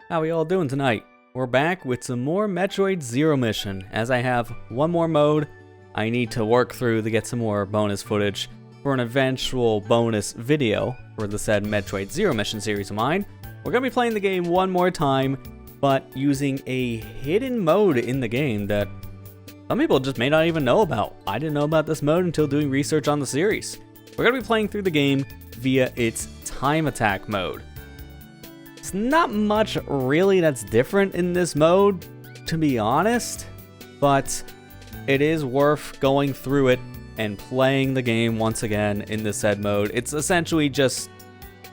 How we all doing tonight? We're back with some more Metroid Zero Mission. As I have one more mode I need to work through to get some more bonus footage for an eventual bonus video for the said Metroid Zero Mission series of mine. We're going to be playing the game one more time, but using a hidden mode in the game that some people just may not even know about. I didn't know about this mode until doing research on the series. We're going to be playing through the game via its time attack mode. It's not much really that's different in this mode, to be honest, but it is worth going through it and playing the game once again in the said mode. It's essentially just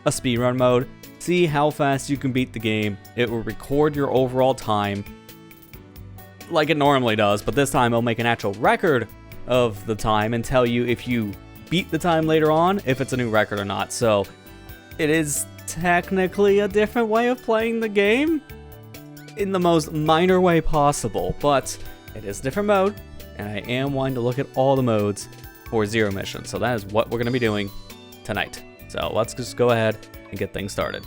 a speedrun mode. See how fast you can beat the game. It will record your overall time like it normally does, but this time it'll make an actual record of the time and tell you if you beat the time later on, if it's a new record or not. So it is technically a different way of playing the game in the most minor way possible, but it is a different mode, and I am wanting to look at all the modes for Zero Mission. So that is what we're going to be doing tonight. So let's just go ahead and get things started.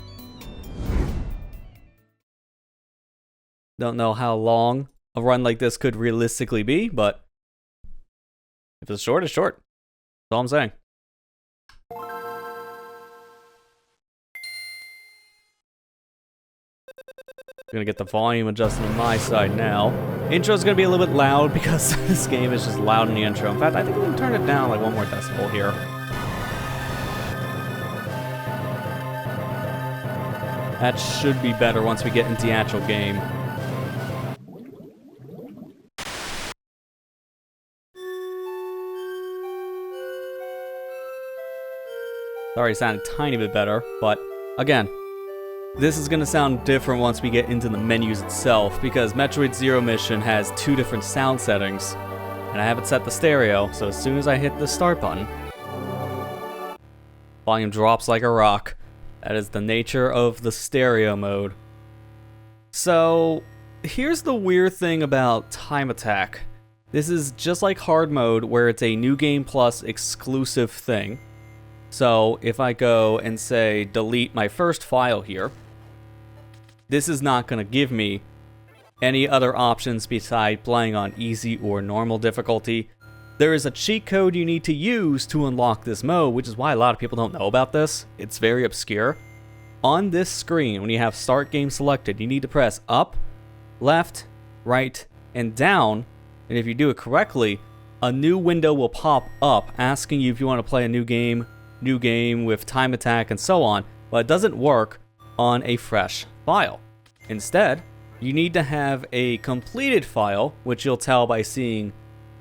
Don't know how long a run like this could realistically be, but if it's short, it's short. That's all I'm saying. I'm gonna get the volume adjusted on my side now. Intro's gonna be a little bit loud because this game is just loud in the intro. In fact, I think I'm gonna turn it down like one more decibel here. That should be better once we get into the actual game. Sorry, it sounded a tiny bit better, but again, this is going to sound different once we get into the menus itself, because Metroid Zero Mission has two different sound settings, and I have it set to stereo, so as soon as I hit the start button, volume drops like a rock. That is the nature of the stereo mode. So, here's the weird thing about Time Attack. This is just like hard mode, where it's a New Game Plus exclusive thing. So if I go and say delete my first file here, this is not going to give me any other options besides playing on easy or normal difficulty. There is a cheat code you need to use to unlock this mode, which is why a lot of people don't know about this. It's very obscure. On this screen, when you have start game selected, you need to press up, left, right, and down. And if you do it correctly, a new window will pop up asking you if you want to play a new game with time attack and so on, but it doesn't work on a fresh file. Instead, you need to have a completed file, which you'll tell by seeing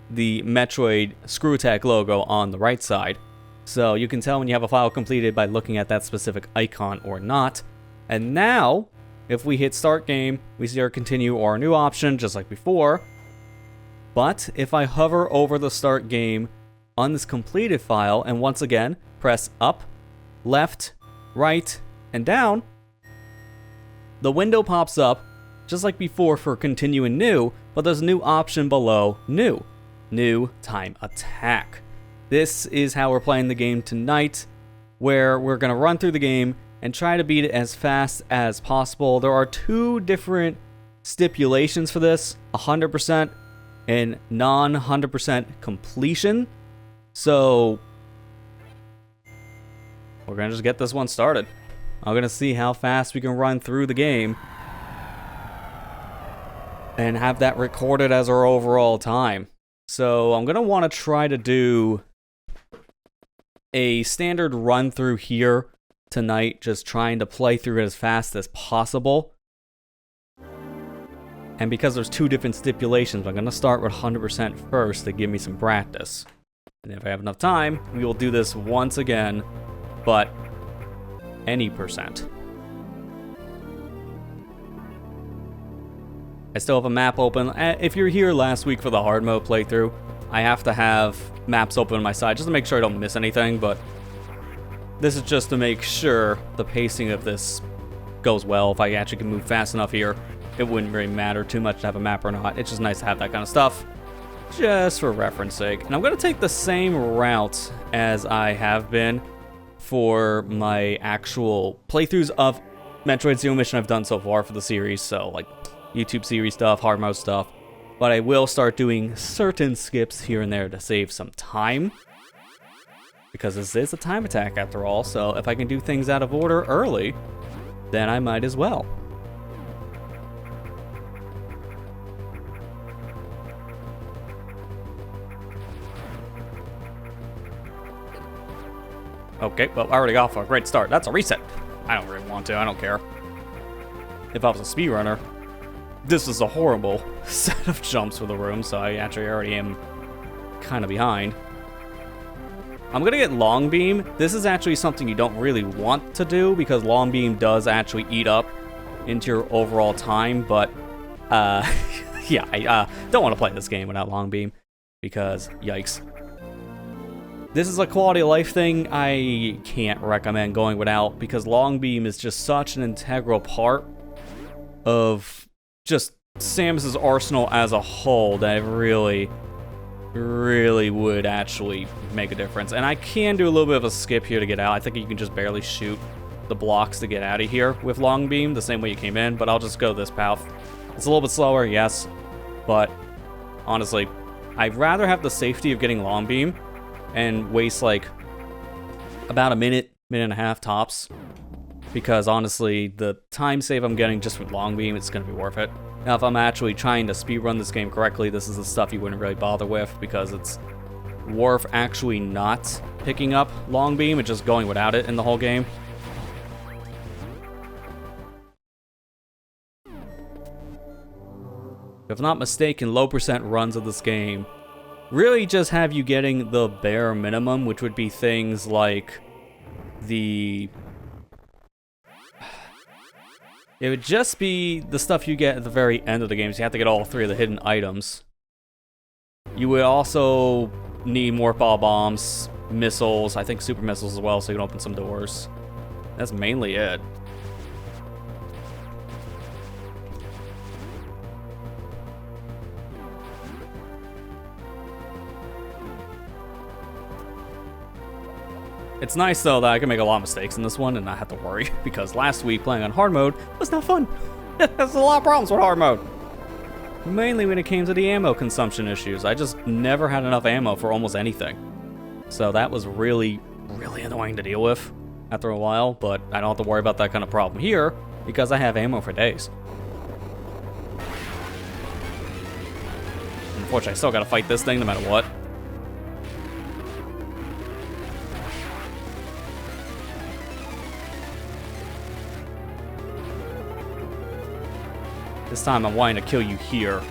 the Metroid Screw Attack logo on the right side. So you can tell when you have a file completed by looking at that specific icon or not. And now, if we hit start game, we see our continue or our new option just like before. But if I hover over the start game on this completed file, and once again, press up, left, right, and down, the window pops up, just like before for continue and new, but there's a new option below new time attack. This is how we're playing the game tonight, where we're going to run through the game and try to beat it as fast as possible. There are two different stipulations for this, 100% and non-100% completion. So we're going to just get this one started. I'm going to see how fast we can run through the game and have that recorded as our overall time. So I'm going to want to try to do a standard run through here tonight, just trying to play through it as fast as possible. And because there's two different stipulations, I'm going to start with 100% first to give me some practice. And if I have enough time, we will do this once again, but any percent. I still have a map open. If you're here last week for the hard mode playthrough, I have to have maps open on my side just to make sure I don't miss anything, but this is just to make sure the pacing of this goes well. If I actually can move fast enough here, it wouldn't really matter too much to have a map or not. It's just nice to have that kind of stuff, just for reference sake. And I'm going to take the same route as I have been for my actual playthroughs of Metroid's the only mission I've done so far for the series, so like YouTube series stuff, hard mode stuff. But I will start doing certain skips here and there to save some time. Because this is a time attack after all, so if I can do things out of order early, then I might as well. Okay, well, I already got off a great start. That's a reset. I don't really want to. I don't care. If I was a speedrunner, this is a horrible set of jumps for the room, so I actually already am kind of behind. I'm going to get Long Beam. This is actually something you don't really want to do, because Long Beam does actually eat up into your overall time, but, yeah, I don't want to play this game without Long Beam, because, yikes. This is a quality of life thing I can't recommend going without, because Long Beam is just such an integral part of just Samus's arsenal as a whole that it really would actually make a difference. And I can do a little bit of a skip here to get out. I think you can just barely shoot the blocks to get out of here with Long Beam, the same way you came in, but I'll just go this path. It's a little bit slower, yes, but honestly, I'd rather have the safety of getting Long Beam and waste like about a minute and a half tops, because honestly the time save I'm getting just with Long Beam, it's gonna be worth it. Now if I'm actually trying to speedrun this game correctly, this is the stuff you wouldn't really bother with, because it's worth actually not picking up Long Beam and just going without it in the whole game. If I'm not mistaken, low percent runs of this game really just have you getting the bare minimum, which would be things like the... It would just be the stuff you get at the very end of the game, so you have to get all 3 of the hidden items. You would also need more ball bombs, missiles, I think super missiles as well, so you can open some doors. That's mainly it. It's nice, though, that I can make a lot of mistakes in this one and not have to worry, because last week playing on hard mode was not fun. There's a lot of problems with hard mode. Mainly when it came to the ammo consumption issues. I just never had enough ammo for almost anything. So that was really annoying to deal with after a while, but I don't have to worry about that kind of problem here, because I have ammo for days. Unfortunately, I still gotta fight this thing no matter what. This time I'm wanting to kill you here.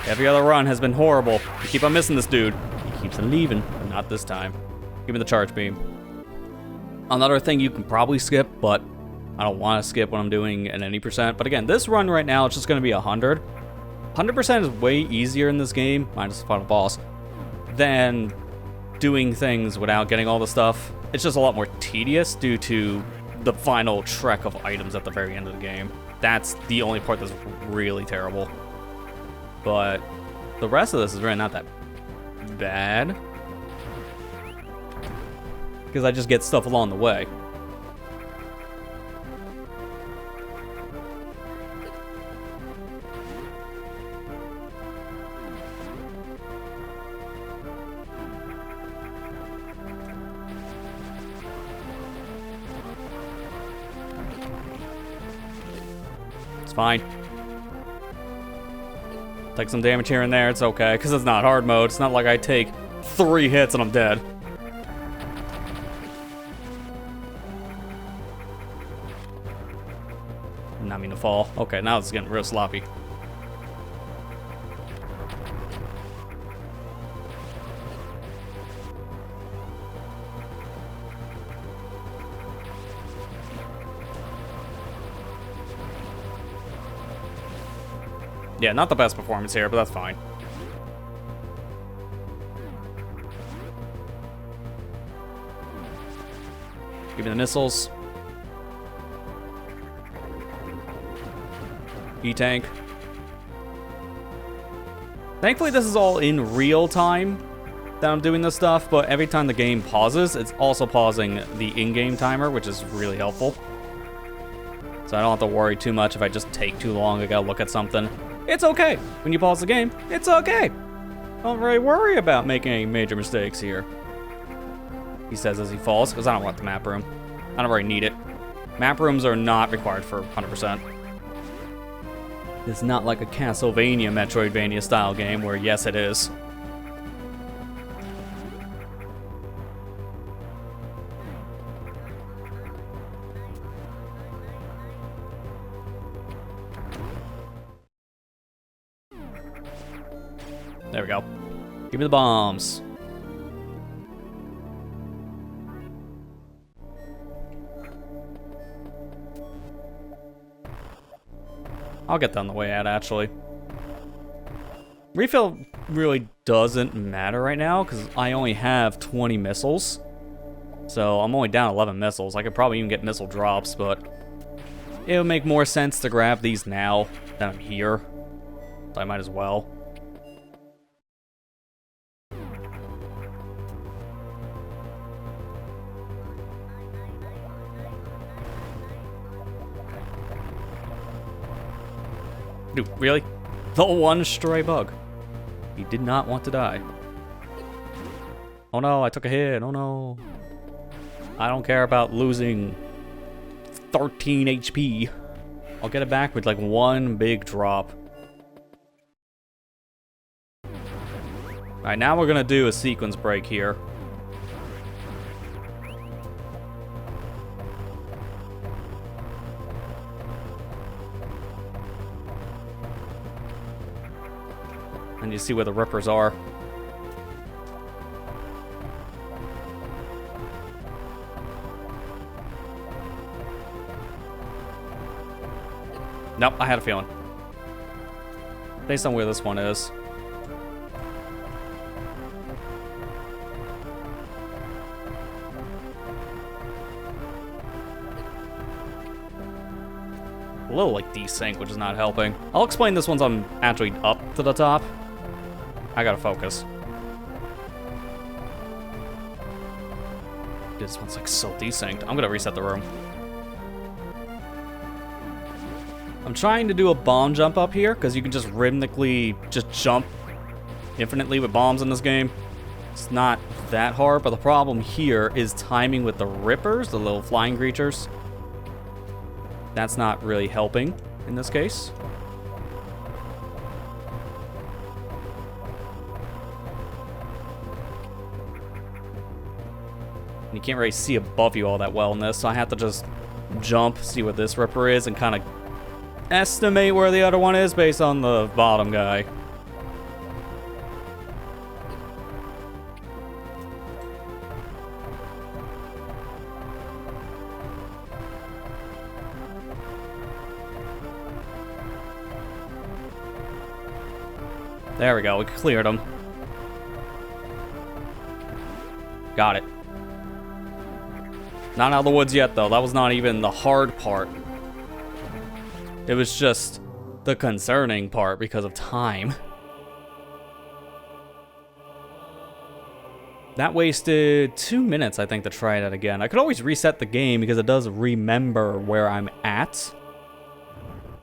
Every other run has been horrible. You keep on missing this dude. He keeps on leaving, but not this time. Give me the charge beam. Another thing you can probably skip, but I don't want to skip when I'm doing an any percent. But again, this run right now, it's just going to be 100. 100% is way easier in this game, minus the final boss, than doing things without getting all the stuff. It's just a lot more tedious due to the final trek of items at the very end of the game. That's the only part that's really terrible. But the rest of this is really not that bad, because I just get stuff along the way. Fine. Take some damage here and there, it's okay, because it's not hard mode. It's not like I take 3 hits and I'm dead. Not mean to fall. Okay, now it's getting real sloppy. Yeah, not the best performance here, but that's fine. Give me the missiles. E-tank. Thankfully, this is all in real time that I'm doing this stuff, but every time the game pauses, it's also pausing the in-game timer, which is really helpful. So I don't have to worry too much if I just take too long, I gotta look at something. It's okay. When you pause the game, it's okay. Don't really worry about making any major mistakes here. He says as he falls, because I don't want the map room. I don't really need it. Map rooms are not required for 100%. It's not like a Castlevania Metroidvania style game where yes it is. There we go. Give me the bombs. I'll get that on the way out, actually. Refill really doesn't matter right now, because I only have 20 missiles. So I'm only down 11 missiles. I could probably even get missile drops, but it would make more sense to grab these now than I'm here. So I might as well. Dude, really? The one stray bug. He did not want to die. Oh no, I took a hit. Oh no. I don't care about losing 13 HP. I'll get it back with like one big drop. Alright, now we're gonna do a sequence break here. And you see where the rippers are. Nope, I had a feeling. Based on where this one is. A little like desync, which is not helping. I'll explain this once I'm actually up to the top. I gotta focus. This one's like so desynced. I'm gonna reset the room. I'm trying to do a bomb jump up here, because you can just rhythmically just jump infinitely with bombs in this game. It's not that hard, but the problem here is timing with the rippers, the little flying creatures. That's not really helping in this case. You can't really see above you all that well in this, so I have to just jump, see what this ripper is, and kind of estimate where the other one is based on the bottom guy. There we go, we cleared them. Got it. Not out of the woods yet, though. That was not even the hard part. It was just the concerning part because of time. That wasted 2 minutes, I think, to try that again. I could always reset the game because it does remember where I'm at.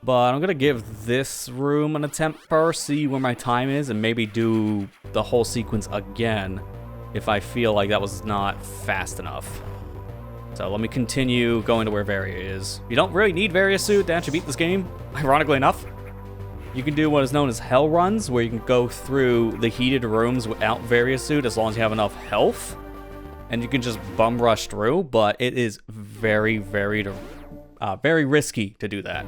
But I'm gonna give this room an attempt first, see where my time is, and maybe do the whole sequence again if I feel like that was not fast enough. So let me continue going to where Varia is. You don't really need Varia's suit to actually beat this game, ironically enough. You can do what is known as hell runs, where you can go through the heated rooms without Varia's suit as long as you have enough health. And you can just bum rush through, but it is very, very risky to do that.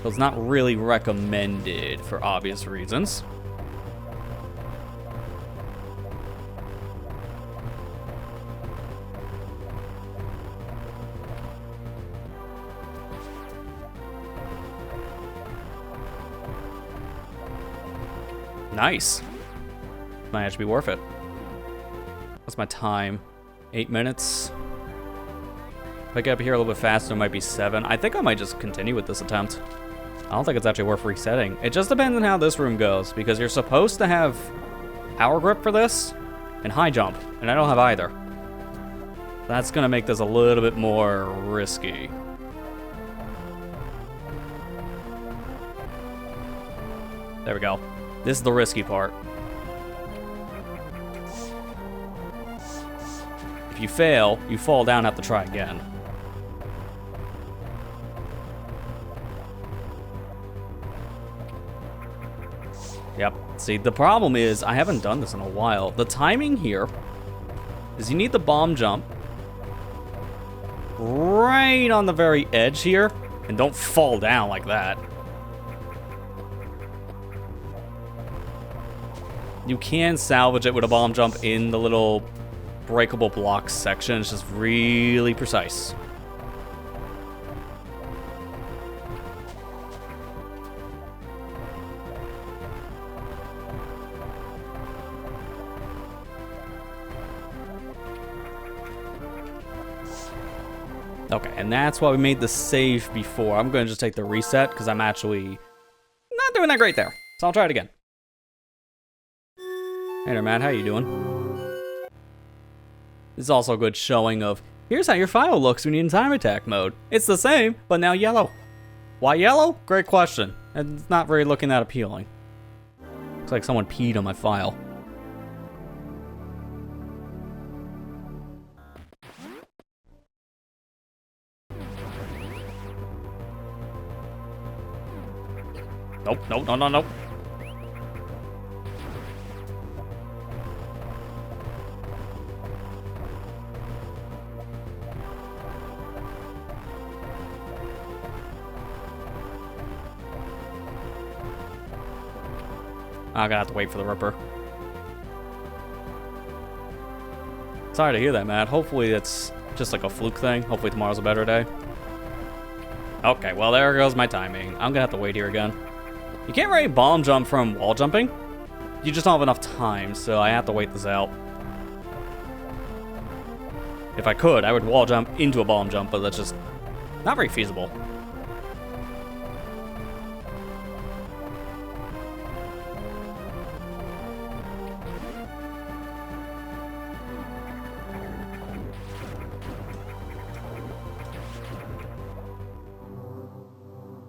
So it's not really recommended for obvious reasons. Nice. Might actually be worth it. What's my time? 8 minutes. If I get up here a little bit faster, it might be 7. I think I might just continue with this attempt. I don't think it's actually worth resetting. It just depends on how this room goes, because you're supposed to have power grip for this and high jump, and I don't have either. That's gonna make this a little bit more risky. There we go. This is the risky part. If you fail, you fall down and have to try again. Yep. See, the problem is I haven't done this in a while. The timing here is you need the bomb jump right on the very edge here, and don't fall down like that. You can salvage it with a bomb jump in the little breakable blocks section. It's just really precise. Okay, and that's why we made the save before. I'm going to just take the reset because I'm actually not doing that great there. So I'll try it again. Hey there, Matt. How you doing? This is also a good showing of, here's how your file looks when you're in time attack mode. It's the same, but now yellow. Why yellow? Great question. It's not very looking that appealing. Looks like someone peed on my file. Nope, nope, no, no, no. I'm gonna have to wait for the Ripper. Sorry to hear that, Matt. Hopefully it's just like a fluke thing. Hopefully tomorrow's a better day. Okay, well there goes my timing. I'm gonna have to wait here again. You can't really bomb jump from wall jumping. You just don't have enough time, so I have to wait this out. If I could, I would wall jump into a bomb jump, but that's just not very feasible.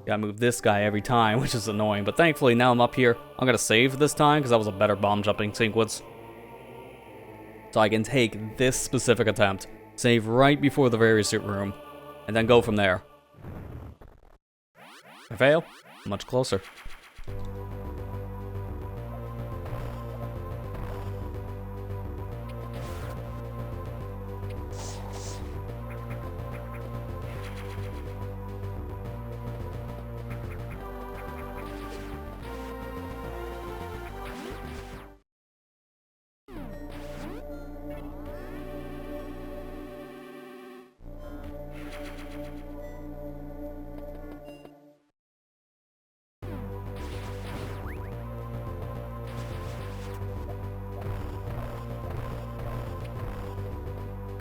Gotta move this guy every time, which is annoying. But thankfully, now I'm up here. I'm gonna save this time, because that was a better bomb jumping sequence. So I can take this specific attempt, save right before the very suit room, and then go from there. If I fail, much closer.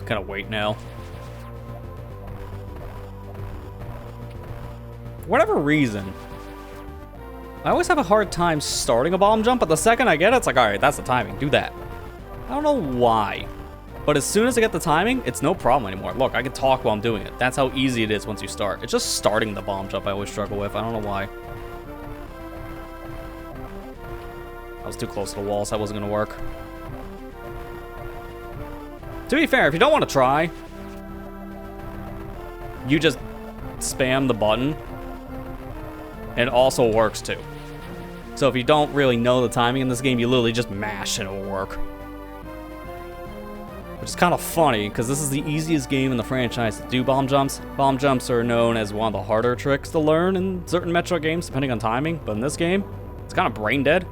Kind of wait now. For whatever reason, I always have a hard time starting a bomb jump, but the second I get it, it's like, alright, that's the timing, do that. I don't know why, but as soon as I get the timing, it's no problem anymore. Look, I can talk while I'm doing it. That's how easy it is once you start. It's just starting the bomb jump I always struggle with. I don't know why. I was too close to the wall, so that wasn't gonna work. To be fair, if you don't want to try, you just spam the button. And it also works too. So if you don't really know the timing in this game, you literally just mash and it will work. Which is kind of funny, because this is the easiest game in the franchise to do bomb jumps. Bomb jumps are known as one of the harder tricks to learn in certain Metroid games, depending on timing. But in this game, it's kind of brain dead.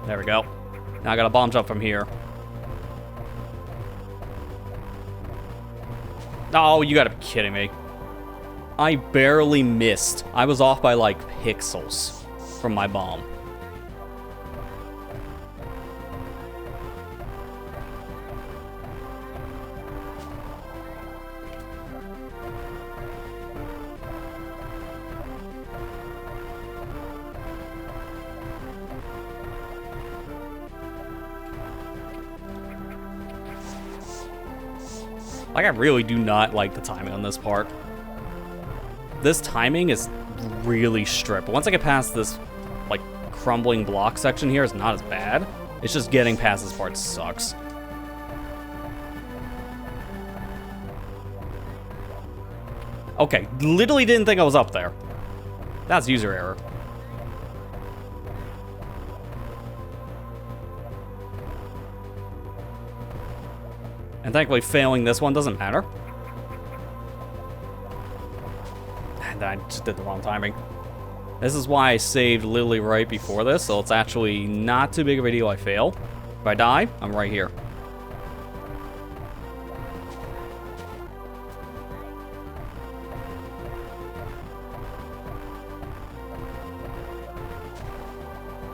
There we go. Now I got a bomb jump from here. Oh, you gotta be kidding me. I barely missed. I was off by like pixels from my bomb. Like, I really do not like the timing on this part. This timing is really stripped. Once I get past this, like, crumbling block section here, it's not as bad. It's just getting past this part sucks. Okay, literally didn't think I was up there. That's user error. And thankfully failing this one doesn't matter. And I just did the wrong timing. This is why I saved literally right before this, so it's actually not too big of a deal I fail. If I die, I'm right here.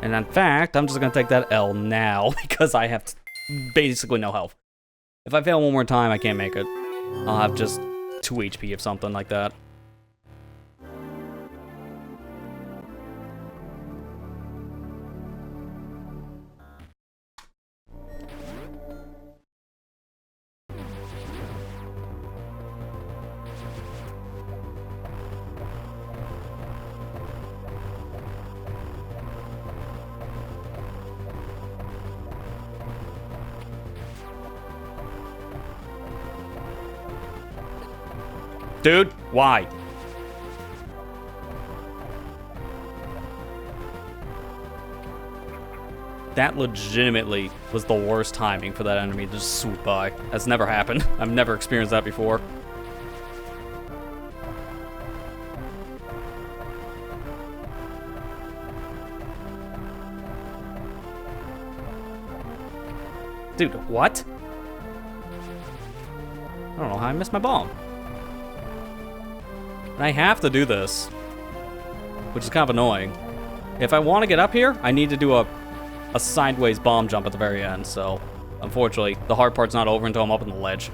And in fact, I'm just gonna take that L now because I have basically no health. If I fail one more time, I can't make it. I'll have just 2 HP or something like that. Dude, why? That legitimately was the worst timing for that enemy to just swoop by. That's never happened. I've never experienced that before. Dude, what? I don't know how I missed my bomb. And I have to do this, which is kind of annoying. If I want to get up here, I need to do a sideways bomb jump at the very end, so unfortunately, the hard part's not over until I'm up on the ledge.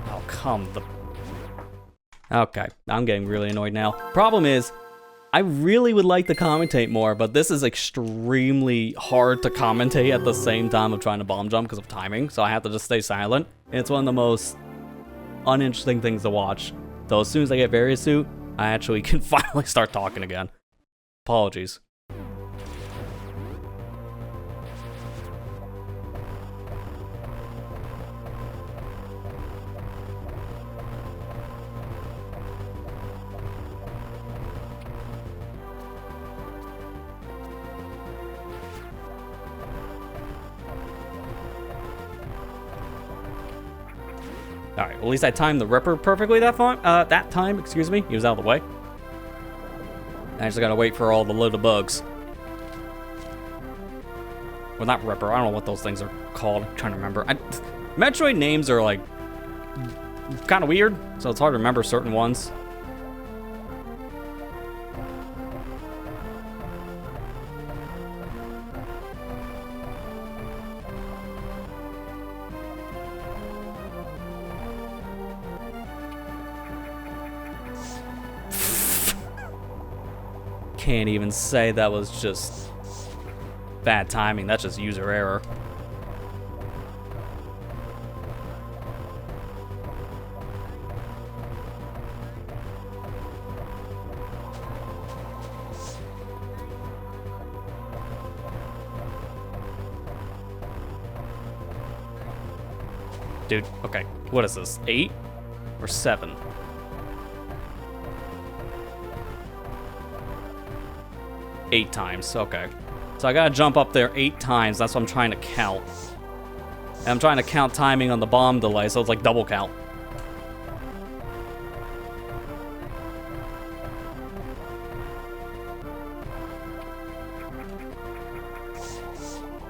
Oh, come the... Okay, I'm getting really annoyed now. Problem is, I really would like to commentate more, but this is extremely hard to commentate at the same time of trying to bomb jump because of timing, so I have to just stay silent. And it's one of the most uninteresting things to watch. So as soon as I get Various Suit, I actually can finally start talking again. Apologies. Alright, well, at least I timed the Ripper perfectly that time, excuse me. He was out of the way. I just gotta wait for all the little bugs. Well, not Ripper, I don't know what those things are called. I'm trying to remember. Metroid names are, like, kind of weird, so it's hard to remember certain ones. Can't even say that was just bad timing. That's just user error. Dude, okay. What is this? 8 or 7? 8 times, okay. So I gotta jump up there 8 times, that's what I'm trying to count. And I'm trying to count timing on the bomb delay, so it's like double count.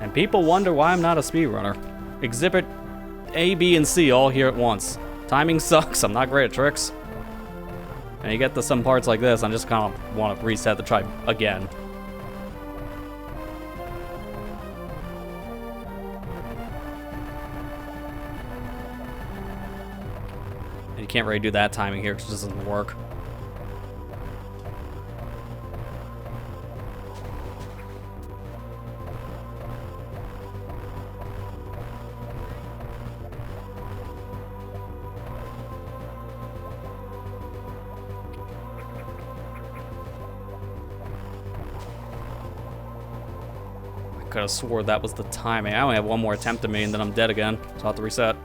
And people wonder why I'm not a speedrunner. Exhibit A, B, and C all here at once. Timing sucks, I'm not great at tricks. And you get to some parts like this, I just kind of want to reset to try again. And you can't really do that timing here because it doesn't work. could have swore that was the timing. I only have one more attempt at me, and then I'm dead again. So I'll have to reset.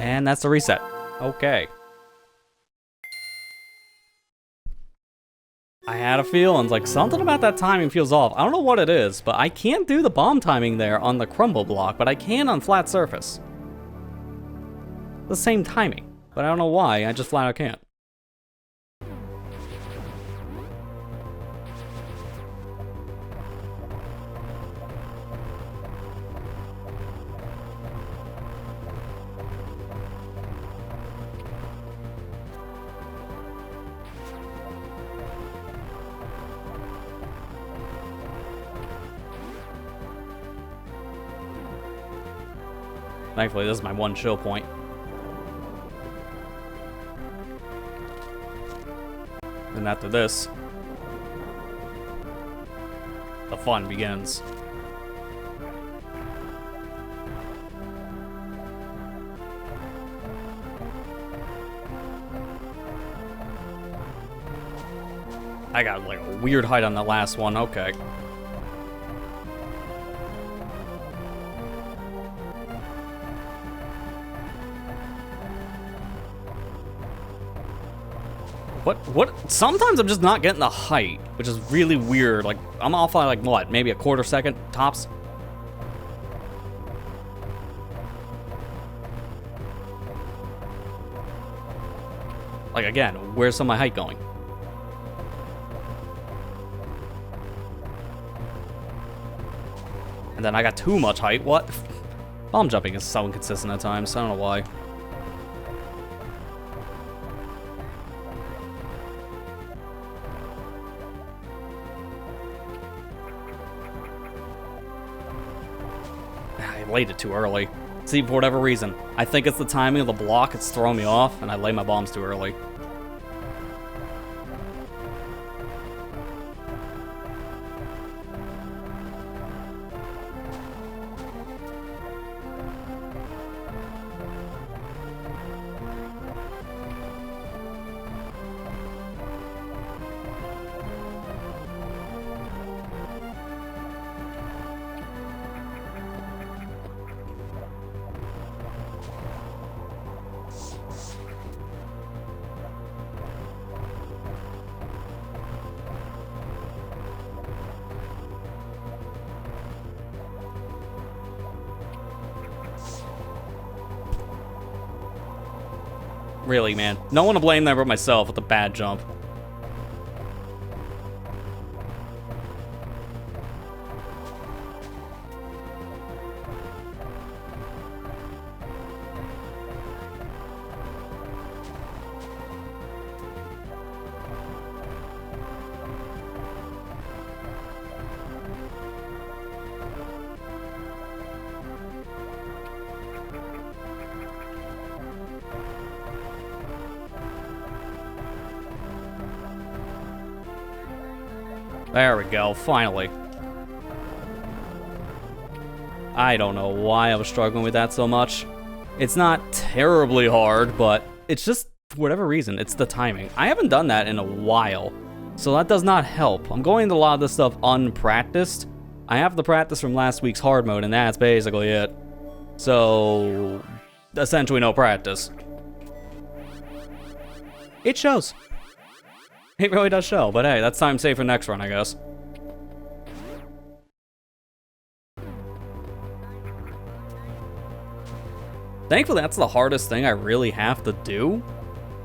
And that's the reset. Okay. I had a feeling, like, something about that timing feels off. I don't know what it is, but I can't do the bomb timing there on the crumble block, but I can on flat surface. The same timing, but I don't know why, I just flat out can't. Thankfully, this is my one chill point. And after this, the fun begins. I got like a weird height on the last one, okay. What? Sometimes I'm just not getting the height, which is really weird. Like, I'm off by like, what, maybe a quarter second, tops? Like, again, where's some of my height going? And then I got too much height, what? Bomb jumping is so inconsistent at times, I don't know why. I laid it too early. See, for whatever reason, I think it's the timing of the block, it's throwing me off, and I lay my bombs too early. Really, man. No one to blame there but myself with the bad jump. There we go, finally. I don't know why I was struggling with that so much. It's not terribly hard, but it's just, for whatever reason, it's the timing. I haven't done that in a while, so that does not help. I'm going into a lot of this stuff unpracticed. I have the practice from last week's hard mode, and that's basically it. So, essentially no practice. It shows. It really does show, but hey, that's time saved for next run, I guess. Thankfully, that's the hardest thing I really have to do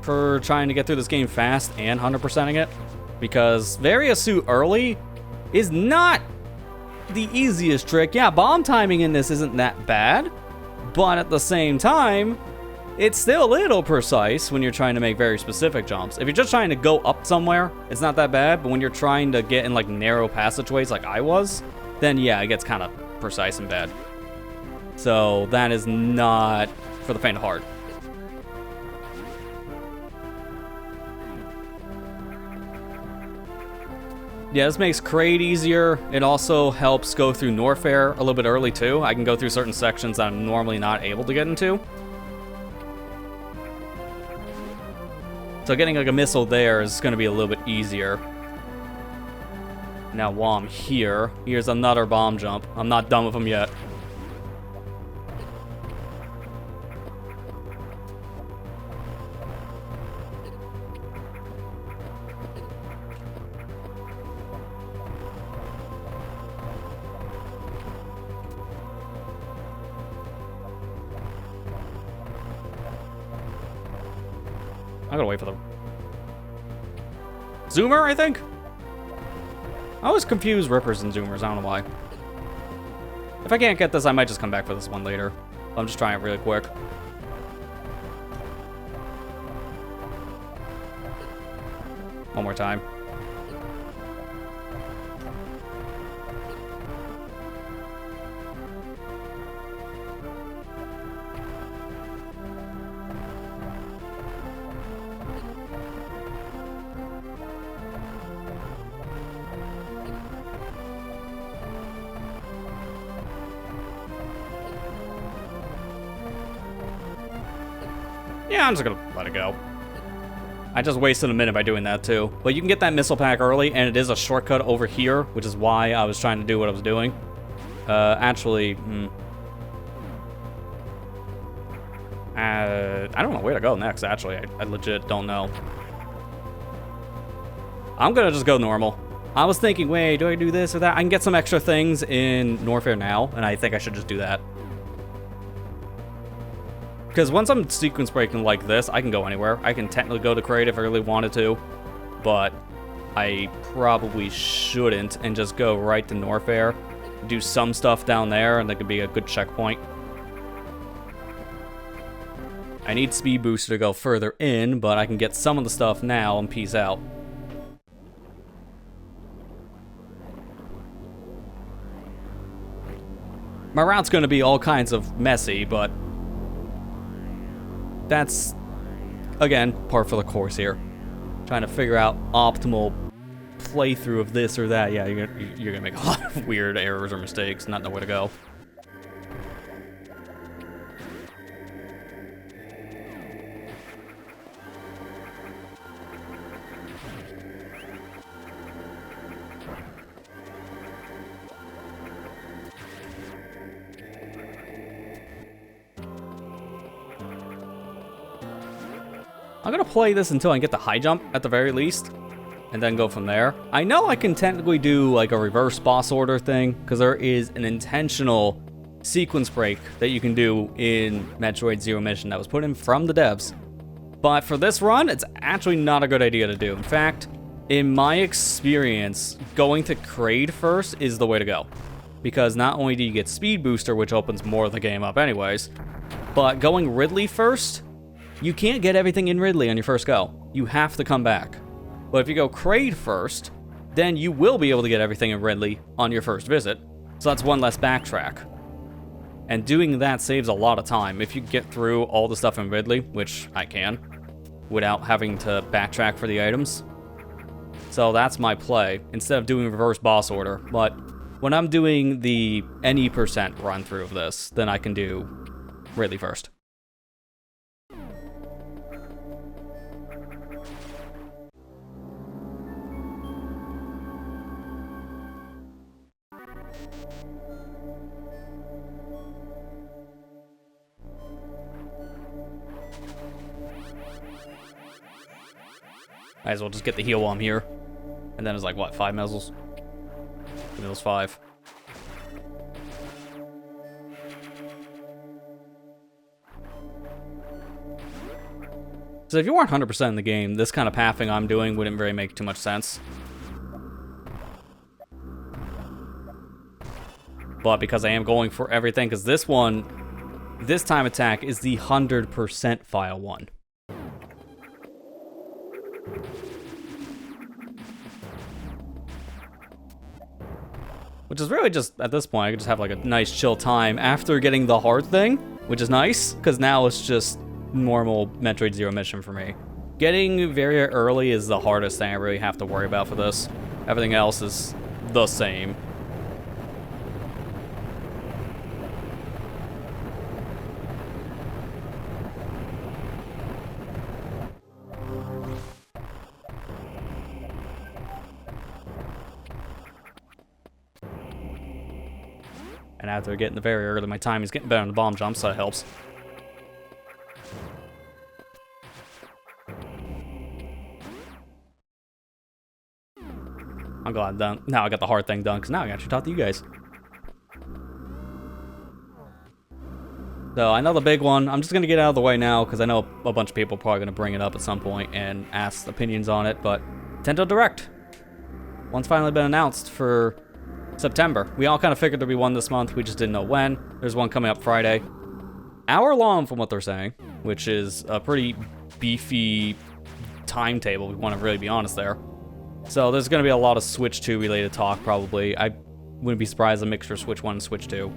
for trying to get through this game fast and 100%ing it. Because Various Suit early is not the easiest trick. Yeah, bomb timing in this isn't that bad, but at the same time, It's still a little precise when you're trying to make very specific jumps. If you're just trying to go up somewhere, it's not that bad, but when you're trying to get in like narrow passageways like I was, then yeah, it gets kind of precise and bad. So that is not for the faint of heart. Yeah, this makes Kraid easier. It also helps go through Norfair a little bit early too. I can go through certain sections that I'm normally not able to get into. So getting like a missile there is going to be a little bit easier. Now while I'm here, here's another bomb jump. I'm not done with them yet. I'm gonna wait for the Zoomer, I think? I always confuse Rippers and Zoomers, I don't know why. If I can't get this, I might just come back for this one later. I'm just trying it really quick. One more time. Yeah, I'm just gonna let it go. I just wasted a minute by doing that too. But you can get that missile pack early, and it is a shortcut over here, which is why I was trying to do what I was doing. Actually, I don't know where to go next, actually. I legit don't know. I'm gonna just go normal. I was thinking, wait, do I do this or that? I can get some extra things in Norfair now, and I think I should just do that. Because once I'm sequence breaking like this, I can go anywhere. I can technically go to Kraid if I really wanted to, but I probably shouldn't and just go right to Norfair, do some stuff down there, and that could be a good checkpoint. I need Speed Booster to go further in, but I can get some of the stuff now and peace out. My route's going to be all kinds of messy, but that's, again, par for the course here. Trying to figure out optimal playthrough of this or that. Yeah, you're gonna make a lot of weird errors or mistakes, not know where to go. I'm gonna play this until I get the high jump, at the very least, and then go from there. I know I can technically do like a reverse boss order thing, because there is an intentional sequence break that you can do in Metroid Zero Mission that was put in from the devs. But for this run, it's actually not a good idea to do. In fact, in my experience, going to Kraid first is the way to go. Because not only do you get Speed Booster, which opens more of the game up anyways, but going Ridley first, you can't get everything in Ridley on your first go. You have to come back. But if you go Kraid first, then you will be able to get everything in Ridley on your first visit. So that's one less backtrack. And doing that saves a lot of time. If you get through all the stuff in Ridley, which I can, without having to backtrack for the items. So that's my play, instead of doing reverse boss order. But when I'm doing the any % run through of this, then I can do Ridley first. Might as well just get the heal while I'm here. And then it's like, what, 5 missiles? Give me those 5. So if you weren't 100% in the game, this kind of pathing I'm doing wouldn't really make too much sense. But because I am going for everything, because this one, This time attack is the 100% file 1. Which is really just, at this point, I can just have like a nice chill time after getting the hard thing, which is nice, because now it's just normal Metroid Zero mission for me. Getting very early is the hardest thing I really have to worry about for this. Everything else is the same. And after getting the very early, my time is getting better on the bomb jump, so that helps. I'm glad I'm done. Now I got the hard thing done, because now I can actually talk to you guys. So I know the big one. I'm just going to get out of the way now, because I know a bunch of people are probably going to bring it up at some point and ask opinions on it, but Nintendo Direct. One's finally been announced for September. We all kind of figured there'd be one this month, we just didn't know when. There's one coming up Friday. Hour long from what they're saying, which is a pretty beefy timetable, if we want to really be honest there. So there's going to be a lot of Switch 2 related talk, probably. I wouldn't be surprised a mixture of Switch 1 and Switch 2.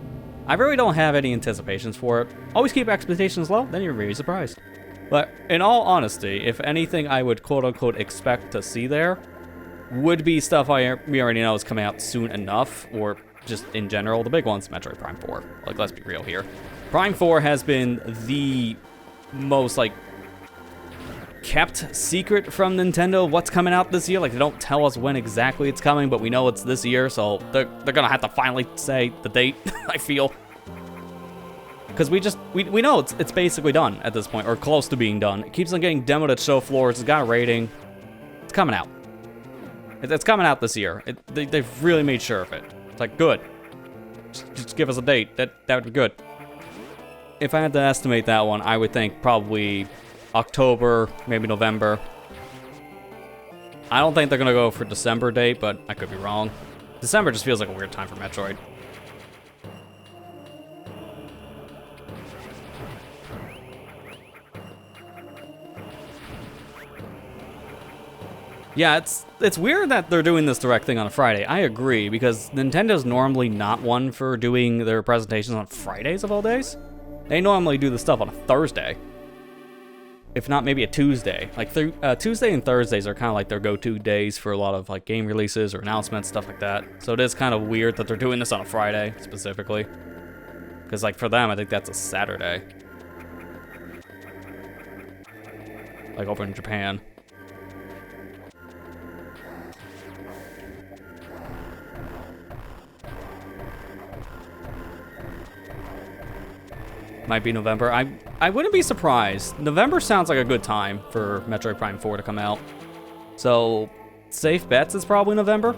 I really don't have any anticipations for it. Always keep expectations low, then you're really surprised. But in all honesty, if anything I would quote-unquote expect to see there would be stuff we already know is coming out soon enough, or just in general, the big ones, Metroid Prime 4. Like, let's be real here. Prime 4 has been the most, like, kept secret from Nintendo what's coming out this year. Like, they don't tell us when exactly it's coming, but we know it's this year, so they're gonna have to finally say the date, I feel. Because we know it's basically done at this point, or close to being done. It keeps on getting demoed at show floors, it's got a rating. It's coming out. It's coming out this year. They've really made sure of it. It's like, good. Just give us a date. That would be good. If I had to estimate that one, I would think probably October, maybe November. I don't think they're gonna go for December date, but I could be wrong. December just feels like a weird time for Metroid. Yeah, it's weird that they're doing this direct thing on a Friday. I agree, because Nintendo's normally not one for doing their presentations on Fridays of all days. They normally do the stuff on a Thursday. If not, maybe a Tuesday. Like, Tuesday and Thursdays are kind of like their go-to days for a lot of, like, game releases or announcements, stuff like that. So it is kind of weird that they're doing this on a Friday, specifically. Because, like, for them, I think that's a Saturday. Like, over in Japan. Might be November. I wouldn't be surprised. November sounds like a good time for Metroid Prime 4 to come out. So, safe bets is probably November.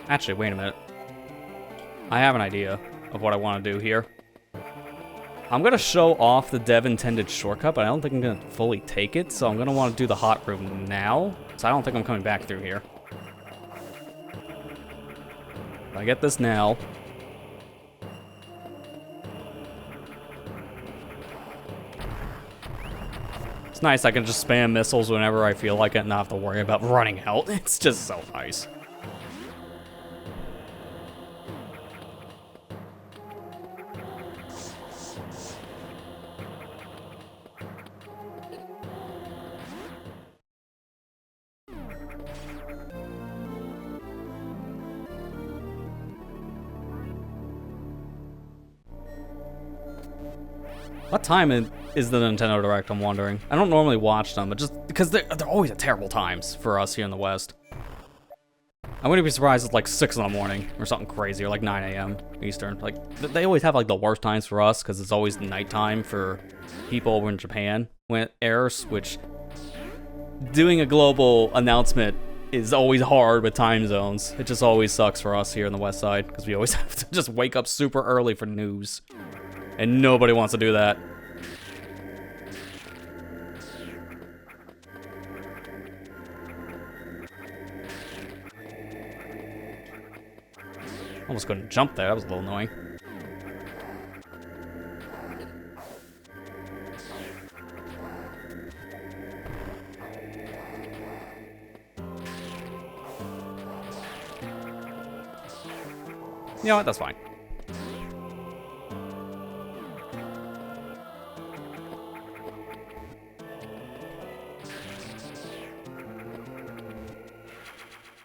Actually, wait a minute. I have an idea of what I want to do here. I'm going to show off the dev-intended shortcut, but I don't think I'm going to fully take it, so I'm going to want to do the hot room now, so I don't think I'm coming back through here. If I get this now. It's nice, I can just spam missiles whenever I feel like it and not have to worry about running out. It's just so nice. What time is the Nintendo Direct, I'm wondering? I don't normally watch them, but just because they're always at terrible times for us here in the West. I wouldn't be surprised if it's like 6 in the morning or something crazy, or like 9 a.m. Eastern. Like, they always have like the worst times for us because it's always nighttime for people over in Japan when it airs, which doing a global announcement is always hard with time zones. It just always sucks for us here in the West Side because we always have to just wake up super early for news. And nobody wants to do that. Almost couldn't jump there. That was a little annoying. You know what? That's fine.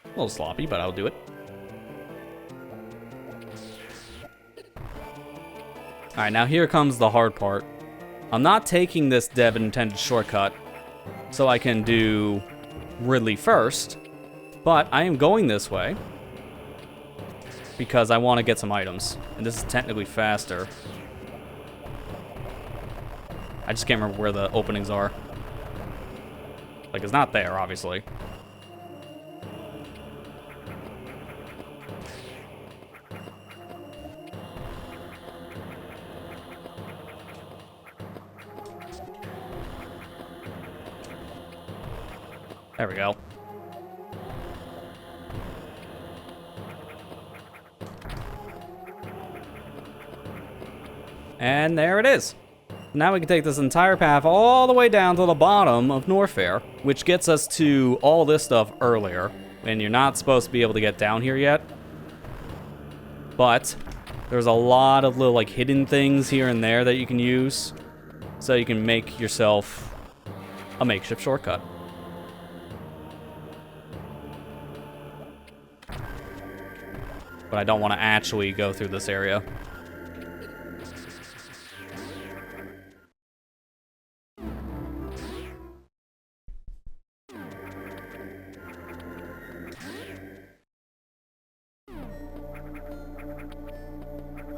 A little sloppy, but I'll do it. Alright, now here comes the hard part. I'm not taking this dev intended shortcut so I can do Ridley first, but I am going this way because I want to get some items, and this is technically faster. I just can't remember where the openings are. Like, it's not there, obviously. There we go. And there it is. Now we can take this entire path all the way down to the bottom of Norfair, which gets us to all this stuff earlier. And you're not supposed to be able to get down here yet. But there's a lot of little like hidden things here and there that you can use. So you can make yourself a makeshift shortcut. But I don't want to actually go through this area.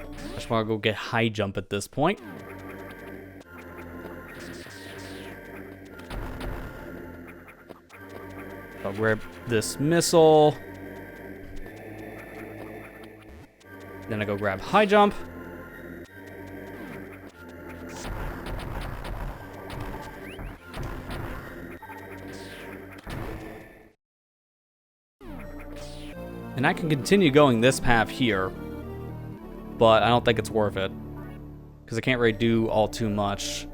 I just want to go get high jump at this point. I'll grab this missile. Then I go grab high jump. And I can continue going this path here, but I don't think it's worth it. Because I can't really do all too much.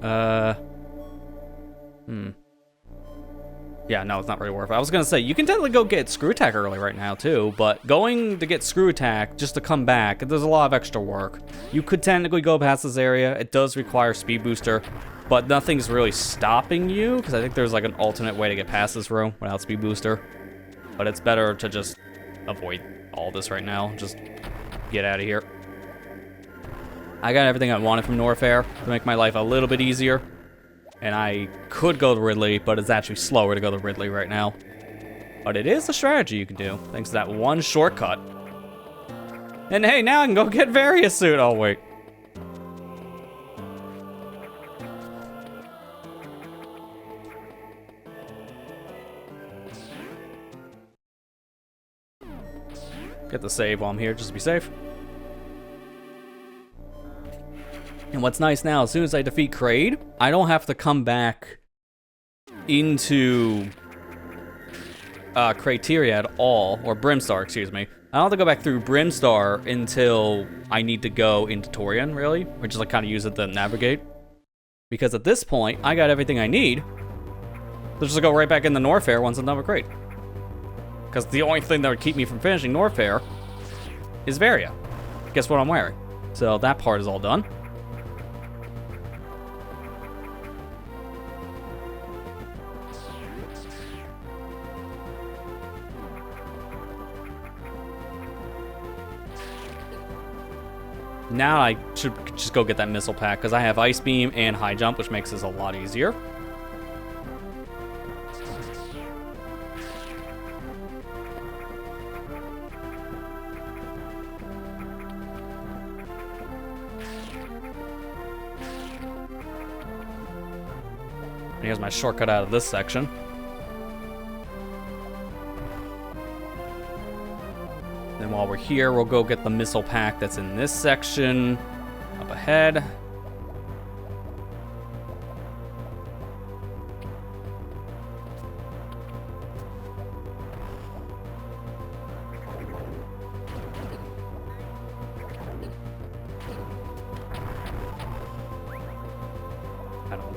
Yeah, no, it's not really worth it. I was gonna say, you can technically go get Screw Attack early right now, too, but going to get Screw Attack just to come back, there's a lot of extra work. You could technically go past this area. It does require Speed Booster, but nothing's really stopping you, because I think there's like an alternate way to get past this room without Speed Booster. But it's better to just avoid all this right now. Just get out of here. I got everything I wanted from Norfair to make my life a little bit easier. And I could go to Ridley, but it's actually slower to go to Ridley right now. But it is a strategy you can do, thanks to that one shortcut. And hey, now I can go get Various Suit. Oh, wait. Get the save while I'm here, just to be safe. And what's nice now, as soon as I defeat Kraid, I don't have to come back into Crateria at all, or Brimstar, excuse me. I don't have to go back through Brimstar until I need to go into Torian, really, or just like kind of use it to navigate. Because at this point, I got everything I need. So just go right back into Norfair once I'm done with Kraid. Because the only thing that would keep me from finishing Norfair is Varia. Guess what I'm wearing? So that part is all done. Now I should just go get that missile pack, because I have Ice Beam and High Jump, which makes this a lot easier. And here's my shortcut out of this section. Then while we're here, we'll go get the missile pack that's in this section up ahead.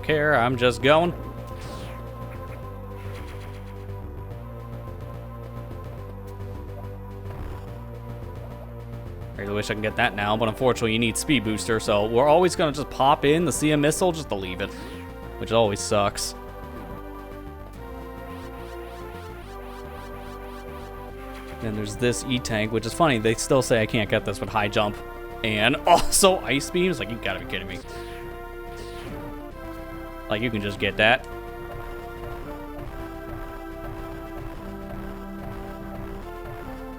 care. I'm just going. I really wish I can get that now, but unfortunately you need speed booster, so we're always gonna just pop in to see a missile just to leave it, which always sucks. Then there's this E-Tank, which is funny. They still say I can't get this with high jump. And also ice beams? Like, you gotta be kidding me. Like, you can just get that.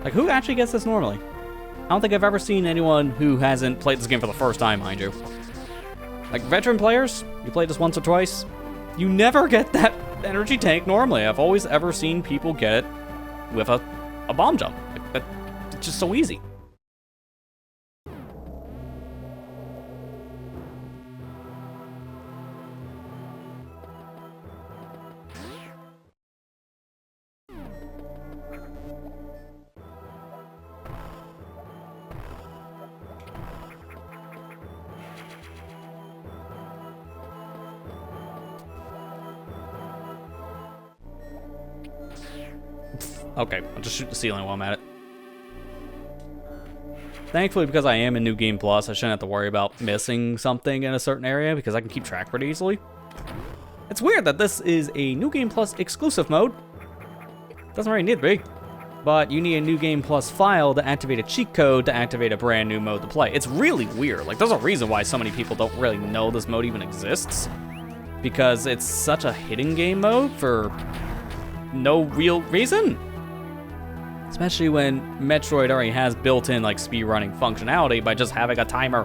Like, who actually gets this normally? I don't think I've ever seen anyone who hasn't played this game for the first time, mind you. Like, veteran players, you played this once or twice, you never get that energy tank normally. I've always ever seen people get it with a bomb jump. Like, that, it's just so easy. Okay, I'll just shoot the ceiling while I'm at it. Thankfully, because I am in New Game Plus, I shouldn't have to worry about missing something in a certain area because I can keep track pretty easily. It's weird that this is a New Game Plus exclusive mode. Doesn't really need to be. But you need a New Game Plus file to activate a cheat code to activate a brand new mode to play. It's really weird. Like, there's a reason why so many people don't really know this mode even exists. Because it's such a hidden game mode for no real reason. Especially when Metroid already has built-in like speedrunning functionality by just having a timer.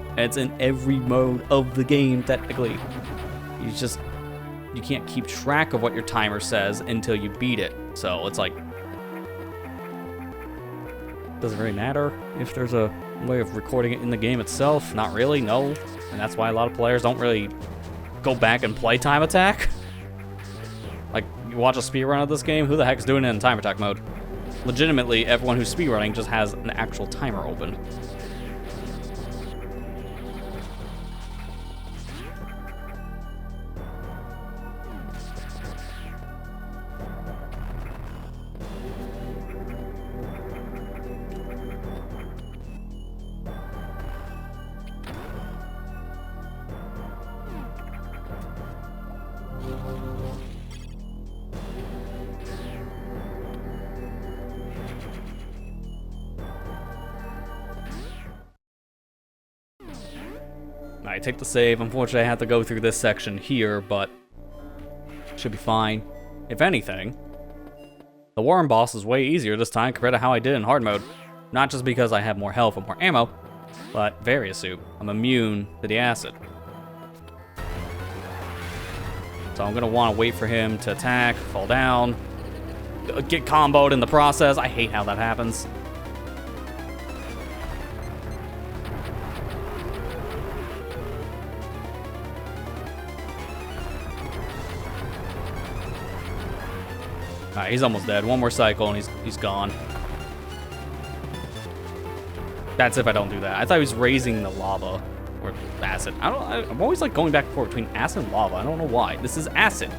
And it's in every mode of the game, technically. You can't keep track of what your timer says until you beat it. So it's like, doesn't really matter if there's a way of recording it in the game itself. Not really, no. And that's why a lot of players don't really go back and play Time Attack. Like, you watch a speedrun of this game, who the heck is doing it in Time Attack mode? Legitimately, everyone who's speedrunning just has an actual timer open. I take the save. Unfortunately, I have to go through this section here, but should be fine. If anything, the Warren boss is way easier this time compared to how I did in hard mode. Not just because I have more health and more ammo, but Various Soup. I'm immune to the acid. So I'm gonna want to wait for him to attack, fall down, get comboed in the process. I hate how that happens. Alright, he's almost dead. One more cycle and he's gone. That's if I don't do that. I thought he was raising the lava or acid. I'm always like going back and forth between acid and lava. I don't know why. This is acid.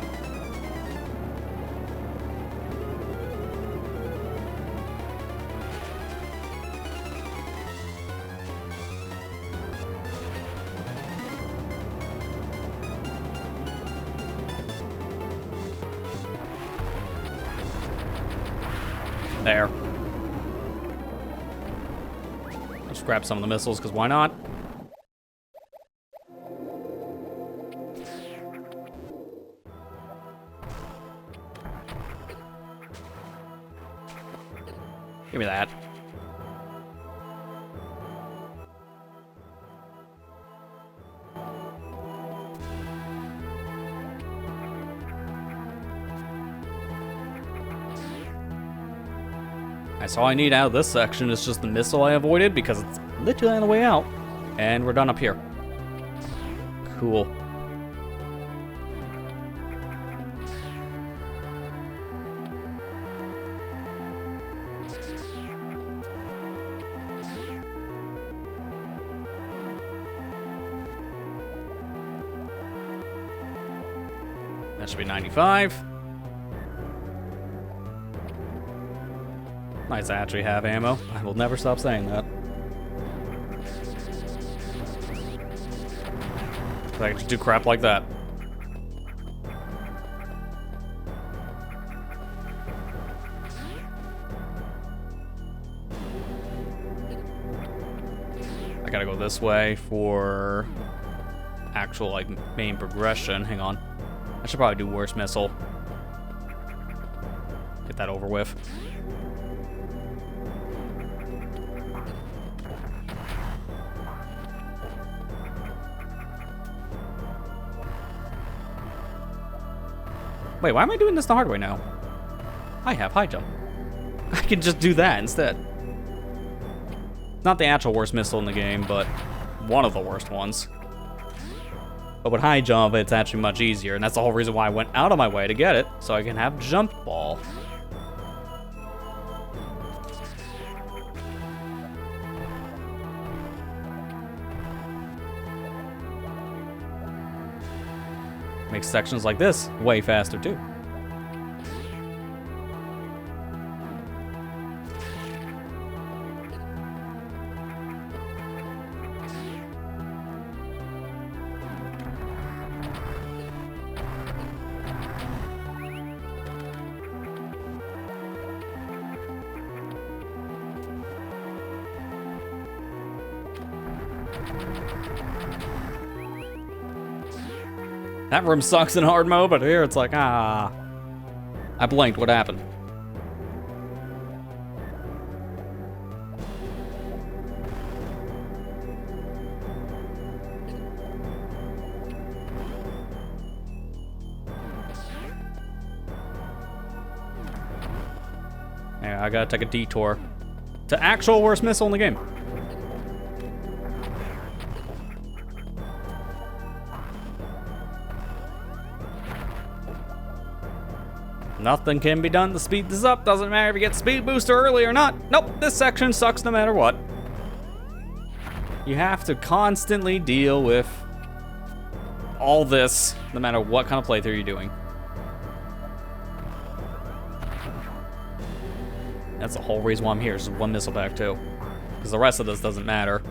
There. Let's grab some of the missiles, because why not? Give me that. That's all I need out of this section is just the missile I avoided because it's literally on the way out. And we're done up here. Cool. That should be 95. Nice to actually have ammo. I will never stop saying that. I can just do crap like that. I gotta go this way for actual, like, main progression. Hang on. I should probably do worst missile. Get that over with. Wait, why am I doing this the hard way now? I have high jump. I can just do that instead. Not the actual worst missile in the game, but one of the worst ones. But with high jump, it's actually much easier, and that's the whole reason why I went out of my way to get it, so I can have jump ball. Makes sections like this way faster too. That room sucks in hard mode, but here it's like, I blinked, what happened? Yeah, I gotta take a detour to actual worst missile in the game. Nothing can be done to speed this up. Doesn't matter if you get speed booster early or not. Nope, this section sucks no matter what. You have to constantly deal with all this, no matter what kind of playthrough you're doing. That's the whole reason why I'm here, is one missile pack too. Because the rest of this doesn't matter.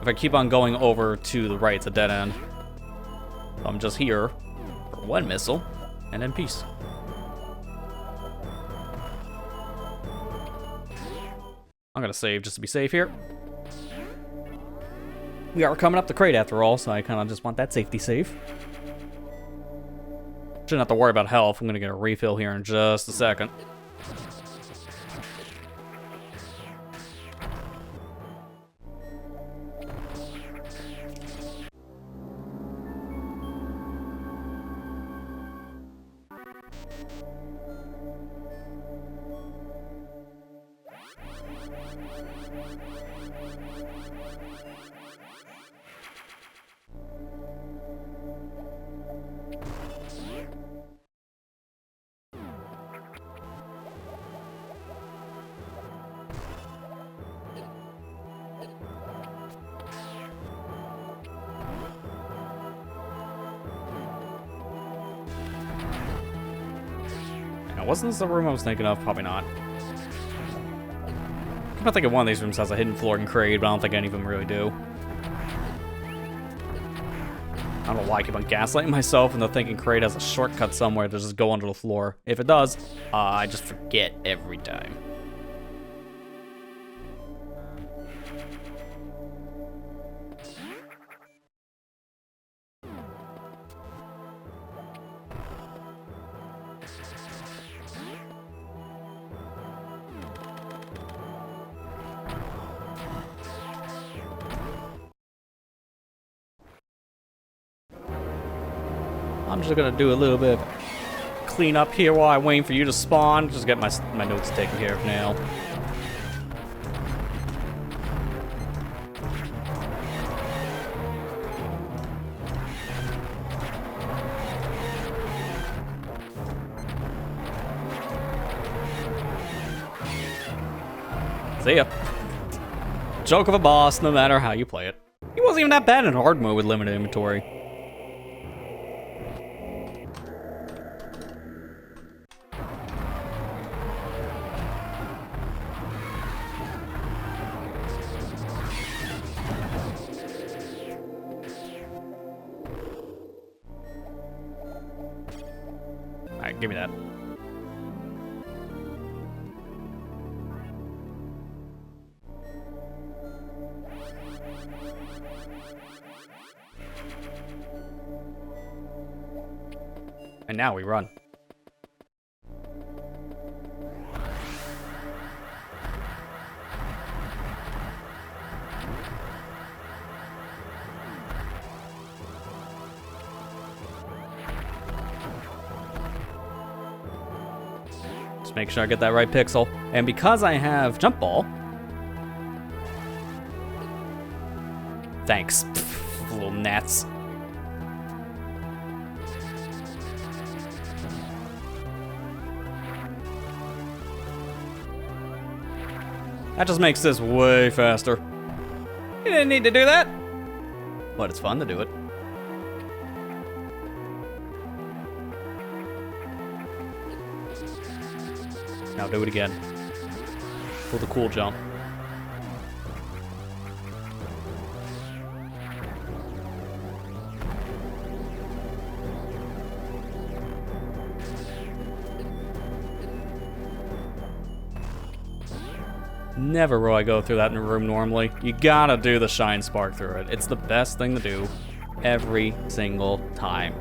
If I keep on going over to the right, it's a dead end. So I'm just here for one missile, and then peace. I'm gonna save just to be safe here. We are coming up the crate after all, so I kind of just want that safety save. Shouldn't have to worry about health. I'm gonna get a refill here in just a second. Wasn't this the room I was thinking of? Probably not. I'm not thinking one of these rooms has a hidden floor and crate, but I don't think any of them really do. I don't know why I keep on gaslighting myself into thinking crate has a shortcut somewhere to just go under the floor. If it does, I just forget every time. I'm just gonna do a little bit of clean up here while I'm waiting for you to spawn. Just get my notes taken care of now. See ya. Joke of a boss, no matter how you play it. He wasn't even that bad in hard mode with limited inventory. Give me that. And now we run. Just make sure I get that right pixel. And because I have jump ball... Thanks, little gnats. That just makes this way faster. You didn't need to do that. But it's fun to do it. Now do it again. For the cool jump. Never will I go through that in a room normally. You gotta do the shine spark through it. It's the best thing to do every single time.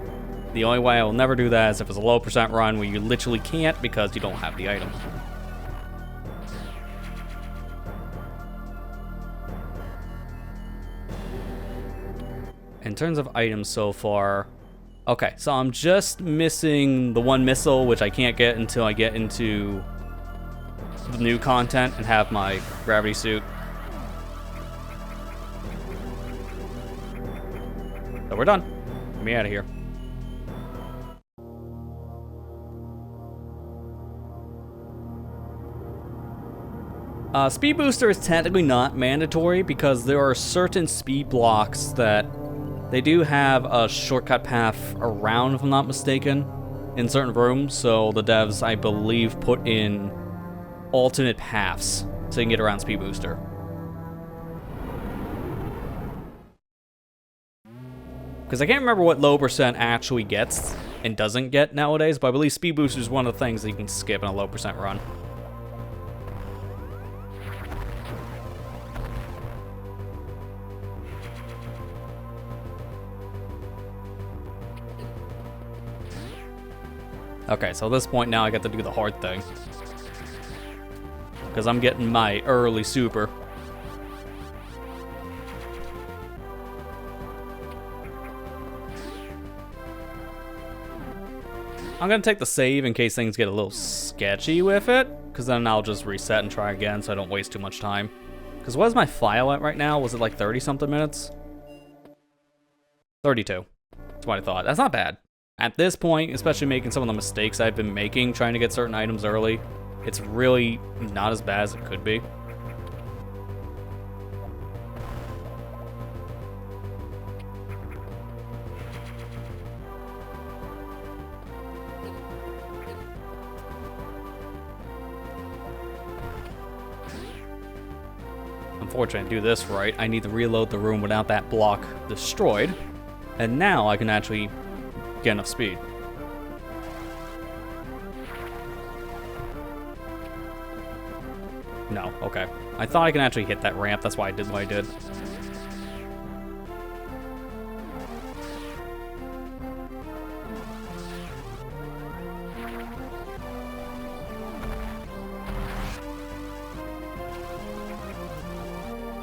The only way I will never do that is if it's a low percent run where you literally can't because you don't have the item. In terms of items so far, okay, so I'm just missing the one missile, which I can't get until I get into the new content and have my gravity suit. So we're done. Get me out of here. Speed booster is technically not mandatory because there are certain speed blocks that they do have a shortcut path around, if I'm not mistaken, in certain rooms. So the devs, I believe, put in alternate paths so you can get around speed booster. Because I can't remember what low percent actually gets and doesn't get nowadays, but I believe speed booster is one of the things that you can skip in a low percent run. Okay, so at this point now I get to do the hard thing. Because I'm getting my early super. I'm gonna take the save in case things get a little sketchy with it, because then I'll just reset and try again so I don't waste too much time. Because what is my file at right now? Was it like 30 something minutes? 32. That's what I thought. That's not bad. At this point, especially making some of the mistakes I've been making trying to get certain items early, it's really not as bad as it could be. Unfortunately, to do this right, I need to reload the room without that block destroyed, and now I can actually get enough speed. No, okay. I thought I can actually hit that ramp, that's why I did what I did.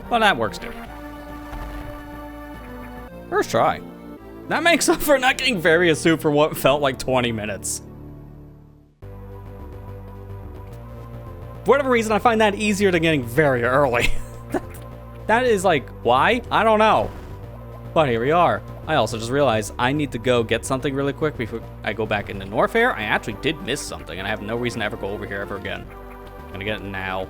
Well, that works too. First try. That makes up for not getting various soup for what felt like 20 minutes. For whatever reason, I find that easier than getting very early. That is like, why? I don't know. But here we are. I also just realized I need to go get something really quick before I go back into Norfair. I actually did miss something, and I have no reason to ever go over here ever again. I'm gonna get it now.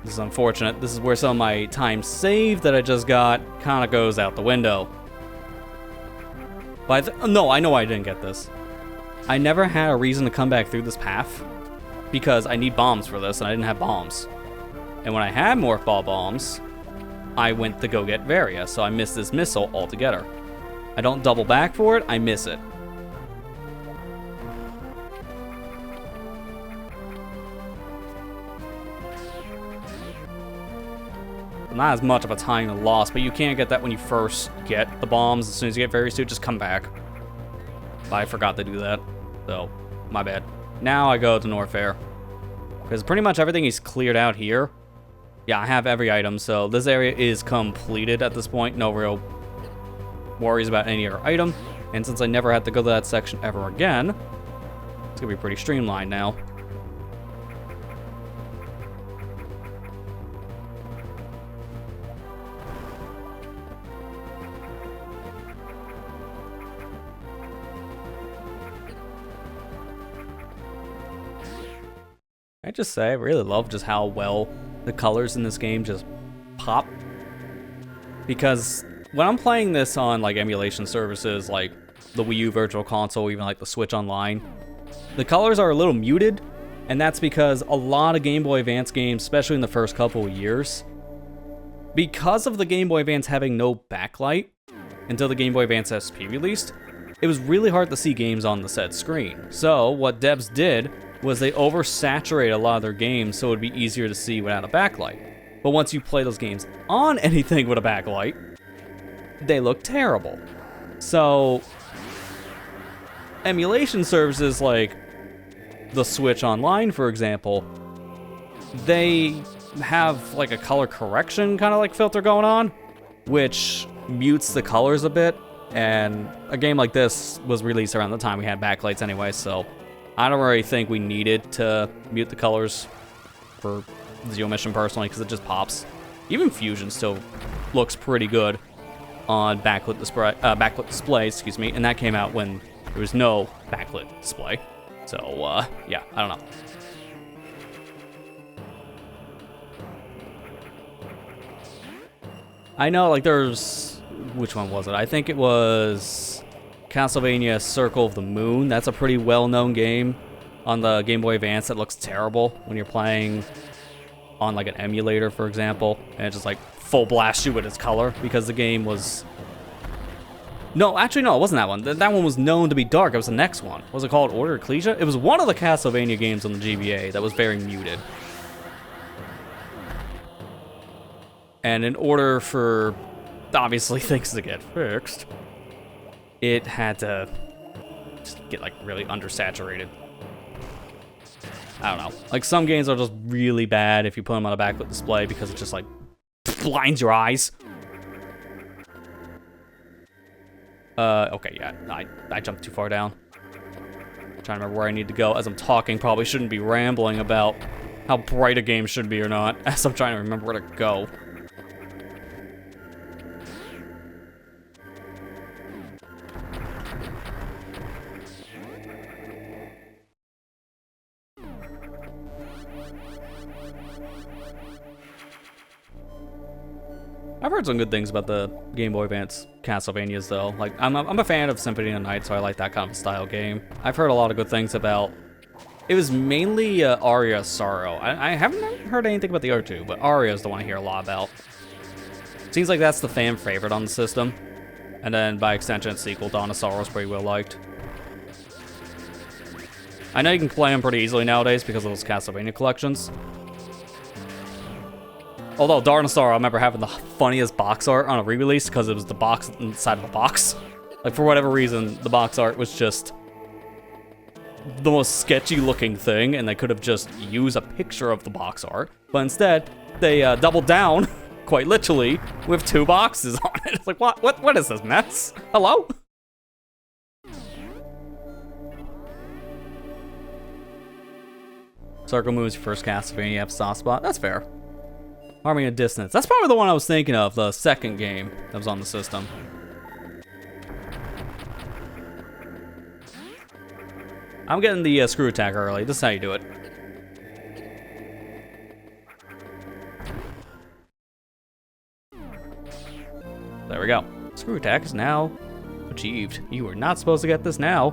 This is unfortunate. This is where some of my time saved that I just got kind of goes out the window. But no, I know why I didn't get this. I never had a reason to come back through this path because I need bombs for this and I didn't have bombs. And when I had morph ball bombs, I went to go get Varia, so I missed this missile altogether. I don't double back for it, I miss it. Not as much of a time loss, but you can't get that when you first get the bombs. As soon as you get Fairy Suit, just come back. But I forgot to do that, so my bad. Now I go to Norfair, because pretty much everything is cleared out here. Yeah, I have every item, so this area is completed at this point. No real worries about any other item. And since I never had to go to that section ever again, it's gonna be pretty streamlined now. I just say I really love just how well the colors in this game just pop. Because when I'm playing this on like emulation services like the Wii U Virtual Console, even like the Switch Online, the colors are a little muted, and that's because a lot of Game Boy Advance games, especially in the first couple of years, because of the Game Boy Advance having no backlight until the Game Boy Advance SP released, it was really hard to see games on the said screen. So what devs did was they oversaturate a lot of their games so it would be easier to see without a backlight. But once you play those games on anything with a backlight, they look terrible. So emulation services like the Switch Online, for example, they have like a color correction kind of like filter going on, which mutes the colors a bit. And a game like this was released around the time we had backlights anyway, so I don't really think we needed to mute the colors for Zero Mission personally, because it just pops. Even Fusion still looks pretty good on backlit display, excuse me, and that came out when there was no backlit display. So, yeah, I don't know. I know, like, there's... Which one was it? I think it was Castlevania Circle of the Moon. That's a pretty well-known game on the Game Boy Advance that looks terrible when you're playing on like an emulator, for example, and it just like full blast you with its color because the game was... No, actually no, it wasn't that one. That one was known to be dark. It was the next one. Was it called Order Ecclesia? It was one of the Castlevania games on the GBA that was very muted. And in order for obviously things to get fixed, it had to just get like really undersaturated. I don't know. Like some games are just really bad if you put them on a backlit display because it just like blinds your eyes. Okay, yeah, I jumped too far down. I'm trying to remember where I need to go. As I'm talking, probably shouldn't be rambling about how bright a game should be or not, as I'm trying to remember where to go. I've heard some good things about the Game Boy Advance Castlevanias, though. Like, I'm a fan of Symphony of the Night, so I like that kind of style game. I've heard a lot of good things about... It was mainly Aria Sorrow. I haven't heard anything about the other two, but Aria is the one I hear a lot about. Seems like that's the fan favorite on the system. And then, by extension, its sequel, Dawn of Sorrow, is pretty well liked. I know you can play them pretty easily nowadays because of those Castlevania collections. Although Dawn of Sorrow, I remember having the funniest box art on a re-release because it was the box inside of a box. Like, for whatever reason, the box art was just the most sketchy looking thing, and they could have just used a picture of the box art. But instead, they doubled down, quite literally, with two boxes on it. It's like, what is this mess? Hello? Circle Moon's your first Castlevania, you have soft spot. That's fair. Harmony of Dissonance. That's probably the one I was thinking of, the second game that was on the system. I'm getting the screw attack early. This is how you do it. There we go. Screw attack is now achieved. You were not supposed to get this now,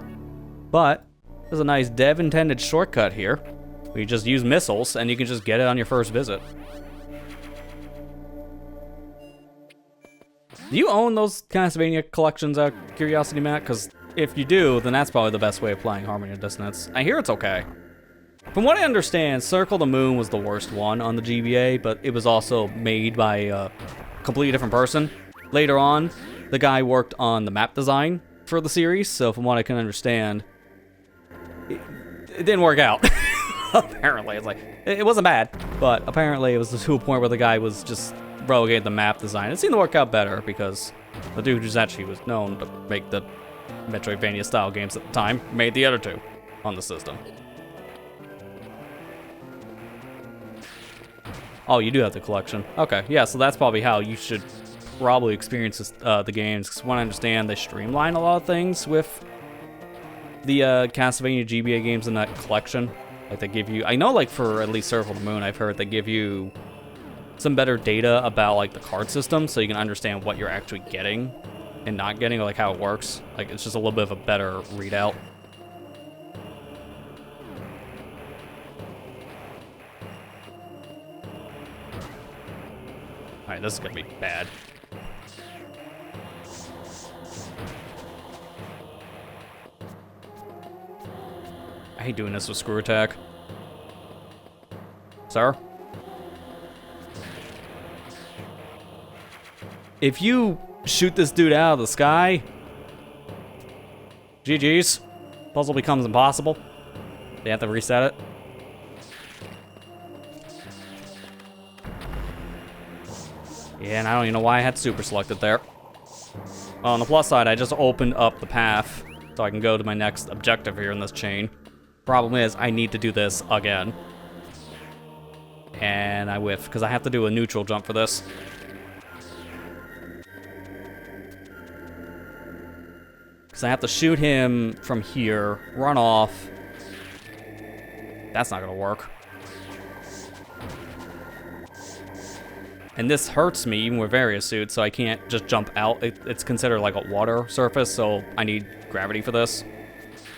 but there's a nice dev-intended shortcut here. Where you just use missiles, and you can just get it on your first visit. Do you own those Castlevania collections out of curiosity, Matt? Because if you do, then that's probably the best way of playing Harmony of Dissonance. I hear it's okay. From what I understand, Circle the Moon was the worst one on the GBA, but it was also made by a completely different person. Later on, the guy worked on the map design for the series, so from what I can understand, it didn't work out. Apparently, it's like, it wasn't bad, but apparently it was to a point where the guy was just relegated the map design. It seemed to work out better because the dude who's actually was known to make the Metroidvania style games at the time made the other two on the system. Oh, you do have the collection. Okay, yeah, so that's probably how you should probably experience this, the games. Because when I understand, they streamline a lot of things with the Castlevania GBA games in that collection. Like they give you, I know, like for at least Circle the Moon, I've heard they give you some better data about like the card system, so you can understand what you're actually getting and not getting, or like how it works. Like it's just a little bit of a better readout. Alright, this is gonna be bad. I hate doing this with Screw Attack. Sir? If you shoot this dude out of the sky, GG's. Puzzle becomes impossible. They have to reset it. Yeah, and I don't even know why I had super selected there. Well, on the plus side, I just opened up the path so I can go to my next objective here in this chain. Problem is, I need to do this again. And I whiff, because I have to do a neutral jump for this. Because I have to shoot him from here, run off. That's not going to work. And this hurts me, even with various suits, so I can't just jump out. It's considered like a water surface, so I need gravity for this.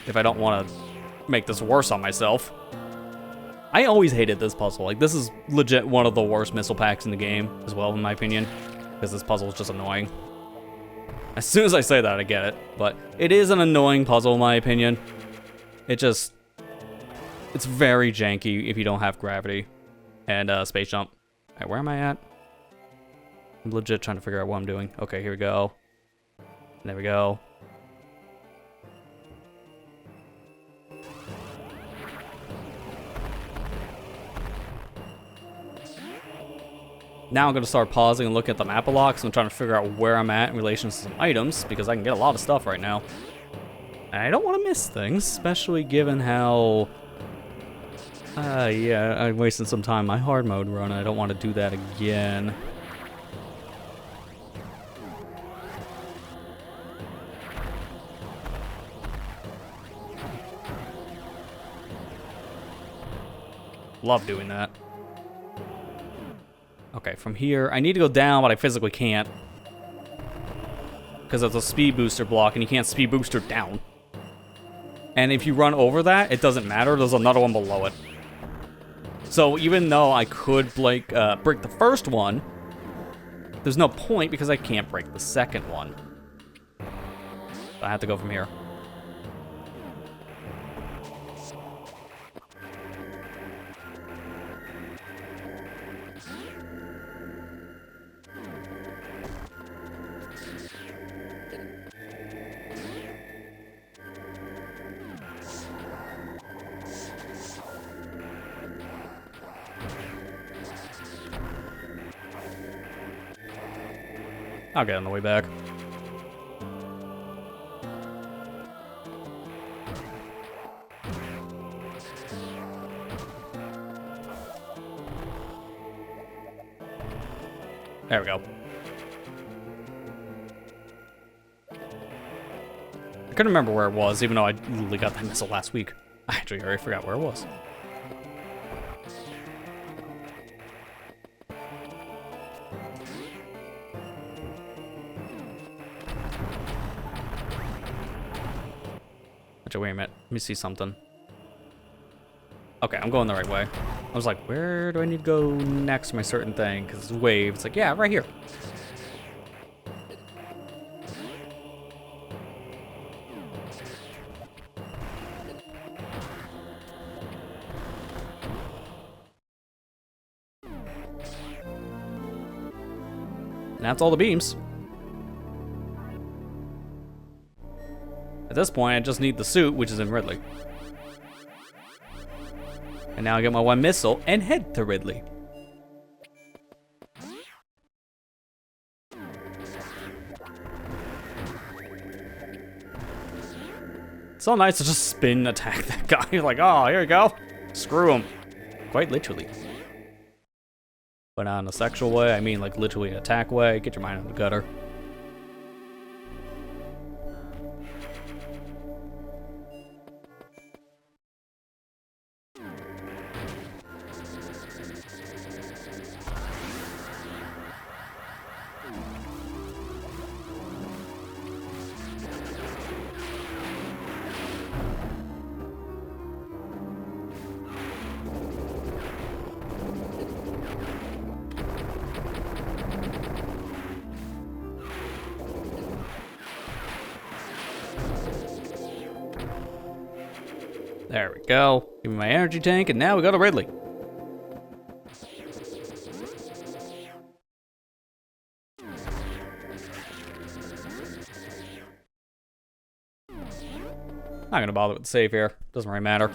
If I don't want to make this worse on myself. I always hated this puzzle. Like, this is legit one of the worst missile packs in the game, as well, in my opinion. Because this puzzle is just annoying. As soon as I say that, I get it. But it is an annoying puzzle, in my opinion. It just... It's very janky if you don't have gravity. And space jump. Alright, where am I at? I'm legit trying to figure out what I'm doing. Okay, here we go. There we go. Now I'm going to start pausing and looking at the map a lot, because I'm trying to figure out where I'm at in relation to some items, because I can get a lot of stuff right now. And I don't want to miss things, especially given how... yeah, I wasted some time on my hard mode run, and I don't want to do that again. Love doing that. Okay, from here, I need to go down, but I physically can't. Because it's a speed booster block, and you can't speed booster down. And if you run over that, it doesn't matter, there's another one below it. So even though I could break the first one, there's no point because I can't break the second one. I have to go from here. I'll get on the way back. There we go. I couldn't remember where it was, even though I literally got that missile last week. I actually already forgot where it was. Wait a minute, let me see something. Okay, I'm going the right way. I was like, where do I need to go next for my certain thing? Because it's wave. It's like, yeah, right here. And that's all the beams. At this point, I just need the suit, which is in Ridley. And now I get my one missile and head to Ridley. It's so nice to just spin attack that guy. You're like, oh, here you go. Screw him. Quite literally. But not in a sexual way, I mean like literally an attack way. Get your mind on the gutter. There we go. Give me my energy tank, and now we go to Ridley. Not gonna bother with the save here. Doesn't really matter.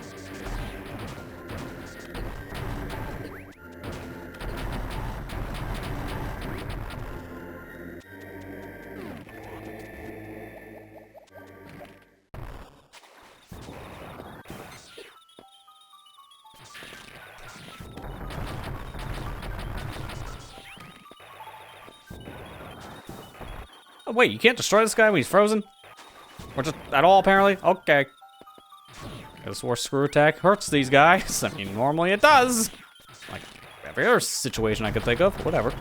Oh, wait, you can't destroy this guy when he's frozen? Or just at all, apparently? Okay. Guess war screw attack hurts these guys. I mean, normally it does. Like every other situation I could think of. Whatever.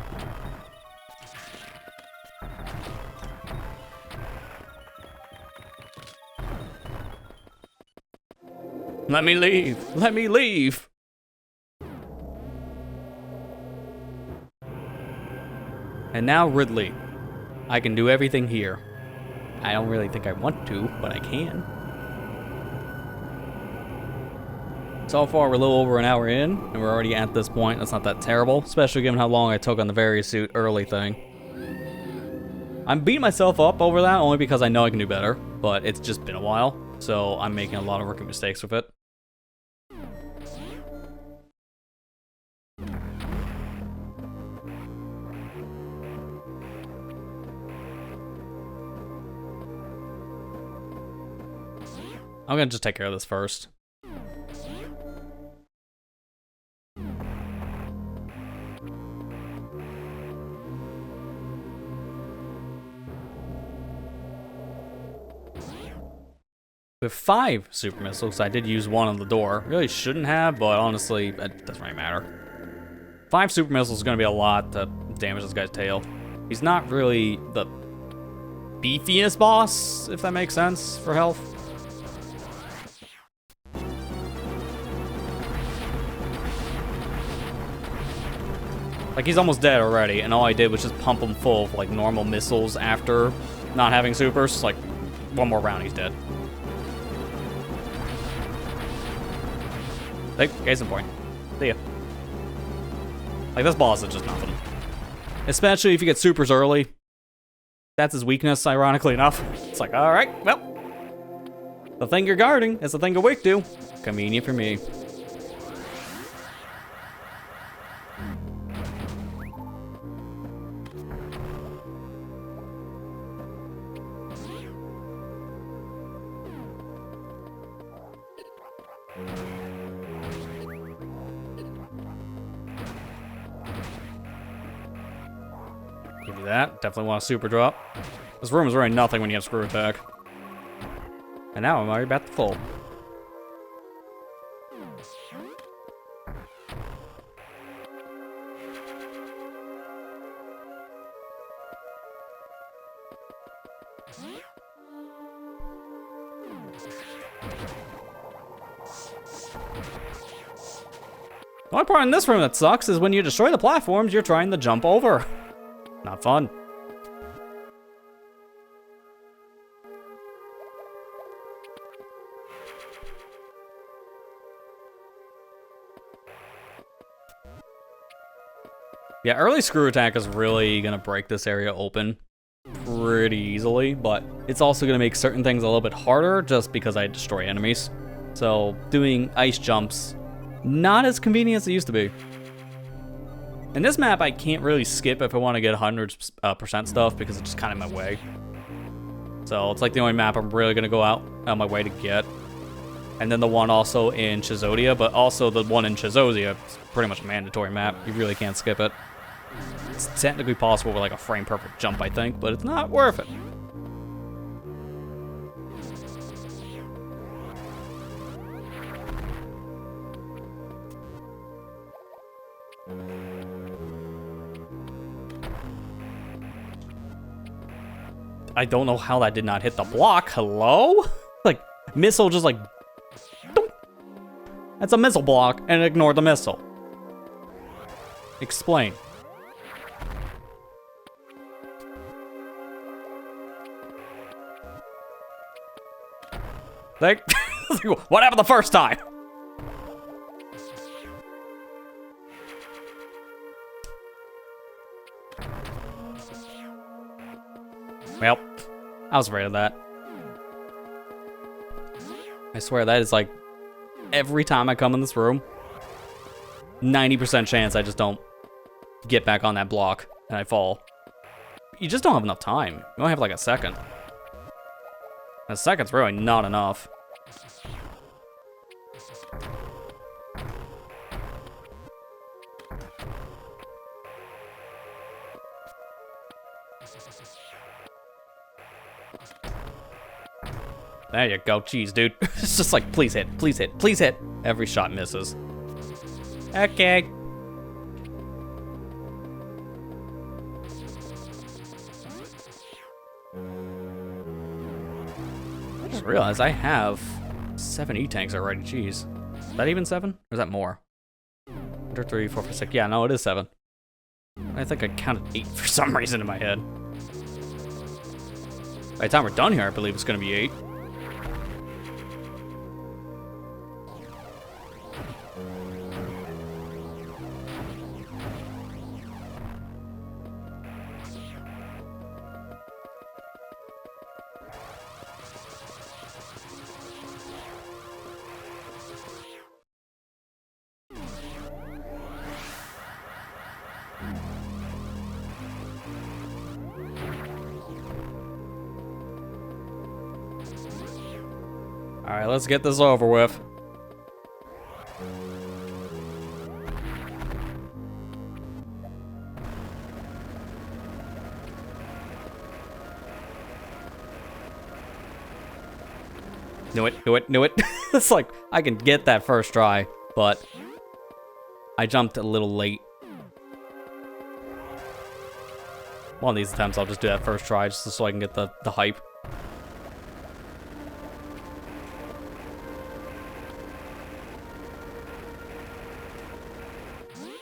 Let me leave. Let me leave. And now Ridley. I can do everything here. I don't really think I want to, but I can. So far, we're a little over an hour in, and we're already at this point. That's not that terrible, especially given how long I took on the various suit early thing. I'm beating myself up over that only because I know I can do better, but it's just been a while, so I'm making a lot of rookie mistakes with it. I'm gonna just take care of this first. With 5 super missiles, I did use one on the door. Really shouldn't have, but honestly, it doesn't really matter. 5 super missiles is gonna be a lot to damage this guy's tail. He's not really the beefiest boss, if that makes sense, for health. Like, he's almost dead already, and all I did was just pump him full of, like, normal missiles after not having supers. Like, one more round, he's dead. Hey, case in point. See ya. Like, this boss is just nothing. Especially if you get supers early. That's his weakness, ironically enough. It's like, alright, well. The thing you're guarding is the thing you're weak to. Convenient for me. Give you that. Definitely want a super drop. This room is really nothing when you have screw attack. And now I'm already back to full. The only part in this room that sucks is when you destroy the platforms you're trying to jump over. Not fun. Yeah, early screw attack is really gonna break this area open pretty easily, but it's also gonna make certain things a little bit harder just because I destroy enemies. So doing ice jumps, not as convenient as it used to be. In this map, I can't really skip if I want to get 100% stuff because it's just kind of in my way. So it's like the only map I'm really gonna go out on my way to get. And then the one also in Chizodia, but also the one in Chizodia is pretty much a mandatory map. You really can't skip it. It's technically possible with like a frame perfect jump, I think, but it's not worth it. I don't know how that did not hit the block. Hello? Like, missile just like... Doop. That's a missile block, and ignore the missile. Explain. Like, what happened the first time? Well, I was afraid of that. I swear that is like, every time I come in this room, 90% chance I just don't get back on that block and I fall. You just don't have enough time. You only have like a second. A second's really not enough. There you go. Jeez, dude. It's just like, please hit, please hit, please hit. Every shot misses. Okay. I just realized I have 7 E-tanks already. Jeez. Is that even 7? Or is that more? 1, 2, 3, 4, 5, 6. Yeah, no, it is 7. I think I counted 8 for some reason in my head. By the time we're done here, I believe it's going to be 8. Alright, let's get this over with. Knew it, knew it, knew it. It's like, I can get that first try, but I jumped a little late. One of these attempts, I'll just do that first try just so I can get the hype.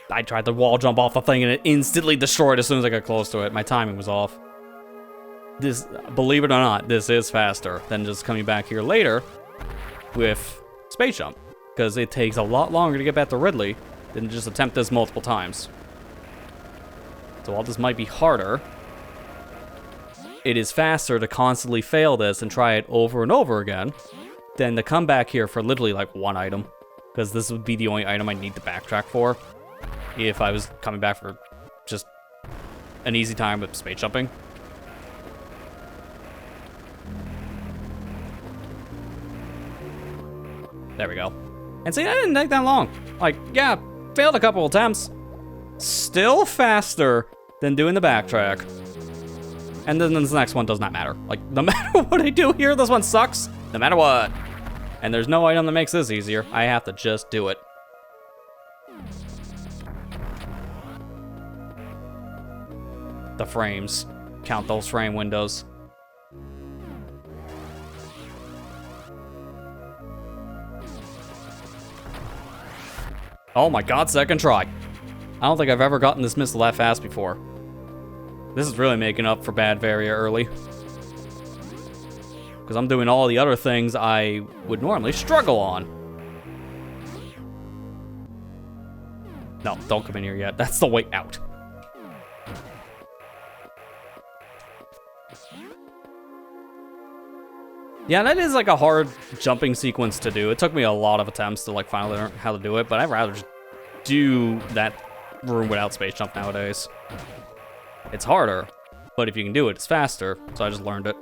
I tried to wall jump off the thing and it instantly destroyed as soon as I got close to it. My timing was off. This, believe it or not, this is faster than just coming back here later with space jump. Because it takes a lot longer to get back to Ridley than just attempt this multiple times. So while this might be harder, it is faster to constantly fail this and try it over and over again than to come back here for literally like 1 item. Because this would be the only item I need to backtrack for if I was coming back for just an easy time with space jumping. There we go. And see, that didn't take that long. Like, yeah, failed a couple attempts. Still faster than doing the backtrack. And then this next one does not matter. Like, no matter what I do here, this one sucks. No matter what. And there's no item that makes this easier. I have to just do it. The frames. Count those frame windows. Oh my god, second try. I don't think I've ever gotten this missile that fast before. This is really making up for bad very early. Because I'm doing all the other things I would normally struggle on. No, don't come in here yet. That's the way out. Yeah, that is like a hard jumping sequence to do. It took me a lot of attempts to like finally learn how to do it, but I'd rather just do that room without space jump nowadays. It's harder, but if you can do it, it's faster, so I just learned it.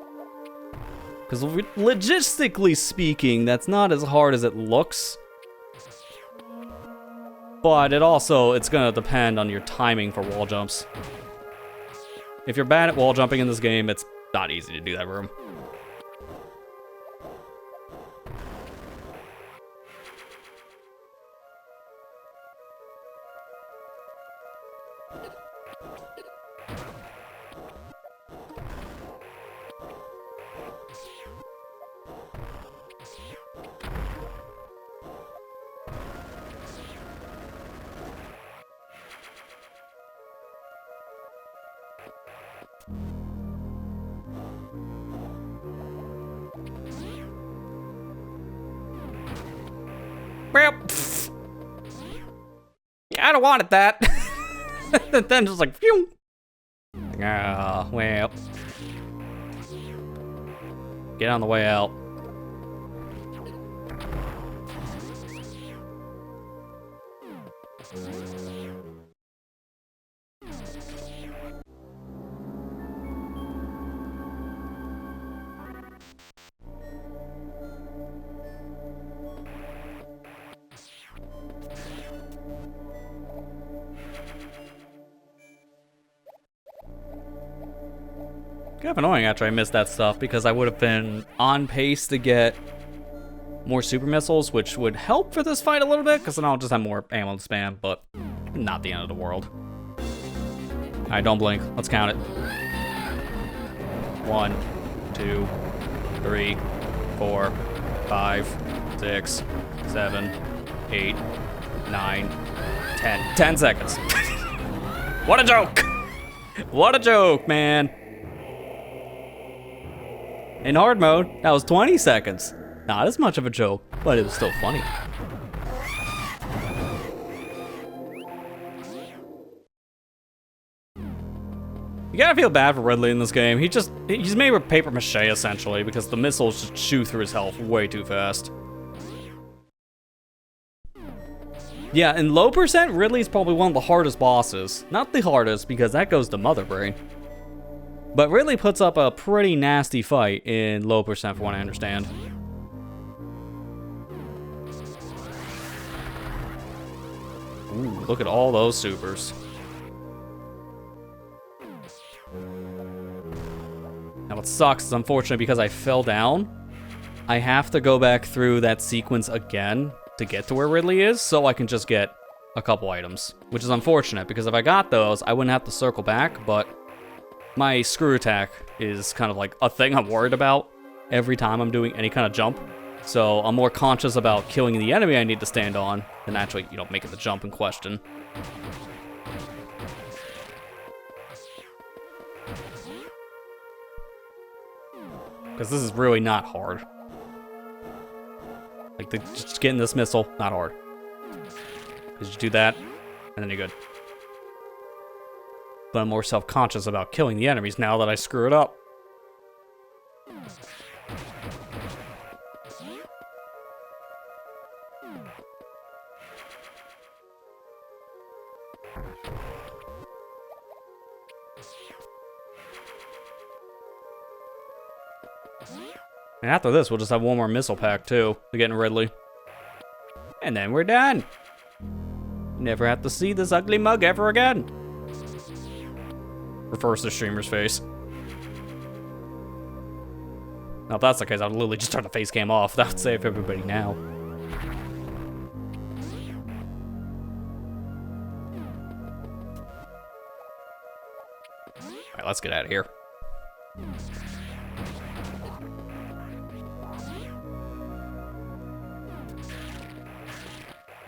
Because logistically speaking, that's not as hard as it looks. But it's gonna depend on your timing for wall jumps. If you're bad at wall jumping in this game, it's not easy to do that room. I don't want it that. Then just like, phew. Ah, well. Get on the way out. Kind of annoying after I missed that stuff because I would have been on pace to get more super missiles, which would help for this fight a little bit because then I'll just have more ammo to spam, but not the end of the world. Alright, don't blink. Let's count it. 1, 2, 3, 4, 5, 6, 7, 8, 9, 10. 10 seconds. What a joke! What a joke, man. In hard mode, that was 20 seconds. Not as much of a joke, but it was still funny. You gotta feel bad for Ridley in this game. He's made with paper mache essentially because the missiles just chew through his health way too fast. Yeah, in low percent, Ridley's probably one of the hardest bosses. Not the hardest because that goes to Mother Brain. But Ridley puts up a pretty nasty fight in low percent from what I understand. Ooh, look at all those supers. Now what sucks is unfortunately because I fell down, I have to go back through that sequence again to get to where Ridley is so I can just get a couple items. Which is unfortunate because if I got those, I wouldn't have to circle back, but my screw attack is kind of like a thing I'm worried about every time I'm doing any kind of jump. So I'm more conscious about killing the enemy I need to stand on than actually, making the jump in question. Because this is really not hard. Like, just getting this missile, not hard. Because you do that, and then you're good. But I'm more self-conscious about killing the enemies now that I screw it up. And after this, we'll just have one more missile pack, too, to get in Ridley. And then we're done. Never have to see this ugly mug ever again. Refers to streamer's face. Now, if that's the case, I'd literally just turn the face cam off. That would save everybody now. Alright, let's get out of here.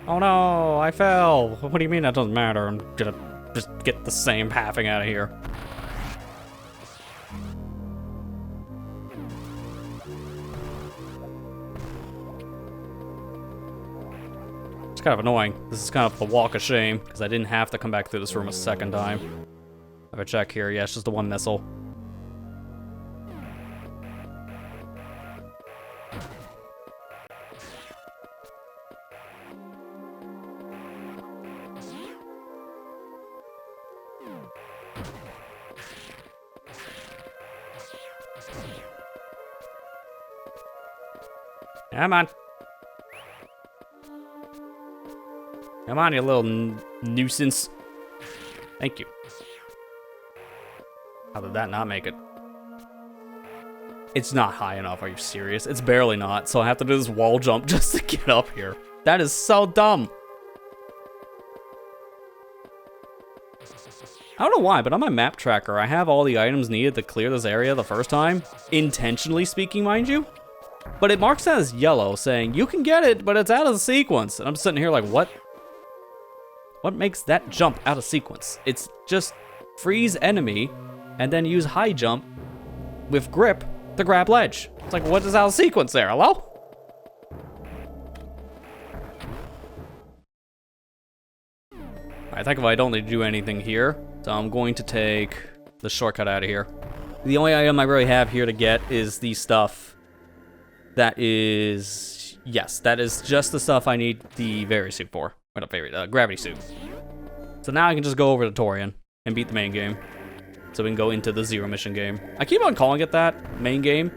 Oh no, I fell. What do you mean that doesn't matter? I'm gonna just get the same halving out of here. It's kind of annoying. This is kind of the walk of shame, because I didn't have to come back through this room a second time. Have a check here. Yeah, it's just the one missile. Come on. Come on, you little nuisance. Thank you. How did that not make it? It's not high enough, are you serious? It's barely not, so I have to do this wall jump just to get up here. That is so dumb. I don't know why, but on my map tracker, I have all the items needed to clear this area the first time. Intentionally speaking, mind you. But it marks that as yellow, saying, you can get it, but it's out of the sequence. And I'm sitting here like, what? What makes that jump out of sequence? It's just freeze enemy, and then use high jump with grip to grab ledge. It's like, what is out of sequence there? Hello? I think if I don't need to do anything here, so I'm going to take the shortcut out of here. The only item I really have here to get is the stuff that is, yes, that is just the stuff I need the Very suit for. Or not Very, Gravity suit. So now I can just go over to Torian and beat the main game. So we can go into the Zero Mission game. I keep on calling it that, main game.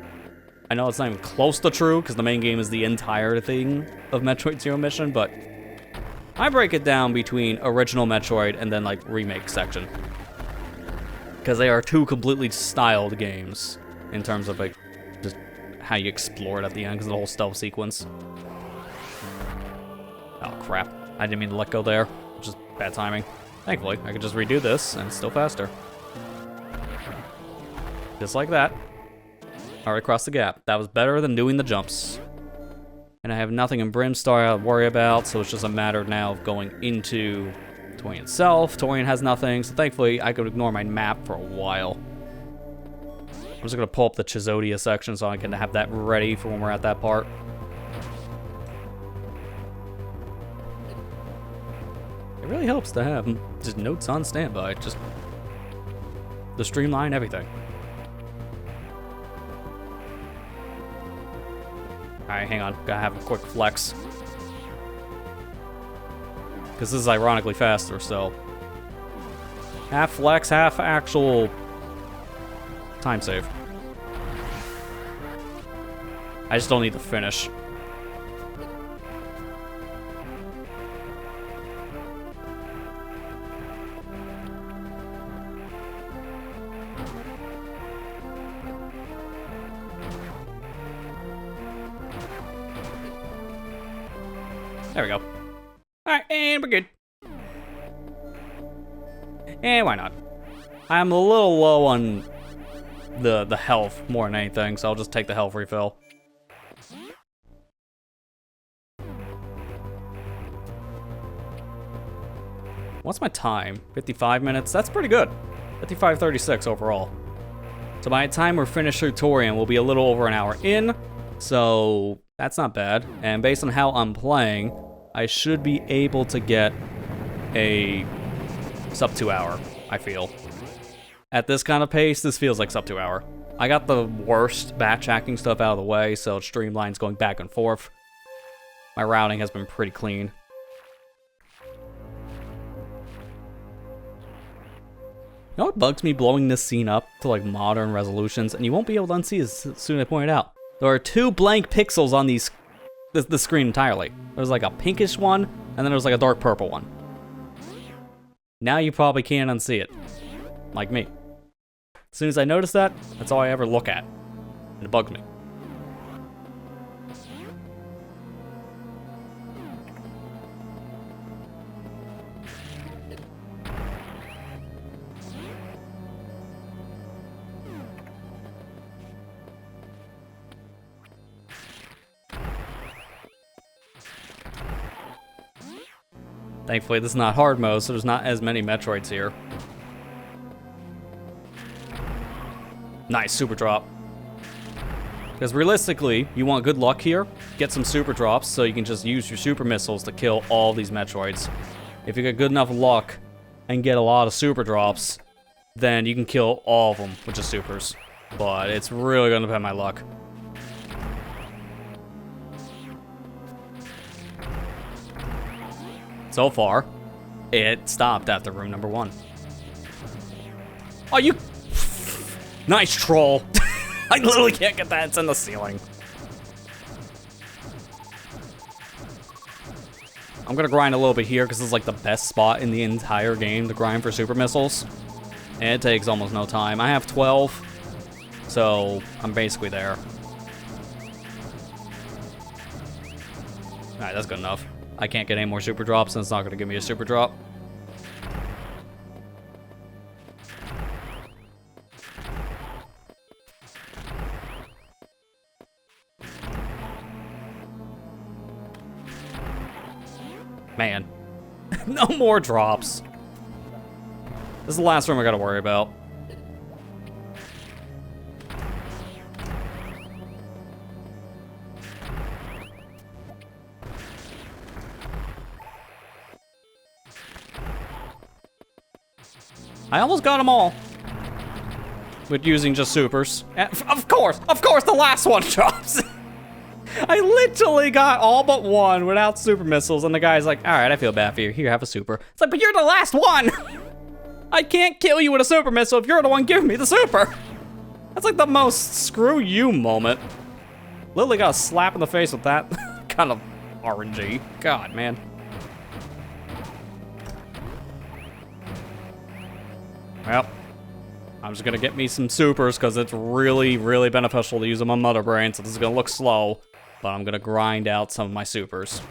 I know it's not even close to true, because the main game is the entire thing of Metroid Zero Mission, but I break it down between original Metroid and then, like, remake section. Because they are two completely styled games in terms of, like, just how you explore it at the end, because of the whole stealth sequence. Oh, crap. I didn't mean to let go there, which is bad timing. Thankfully, I could just redo this, and it's still faster. Just like that. Alright, across the gap. That was better than doing the jumps. And I have nothing in Brimstar to worry about, so it's just a matter now of going into Torian itself. Torian has nothing, so thankfully I could ignore my map for a while. I'm just gonna pull up the Chizodia section so I can have that ready for when we're at that part. It really helps to have just notes on standby, just to streamline everything. Alright, hang on. Gotta have a quick flex. Because this is ironically faster, so. Half flex, half actual time save. I just don't need to finish. There we go. Alright, and we're good. And why not? I'm a little low on the health more than anything, so I'll just take the health refill. What's my time? 55 minutes? That's pretty good. 55:36 overall. So by the time we're finished through Torian, we'll be a little over an hour in, so that's not bad. And based on how I'm playing, I should be able to get a sub 2 hour, I feel. At this kind of pace, this feels like sub 2 hour. I got the worst batch hacking stuff out of the way, so streamlines going back and forth. My routing has been pretty clean. You know what bugs me blowing this scene up to like modern resolutions, and you won't be able to unsee as soon as I point it out. There are 2 blank pixels on the screen entirely. There's like a pinkish one, and then there's like a dark purple one. Now you probably can't unsee it. Like me. As soon as I notice that, that's all I ever look at. And it bugs me. Thankfully, this is not hard mode, so there's not as many Metroids here. Nice, super drop. Because realistically, you want good luck here. Get some super drops so you can just use your super missiles to kill all these Metroids. If you get good enough luck and get a lot of super drops, then you can kill all of them with just supers. But it's really going to depend on my luck. So far, it stopped after room number 1. Oh, you... Nice troll. I literally can't get that. It's in the ceiling. I'm gonna grind a little bit here because this is like the best spot in the entire game to grind for super missiles. And it takes almost no time. I have 12, so I'm basically there. Alright, that's good enough. I can't get any more super drops, and it's not gonna give me a super drop. Man. No more drops. This is the last room I gotta worry about. I almost got them all. With using just supers. Of course, the last one drops. I literally got all but one without super missiles, and the guy's like, all right, I feel bad for you. Here, have a super. It's like, but you're the last one. I can't kill you with a super missile if you're the one giving me the super. That's like the most screw you moment. Literally got a slap in the face with that kind of RNG. God, man. Well, I'm just gonna get me some supers because it's really, really beneficial to use them on Mother Brain, so this is gonna look slow, but I'm gonna grind out some of my supers.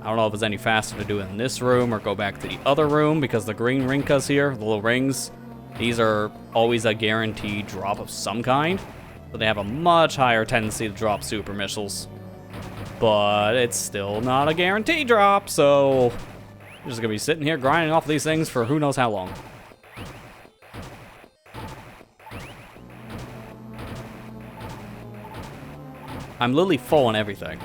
I don't know if it's any faster to do it in this room or go back to the other room because the green rinkas here, the little rings, these are always a guaranteed drop of some kind, but they have a much higher tendency to drop super missiles. But it's still not a guaranteed drop, so I'm just gonna be sitting here grinding off these things for who knows how long. I'm literally full on everything.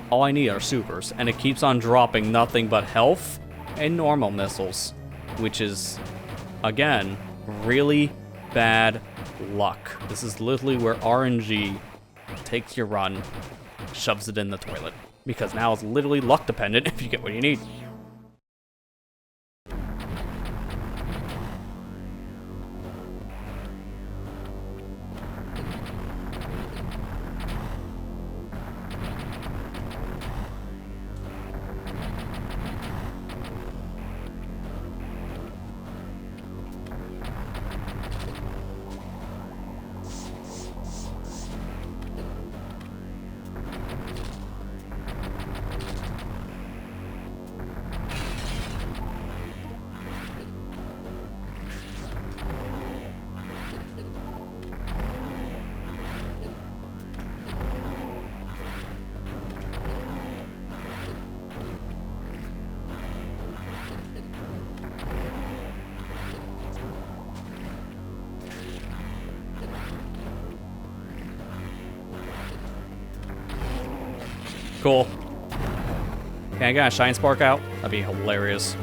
All I need are supers, and it keeps on dropping nothing but health and normal missiles, which is, again, really bad luck. This is literally where RNG takes your run, shoves it in the toilet, because now it's literally luck dependent if you get what you need. Cool. Can I get a Shine Spark out? That'd be hilarious.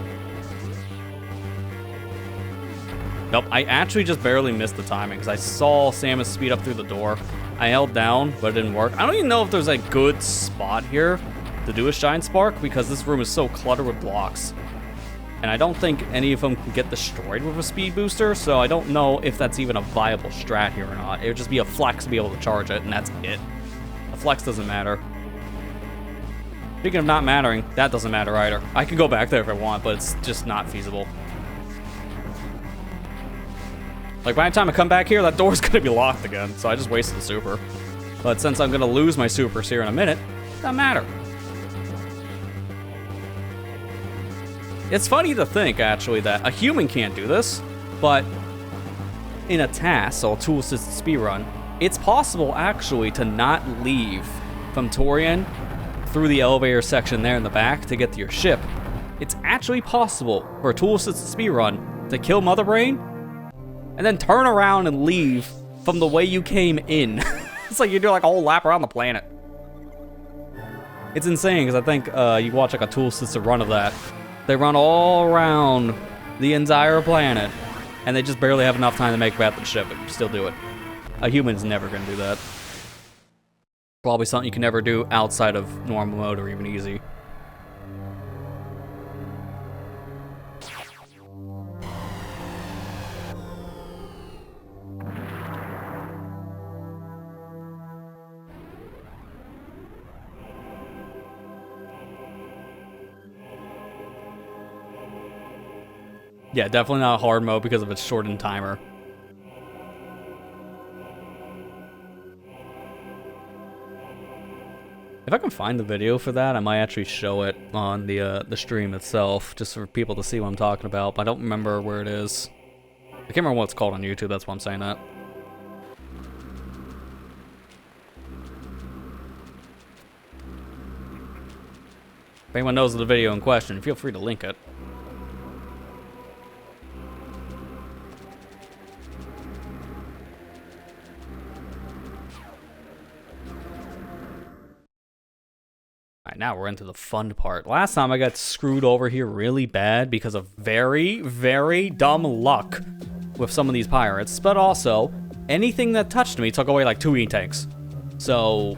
Nope, I actually just barely missed the timing because I saw Samus speed up through the door. I held down, but it didn't work. I don't even know if there's a good spot here to do a Shine Spark because this room is so cluttered with blocks. And I don't think any of them can get destroyed with a speed booster, so I don't know if that's even a viable strat here or not. It would just be a flex to be able to charge it, and that's it. A flex doesn't matter. Speaking of not mattering, that doesn't matter either. I can go back there if I want, but it's just not feasible. Like, by the time I come back here, that door's gonna be locked again, so I just wasted the super. But since I'm gonna lose my supers here in a minute, it doesn't matter. It's funny to think, actually, that a human can't do this, but in a task, so a tool-assisted speedrun, it's possible, actually, to not leave from Torian through the elevator section there in the back to get to your ship. It's actually possible for a tool-assisted speedrun to kill Mother Brain and then turn around and leave from the way you came in. It's like you do like a whole lap around the planet. It's insane because I think you watch like a tool-assisted run of that. They run all around the entire planet and they just barely have enough time to make it back to the ship, but you still do it. A human's never gonna do that. Probably something you can never do outside of normal mode or even easy. Yeah, definitely not hard mode because of its shortened timer. If I can find the video for that, I might actually show it on the stream itself, just for people to see what I'm talking about, but I don't remember where it is. I can't remember what it's called on YouTube, that's why I'm saying that. If anyone knows the video in question, feel free to link it. Alright, now we're into the fun part. Last time I got screwed over here really bad because of very, very dumb luck with some of these pirates, but also, anything that touched me took away like 2 E-tanks. So,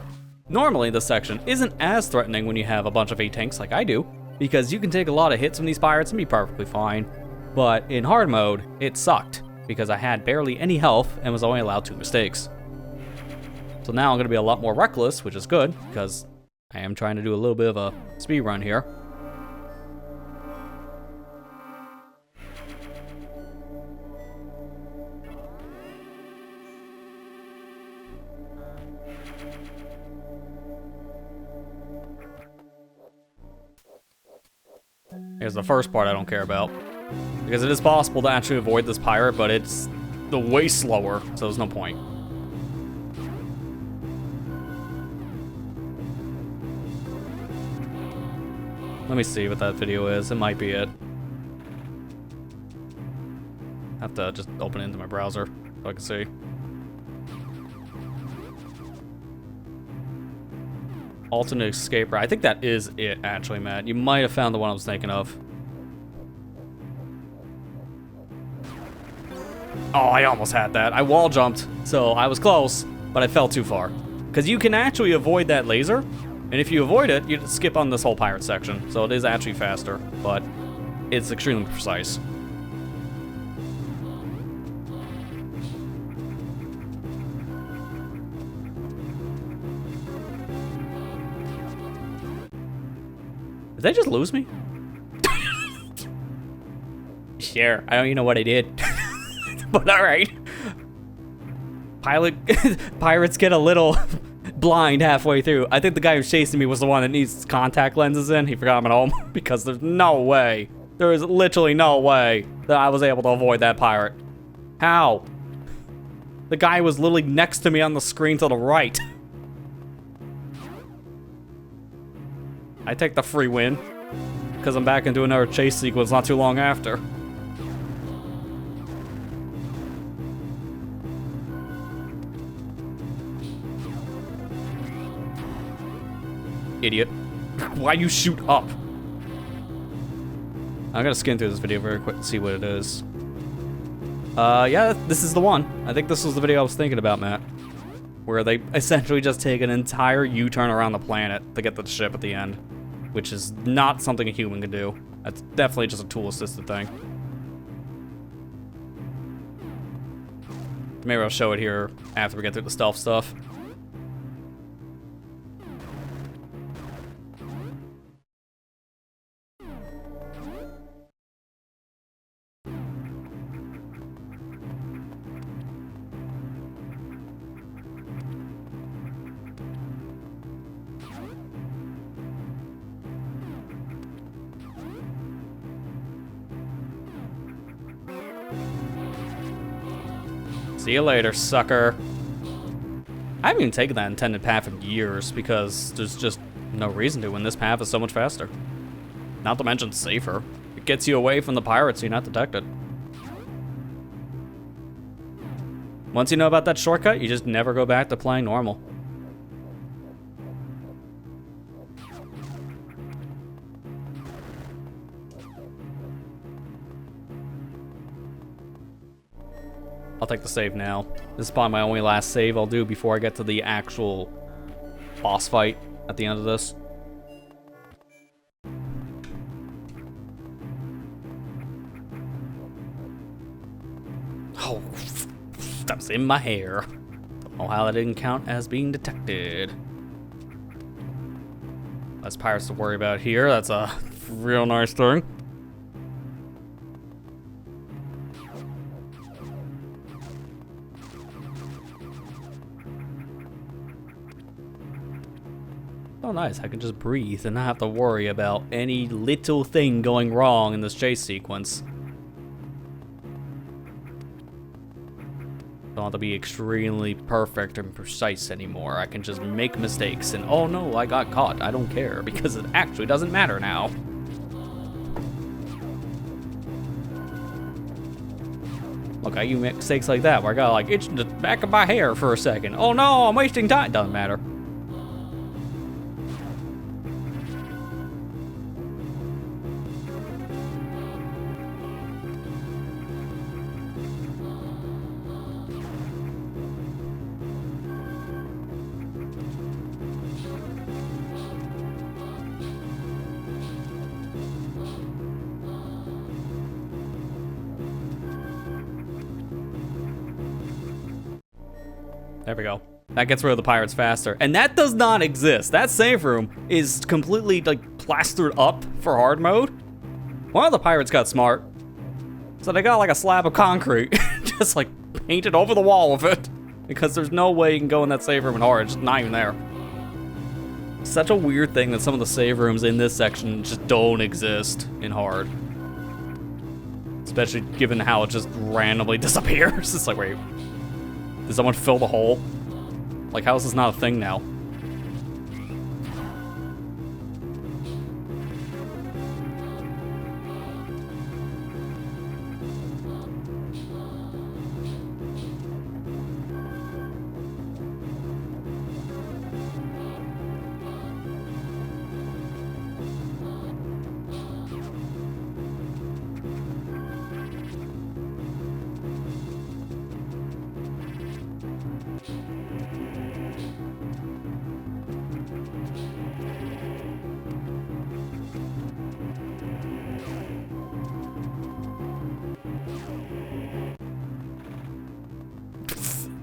normally this section isn't as threatening when you have a bunch of E-tanks like I do, because you can take a lot of hits from these pirates and be perfectly fine. But in hard mode, it sucked, because I had barely any health and was only allowed 2 mistakes. So now I'm going to be a lot more reckless, which is good, because I am trying to do a little bit of a speed run here. Here's the first part I don't care about, because it is possible to actually avoid this pirate, but it's way slower, so there's no point. Let me see what that video is. It might be it. I have to just open it into my browser so I can see. Alternate escape route. I think that is it, actually, Matt. You might have found the one I was thinking of. Oh, I almost had that. I wall jumped, so I was close, but I fell too far. Because you can actually avoid that laser, and if you avoid it, you skip on this whole pirate section. So it is actually faster, but it's extremely precise. Did they just lose me? Sure, I don't even know what I did. But alright. Pirates get a little blind halfway through. I think the guy who's chasing me was the one that needs contact lenses in. He forgot them at home because there's no way. There is literally no way that I was able to avoid that pirate. How? The guy was literally next to me on the screen to the right. I take the free win because I'm back into another chase sequence not too long after. Idiot. Why you shoot up? I'm gonna skim through this video very quick to see what it is. Yeah, this is the one. I think this was the video I was thinking about, Matt. Where they essentially just take an entire U-turn around the planet to get to the ship at the end. Which is not something a human can do. That's definitely just a tool-assisted thing. Maybe I'll show it here after we get through the stealth stuff. See you later, sucker. I haven't even taken that intended path in years because there's just no reason to when this path is so much faster. Not to mention safer. It gets you away from the pirates so you're not detected. Once you know about that shortcut, you just never go back to playing normal. I'll take the save now. This is probably my only last save I'll do before I get to the actual boss fight at the end of this. Oh, that was in my hair. Don't know how that didn't count as being detected. Less pirates to worry about here. That's a real nice thing. Oh nice, I can just breathe and not have to worry about any little thing going wrong in this chase sequence. Don't have to be extremely perfect and precise anymore. I can just make mistakes and oh no, I got caught. I don't care because it actually doesn't matter now. Look, I do mistakes like that where I got like itch the back of my hair for a second. Oh no, I'm wasting time. Doesn't matter. There we go. That gets rid of the pirates faster. And that does not exist. That save room is completely like plastered up for hard mode. One of the pirates got smart. So they got like a slab of concrete, just like painted over the wall of it. Because there's no way you can go in that save room in hard, it's just not even there. Such a weird thing that some of the save rooms in this section just don't exist in hard. Especially given how it just randomly disappears. It's like, wait. Did someone fill the hole? Like, how is this not a thing now?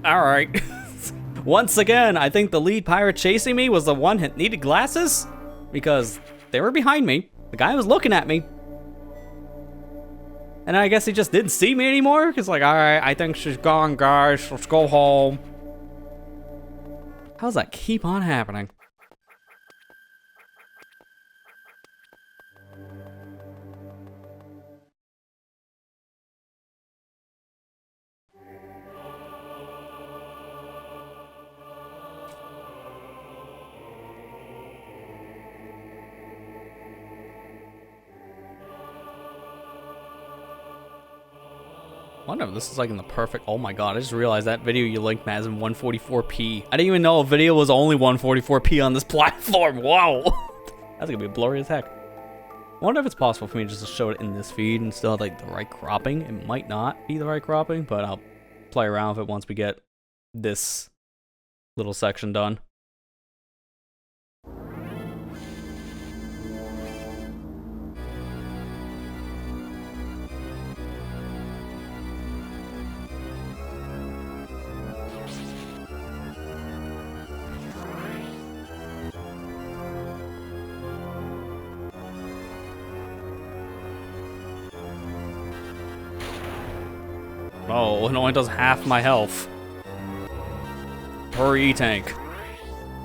Alright. Once again, I think the lead pirate chasing me was the one that needed glasses? Because they were behind me. The guy was looking at me. And I guess he just didn't see me anymore? Because like, alright, I think she's gone, guys. Let's go home. How does that keep on happening? I wonder if this is like in the perfect, oh my god, I just realized that video you linked, Matt, is in 144p. I didn't even know a video was only 144p on this platform, whoa! That's gonna be blurry as heck. I wonder if it's possible for me just to show it in this feed and still have like the right cropping. It might not be the right cropping, but I'll play around with it once we get this little section done. Oh, it only does half my health. Hurry, E-Tank.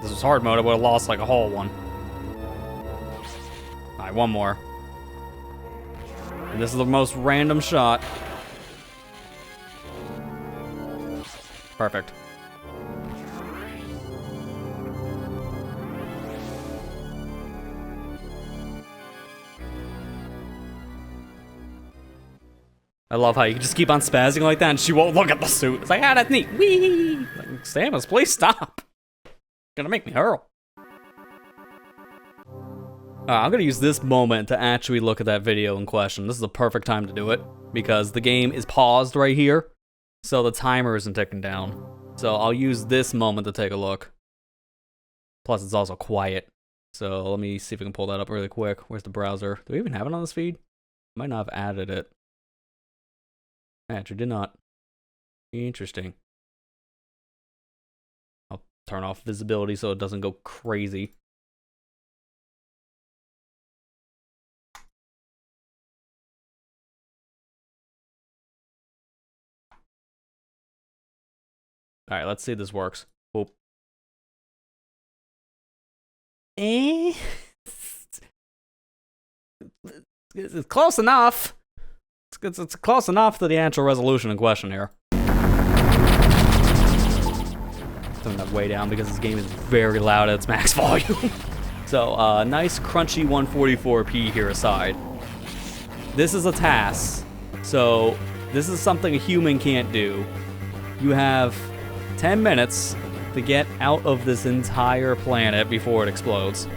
This was hard mode, I would have lost like a whole one. Alright, one more. And this is the most random shot. Perfect. I love how you can just keep on spazzing like that and she won't look at the suit. It's like, ah, that's neat. Whee! Like, Samus, please stop. You're gonna make me hurl. I'm gonna use this moment to actually look at that video in question. This is the perfect time to do it because the game is paused right here, so the timer isn't ticking down. So I'll use this moment to take a look. Plus, it's also quiet. So let me see if we can pull that up really quick. Where's the browser? Do we even have it on this feed? Might not have added it. Actually, did not. Interesting. I'll turn off visibility so it doesn't go crazy. Alright, let's see if this works. Oh. eh, it's close enough. It's close enough to the actual resolution in question here. Turn that way down because this game is very loud at its max volume. So, nice crunchy 144p here aside. This is a task. So, this is something a human can't do. You have 10 minutes to get out of this entire planet before it explodes.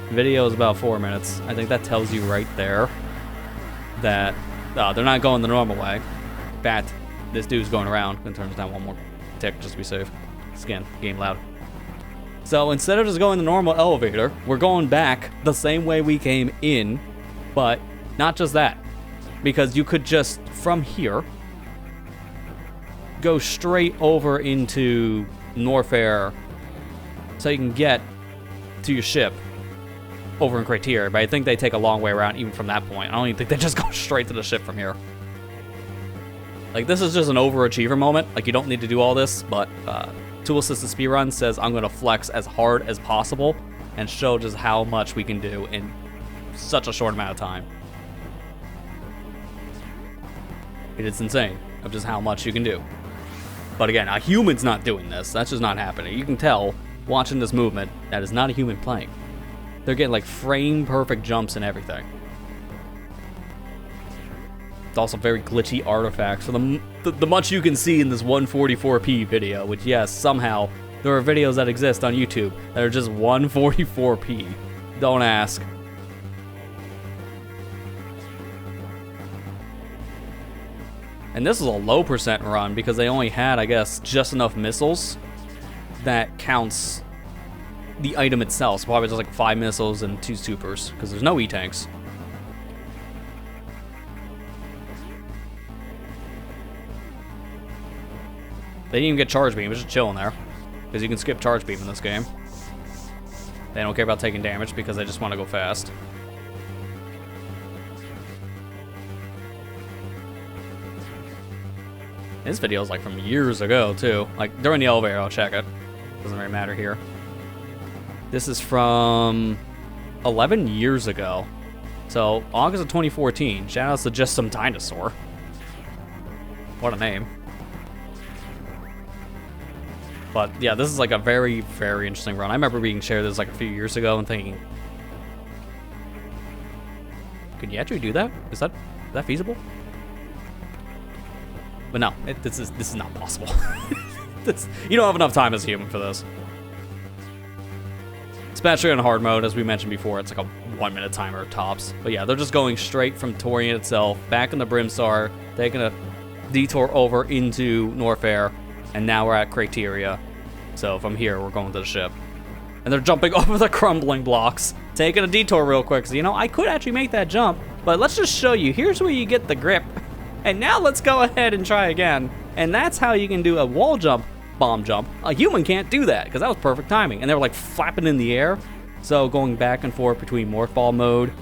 Video is about 4 minutes. I think that tells you right there that they're not going the normal way. In fact, this dude's going around. And turns down one more tick just to be safe. Again, game loud. So instead of just going the normal elevator, we're going back the same way we came in, but not just that. Because you could just, from here, go straight over into Norfair so you can get to your ship over in Criteria, but I think they take a long way around even from that point. I don't even think they just go straight to the ship from here. Like, this is just an overachiever moment. Like, you don't need to do all this, but Tool Assisted Speedrun says I'm going to flex as hard as possible and show just how much we can do in such a short amount of time. It is insane of just how much you can do. But again, a human's not doing this. That's just not happening. You can tell, watching this movement, that is not a human playing. They're getting, like, frame-perfect jumps and everything. It's also very glitchy artifacts for the much you can see in this 144p video, which, yes, somehow there are videos that exist on YouTube that are just 144p. Don't ask. And this is a low percent run because they only had, I guess, just enough missiles that counts the item itself. So probably just like 5 missiles and 2 supers because there's no E-tanks. They didn't even get charge beam, it's just chilling there. Because you can skip charge beam in this game. They don't care about taking damage because they just want to go fast. This video is like from years ago too. Like during the elevator, I'll check it. Doesn't really matter here. This is from 11 years ago. So August of 2014. Shoutouts to Just Some Dinosaur. What a name. But yeah, this is like a very, very interesting run. I remember being shared this like a few years ago and thinking, could you actually do that? Is that feasible? But no, this is not possible. You don't have enough time as a human for this. Especially in hard mode, as we mentioned before, it's like a 1 minute timer tops. But yeah, they're just going straight from Torian itself, back in the Brimstar, taking a detour over into Norfair, and now we're at Criteria. So from here, we're going to the ship. And they're jumping over the crumbling blocks, taking a detour real quick. So, you know, I could actually make that jump, but let's just show you. Here's where you get the grip. And now let's go ahead and try again. And that's how you can do a wall jump, bomb jump. A human can't do that, because that was perfect timing. And they were like flapping in the air. So going back and forth between morphball mode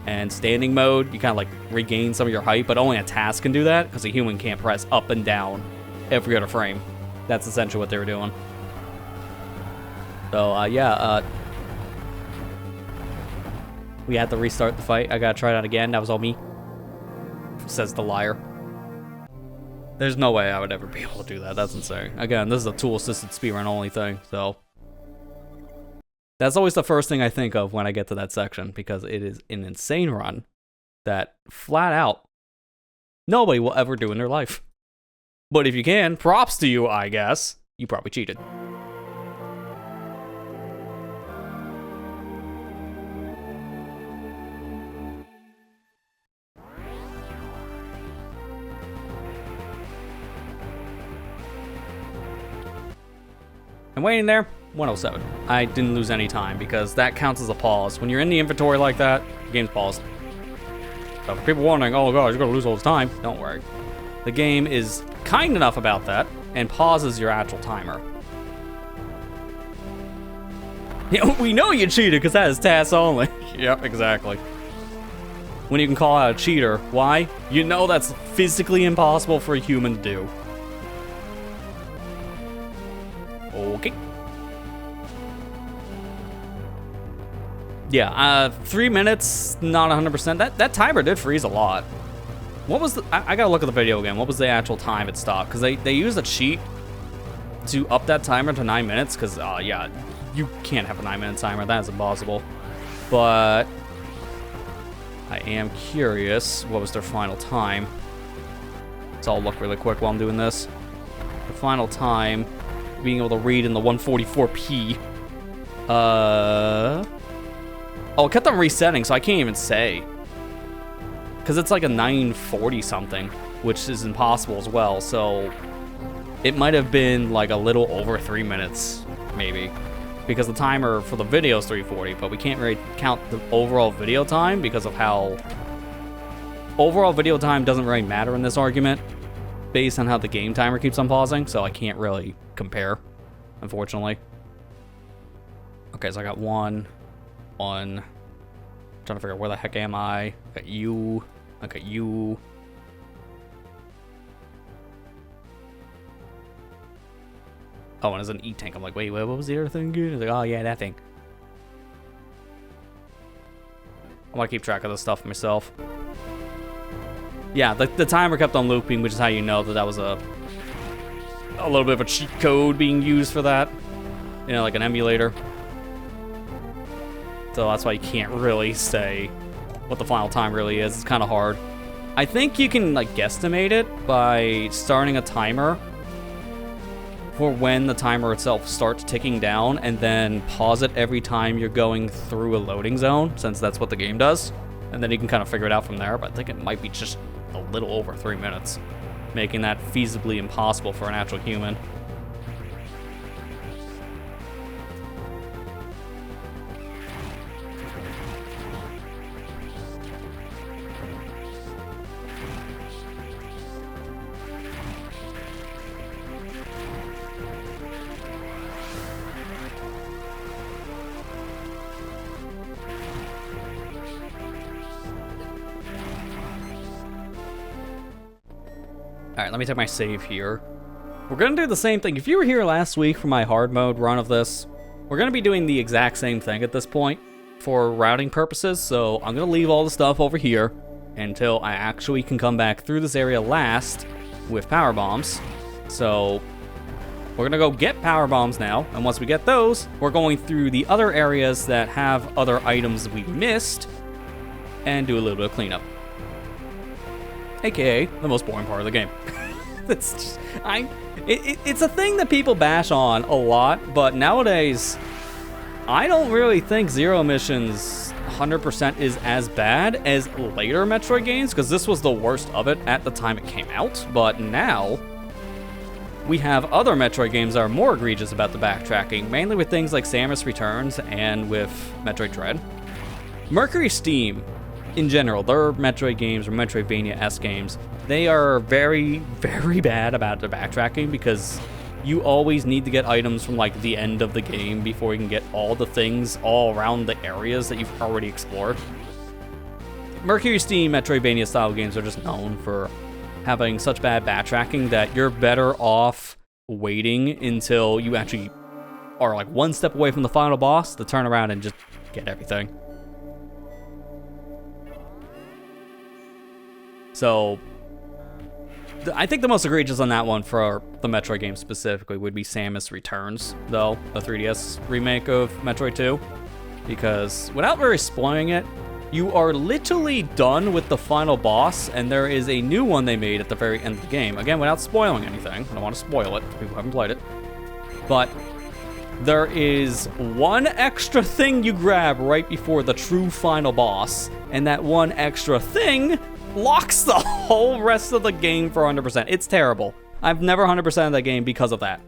and standing mode, you kind of like regain some of your height, but only a task can do that, because a human can't press up and down every other frame. That's essentially what they were doing. So, yeah, we had to restart the fight. I gotta try it out again. That was all me. Says the liar. There's no way I would ever be able to do that. That's insane. Again, this is a tool-assisted speedrun only thing, so that's always the first thing I think of when I get to that section, because it is an insane run that, flat out, nobody will ever do in their life. But if you can, props to you, I guess. You probably cheated. I'm waiting there, 107. I didn't lose any time because that counts as a pause. When you're in the inventory like that, the game's paused. So for people wondering, oh god, you're gonna lose all this time, don't worry. The game is kind enough about that and pauses your actual timer. Yeah, we know you cheated because that is tasks only. Yep, exactly. When you can call out a cheater, why? You know that's physically impossible for a human to do. Okay. Yeah, 3 minutes, not 100%. That timer did freeze a lot. What was the... I gotta look at the video again. What was the actual time it stopped? Because they used a cheat to up that timer to 9 minutes. Because, yeah, you can't have a 9-minute timer. That is impossible. But I am curious, what was their final time? So I'll look really quick while I'm doing this. The final time, being able to read in the 144p. Oh, it kept on resetting, so I can't even say. Because it's like a 940 something, which is impossible as well, so it might have been like a little over 3 minutes, maybe. Because the timer for the video is 340, but we can't really count the overall video time because of how... Overall video time doesn't really matter in this argument, based on how the game timer keeps on pausing, so I can't really compare, unfortunately. Okay, so I got one. Trying to figure out where the heck am I. I got you. Oh, and there's an E-tank. I'm like, wait, what was the other thing again? It's like, oh yeah, that thing. I want to keep track of this stuff myself. Yeah, the timer kept on looping, which is how you know that was a little bit of a cheat code being used for that. You know, like an emulator. So that's why you can't really say what the final time really is. It's kind of hard. I think you can like guesstimate it by starting a timer for when the timer itself starts ticking down and then pause it every time you're going through a loading zone, since that's what the game does. And then you can kind of figure it out from there, but I think it might be just a little over 3 minutes, making that feasibly impossible for an actual human. Alright, let me take my save here. We're going to do the same thing. If you were here last week for my hard mode run of this, we're going to be doing the exact same thing at this point for routing purposes, so I'm going to leave all the stuff over here until I actually can come back through this area last with power bombs. So we're going to go get power bombs now, and once we get those, we're going through the other areas that have other items we missed and do a little bit of cleanup. AKA the most boring part of the game. It's just, it's a thing that people bash on a lot, but nowadays, I don't really think Zero Missions 100% is as bad as later Metroid games, because this was the worst of it at the time it came out, but now we have other Metroid games that are more egregious about the backtracking, mainly with things like Samus Returns and with Metroid Dread. Mercury Steam, in general, their Metroid games or Metroidvania-esque games, they are very, very bad about their backtracking because you always need to get items from like the end of the game before you can get all the things all around the areas that you've already explored. Mercury Steam Metroidvania style games are just known for having such bad backtracking that you're better off waiting until you actually are like one step away from the final boss to turn around and just get everything. So, I think the most egregious on that one for the Metroid game specifically would be Samus Returns, though, the 3DS remake of Metroid 2. Because, without really spoiling it, you are literally done with the final boss, and there is a new one they made at the very end of the game. Again, without spoiling anything. I don't want to spoil it for people who haven't played it. But there is one extra thing you grab right before the true final boss, and that one extra thing locks the whole rest of the game for 100%. It's terrible. I've never 100%ed that game because of that.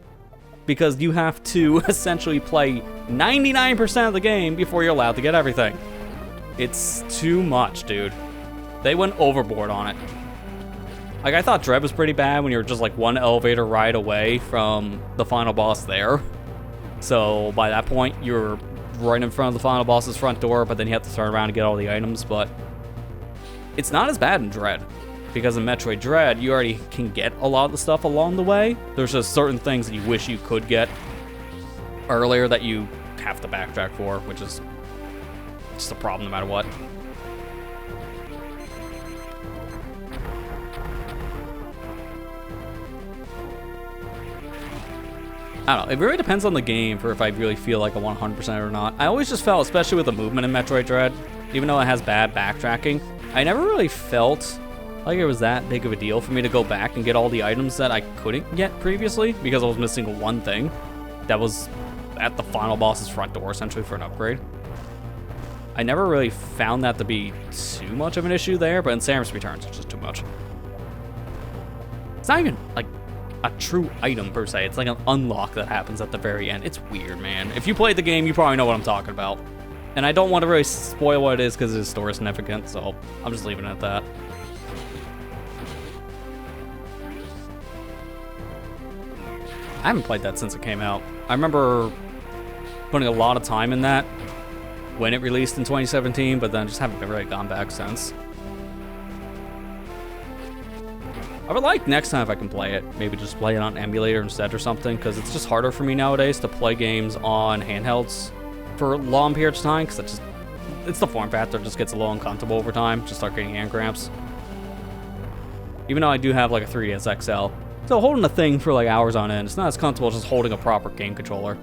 Because you have to essentially play 99% of the game before you're allowed to get everything. It's too much, dude. They went overboard on it. Like, I thought Dread was pretty bad when you were just like one elevator ride away from the final boss there. So by that point, you're right in front of the final boss's front door, but then you have to turn around and get all the items, but it's not as bad in Dread, because in Metroid Dread, you already can get a lot of the stuff along the way. There's just certain things that you wish you could get earlier that you have to backtrack for, which is just a problem no matter what. I don't know, it really depends on the game for if I really feel like I want 100% or not. I always just felt, especially with the movement in Metroid Dread, even though it has bad backtracking, I never really felt like it was that big of a deal for me to go back and get all the items that I couldn't get previously because I was missing one thing that was at the final boss's front door, essentially, for an upgrade. I never really found that to be too much of an issue there, but in Samus Returns, it's just too much. It's not even, like, a true item, per se. It's like an unlock that happens at the very end. It's weird, man. If you played the game, you probably know what I'm talking about. And I don't want to really spoil what it is because it is story significant, so I'm just leaving it at that. I haven't played that since it came out. I remember putting a lot of time in that when it released in 2017, but then just haven't really gone back since. I would like next time if I can play it, maybe just play it on emulator instead or something, because it's just harder for me nowadays to play games on handhelds for long periods of time, because it's the form factor, it just gets a little uncomfortable over time, just start getting hand cramps. Even though I do have like a 3DS XL, so holding a thing for like hours on end, it's not as comfortable as just holding a proper game controller.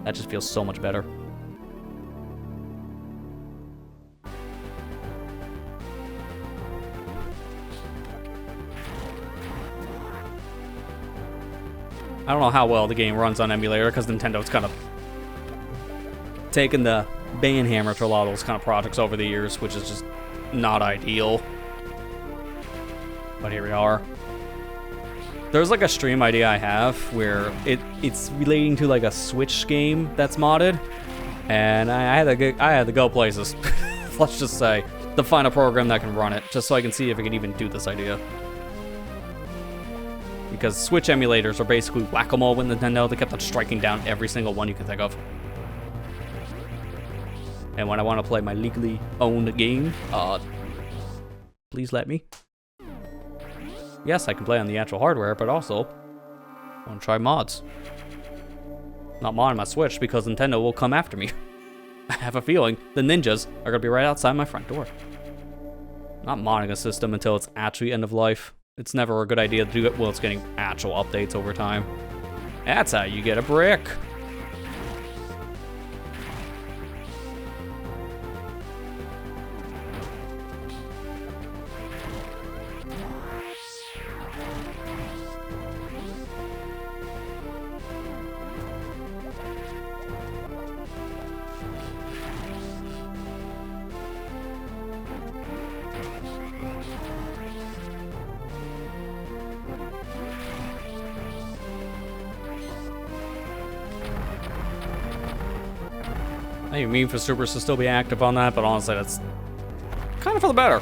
That just feels so much better. I don't know how well the game runs on emulator because Nintendo's kind of taken the ban hammer to a lot of those kind of projects over the years, which is just not ideal. But here we are. There's like a stream idea I have where it's relating to like a Switch game that's modded, and I had to go places. Let's just say to find a program that can run it, just so I can see if I can even do this idea. Because Switch emulators are basically whack-a-mole with Nintendo. They kept on striking down every single one you can think of. And when I want to play my legally owned game, please let me. Yes, I can play on the actual hardware, but also I want to try mods. Not modding my Switch because Nintendo will come after me. I have a feeling the ninjas are going to be right outside my front door. Not modding a system until it's actually end of life. It's never a good idea to do it while it's getting actual updates over time. That's how you get a brick. I didn't mean for Supers to still be active on that, but honestly, that's kind of for the better.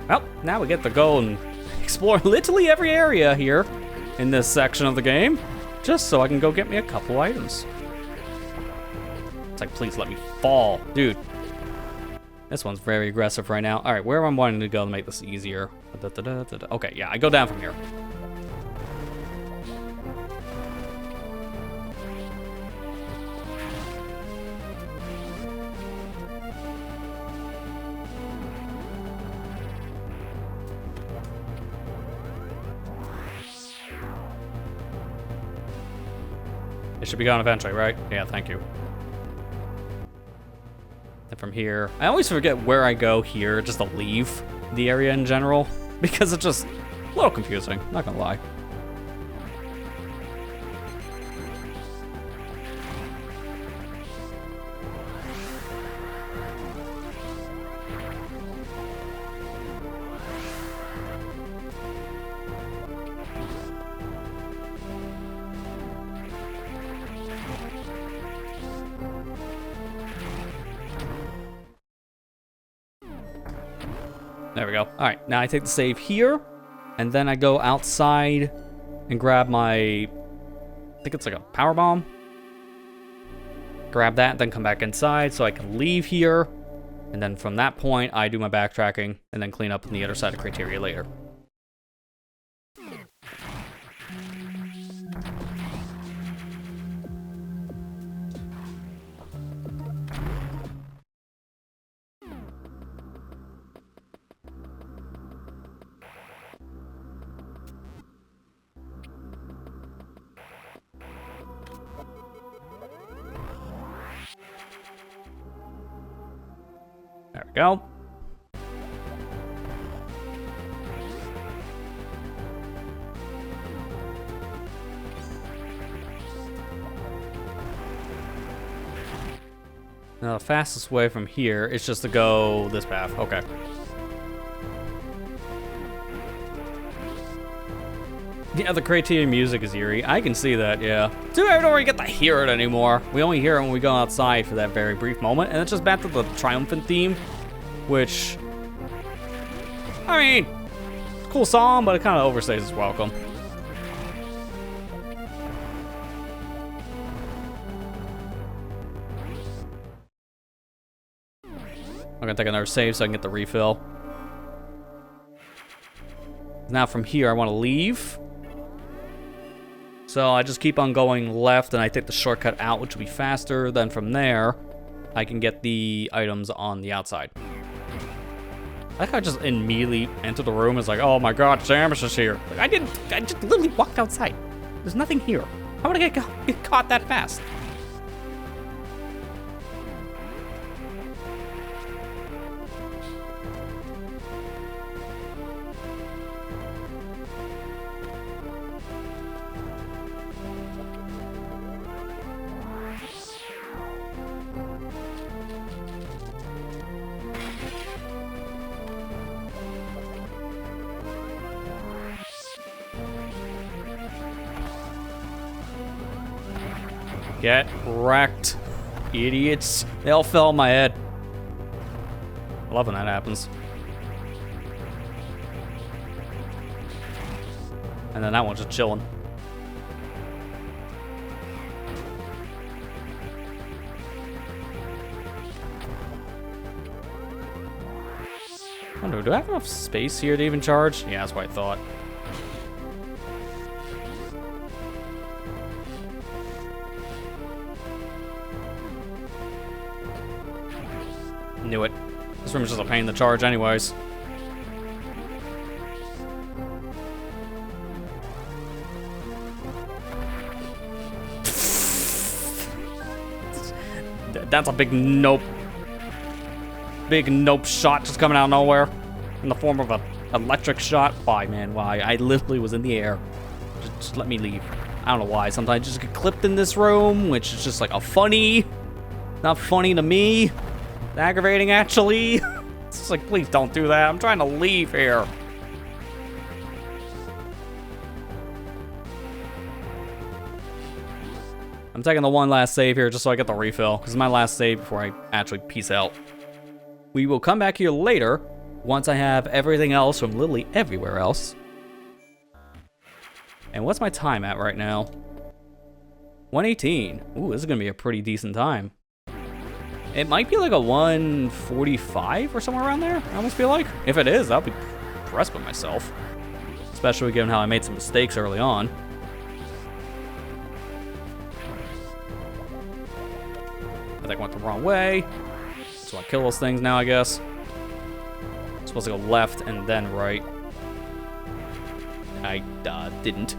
Well, now we get to go and explore literally every area here in this section of the game, just so I can go get me a couple items. It's like, please let me fall. Dude, this one's very aggressive right now. All right, where am I wanting to go to make this easier? Okay, yeah, I go down from here. It should be gone eventually, right? Yeah, thank you. And from here, I always forget where I go here just to leave the area in general, because it's just a little confusing, not gonna lie. There we go. All right, now I take the save here, and then I go outside and grab my think it's like a power bomb. Grab that, then come back inside so I can leave here. And then from that point, I do my backtracking and then clean up on the other side of criteria later. There we go. Now the fastest way from here is just to go this path. Okay. Yeah, the criteria music is eerie. I can see that, yeah. Dude, I don't really get to hear it anymore. We only hear it when we go outside for that very brief moment, and it's just back to the triumphant theme, which, I mean, cool song, but it kind of overstays its welcome. I'm gonna take another save so I can get the refill. Now from here, I want to leave. So I just keep on going left, and I take the shortcut out, which will be faster. Then from there, I can get the items on the outside. I think I just immediately enter the room. It's like, oh my god, Samus is here. Like, I just literally walked outside. There's nothing here. How would I get caught that fast? Get wrecked, idiots. They all fell on my head. I love when that happens. And then that one's just chilling. I wonder, do I have enough space here to even charge? Yeah, that's what I thought. Knew it. This room's just a pain in the charge anyways. That's a big nope. Big nope shot just coming out of nowhere. In the form of an electric shot. Why, man? Why? I literally was in the air. Just let me leave. I don't know why. Sometimes I just get clipped in this room, which is just like a funny. Not funny to me. Aggravating, actually. It's just like, please don't do that. I'm trying to leave here. I'm taking the one last save here just so I get the refill, because it's my last save before I actually peace out. We will come back here later once I have everything else from literally everywhere else. And what's my time at right now? 1:18. Ooh, this is going to be a pretty decent time. It might be like a 1:45 or somewhere around there, I almost feel like. If it is, I'll be impressed with myself. Especially given how I made some mistakes early on. I think I went the wrong way. So I kill those things now, I guess. I'm supposed to go left and then right. I didn't.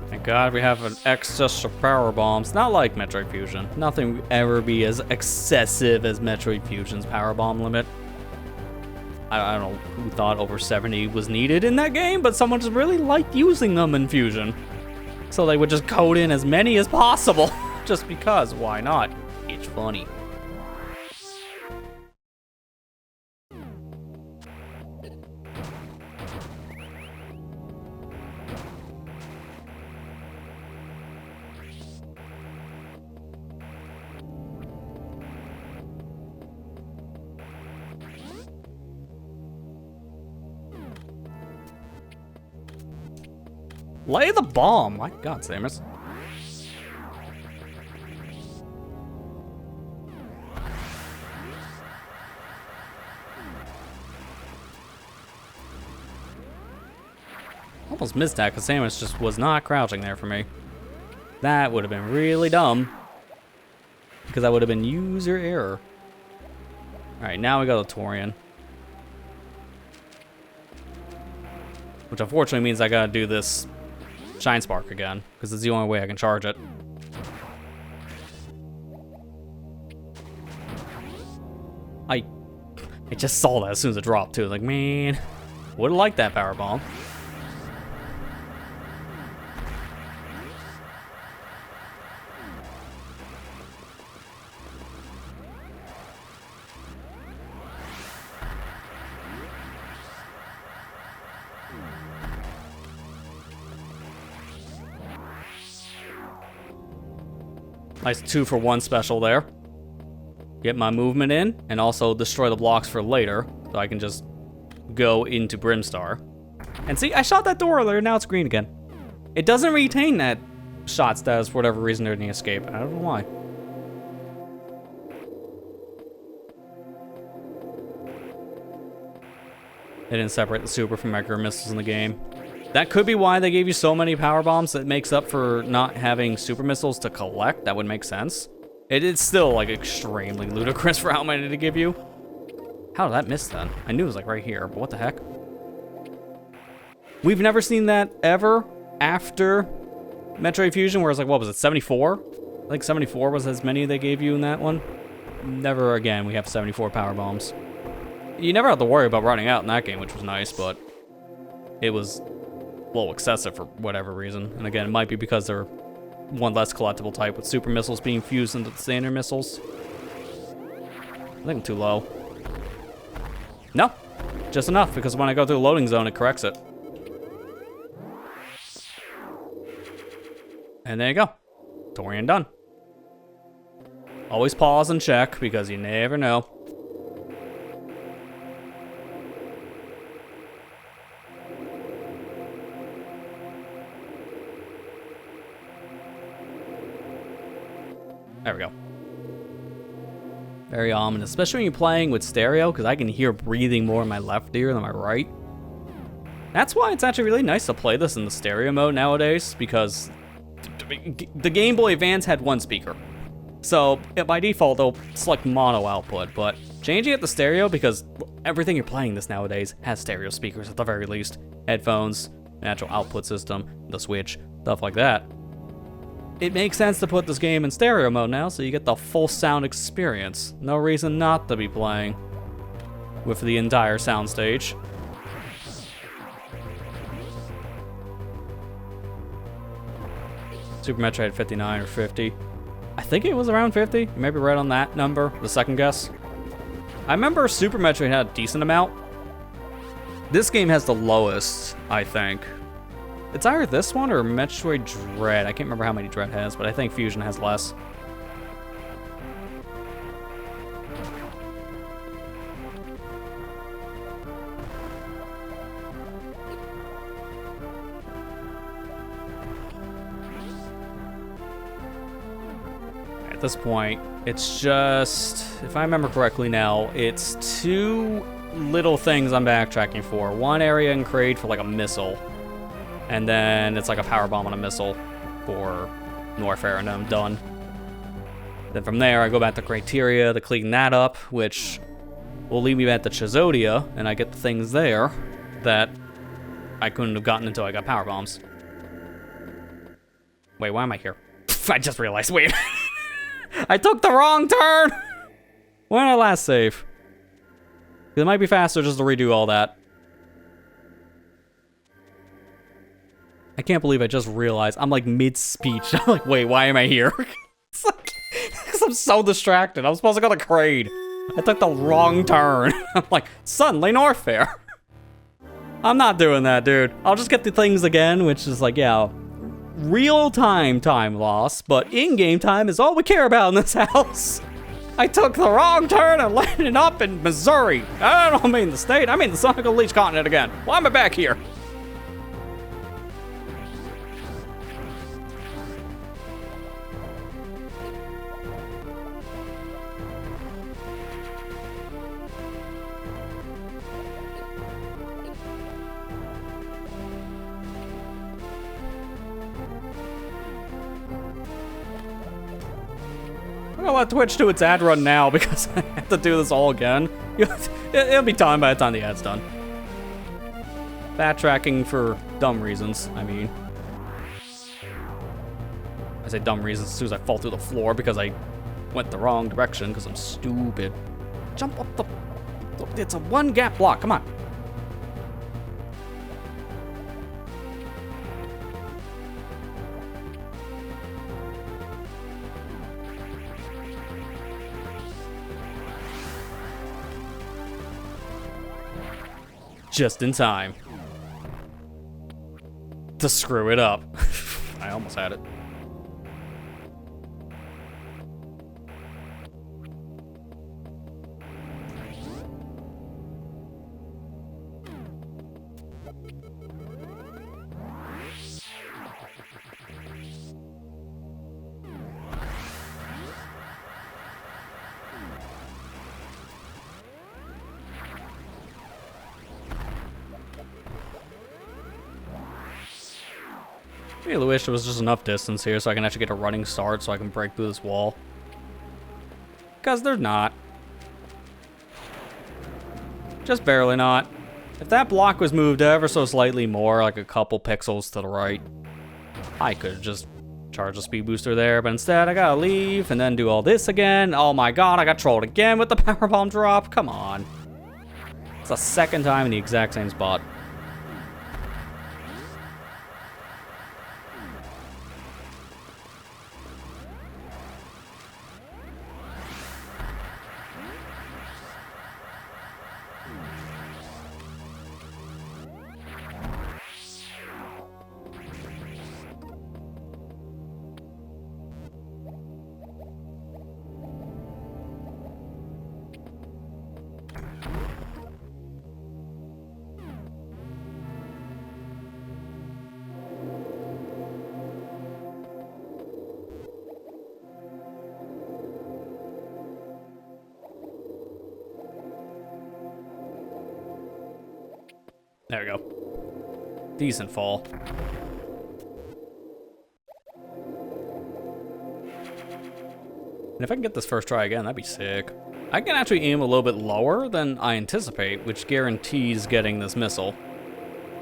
Thank God we have an excess of power bombs. Not like Metroid Fusion. Nothing will ever be as excessive as Metroid Fusion's power bomb limit. I don't know who thought over 70 was needed in that game, but someone just really liked using them in Fusion. So they would just code in as many as possible. Just because, why not? It's funny. Lay the bomb. My God, Samus. Almost missed that because Samus just was not crouching there for me. That would have been really dumb. Because that would have been user error. Alright, now we go to Torian. Which unfortunately means I gotta do this Shine Spark again. Because it's the only way I can charge it. I just saw that as soon as it dropped too. Like, man, would've liked that power bomb. Nice 2-for-1 special there. Get my movement in, and also destroy the blocks for later, so I can just go into Brimstar. And see, I shot that door earlier, now it's green again. It doesn't retain that shot status for whatever reason during the escape. I don't know why. They didn't separate the super from regular missiles in the game. That could be why they gave you so many power bombs. That makes up for not having super missiles to collect. That would make sense. It is still like extremely ludicrous for how many to give you. How did that miss then? I knew it was like right here, but what the heck? We've never seen that ever after Metroid Fusion, where it's like, what was it, 74? I think 74 was as many they gave you in that one. Never again we have 74 power bombs. You never have to worry about running out in that game, which was nice, but it was a little excessive for whatever reason. And again, it might be because they're one less collectible type with super missiles being fused into the standard missiles. I think I'm too low. No, just enough, because when I go through the loading zone, it corrects it. And there you go. Torian done. Always pause and check, because you never know. There we go. Very ominous, especially when you're playing with stereo, because I can hear breathing more in my left ear than my right. That's why it's actually really nice to play this in the stereo mode nowadays, because the Game Boy Advance had one speaker. So by default, they'll select mono output, but changing it to stereo, because everything you're playing this nowadays has stereo speakers at the very least. Headphones, natural output system, the Switch, stuff like that. It makes sense to put this game in stereo mode now, so you get the full sound experience. No reason not to be playing with the entire soundstage. Super Metroid 59 or 50. I think it was around 50, maybe right on that number, the second guess. I remember Super Metroid had a decent amount. This game has the lowest, I think. It's either this one or Metroid Dread. I can't remember how many Dread has, but I think Fusion has less. At this point, it's just, if I remember correctly now, it's two little things I'm backtracking for. One area in Kraid for like a missile. And then it's like a power bomb on a missile for Norfair, and I'm done. Then from there, I go back to Criteria to clean that up, which will lead me back to Chizodia, and I get the things there that I couldn't have gotten until I got power bombs. Wait, why am I here? I just realized, wait. I took the wrong turn! When did I last save? It might be faster just to redo all that. I can't believe I just realized. I'm like mid-speech. I'm like, wait, why am I here? It's like, because I'm so distracted. I'm supposed to go to Kraid. I took the wrong turn. I'm like, suddenly Norfair. I'm not doing that, dude. I'll just get the things again, which is like, yeah, real-time time loss, but in-game time is all we care about in this house. I took the wrong turn and landed up in Missouri. I don't mean the state. I mean the Sonic Unleashed continent again. Why am I back here? I'm gonna let Twitch do its ad run now because I have to do this all again. It'll be time by the time the ad's done. Backtracking for dumb reasons, I mean. I say dumb reasons as soon as I fall through the floor because I went the wrong direction because I'm stupid. Jump up the... It's a one gap block, come on. Just in time to screw it up. I almost had it. I really wish there was just enough distance here so I can actually get a running start so I can break through this wall. Because there's not. Just barely not. If that block was moved ever so slightly more, like a couple pixels to the right, I could just charge the speed booster there, but instead I gotta leave and then do all this again. Oh my god, I got trolled again with the power bomb drop. Come on. It's the second time in the exact same spot. There we go. Decent fall. And if I can get this first try again, that'd be sick. I can actually aim a little bit lower than I anticipate, which guarantees getting this missile.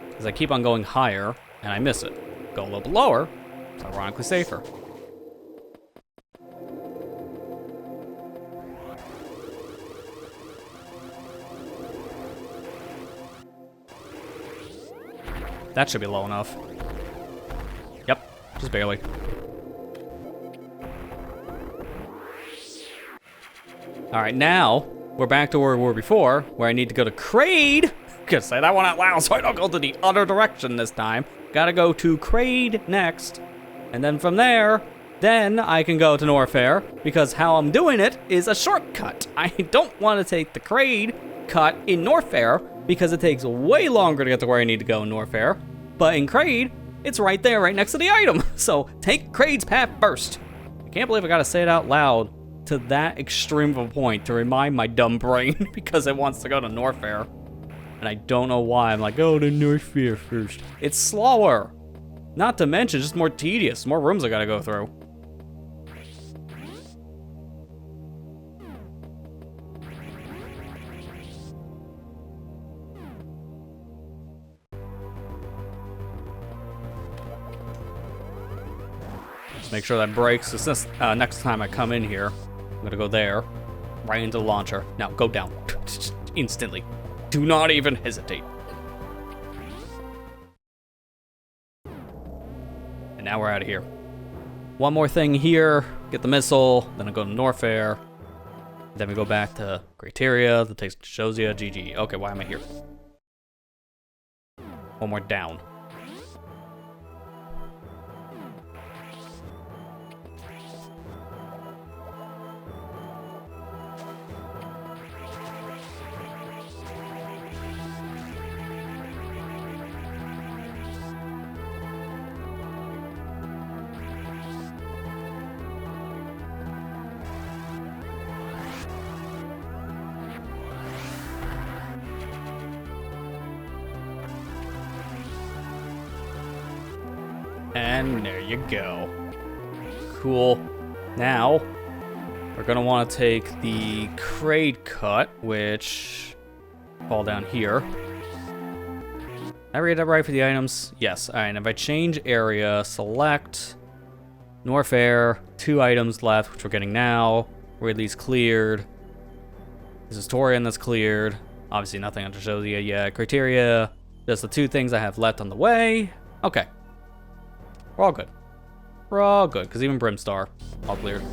Because I keep on going higher, and I miss it. Go a little bit lower, it's ironically safer. That should be low enough. Yep, just barely. Alright, now we're back to where we were before, where I need to go to Kraid. Gotta say that one out loud so I don't go to the other direction this time. Gotta go to Kraid next. And then from there, then I can go to Norfair, because how I'm doing it is a shortcut. I don't want to take the Kraid cut in Norfair, because it takes way longer to get to where I need to go in Norfair. But in Kraid, it's right there, right next to the item. So take Kraid's path first. I can't believe I gotta say it out loud to that extreme of a point to remind my dumb brain because it wants to go to Norfair. And I don't know why. I'm like, oh, to Norfair first. It's slower. Not to mention, just more tedious. More rooms I gotta go through. Just make sure that breaks. This next time I come in here, I'm gonna go there, right into the launcher. Now go down instantly. Do not even hesitate. And now we're out of here. One more thing here, get the missile, then I go to Norfair, then we go back to Criteria, that takes shows you GG. Okay, why am I here? One more down. And there you go. Cool. Now, we're we're gonna want to take the crate cut, which fall down here. I read that right for the items? Yes. All right, and if I change area, select North Air, 2 items left, which we're getting now. Ridley's cleared. This is Torian that's cleared. Obviously nothing to show you yet. Criteria, just the 2 things I have left on the way. Okay. We're all good. We're all good, because even Brimstar, all cleared.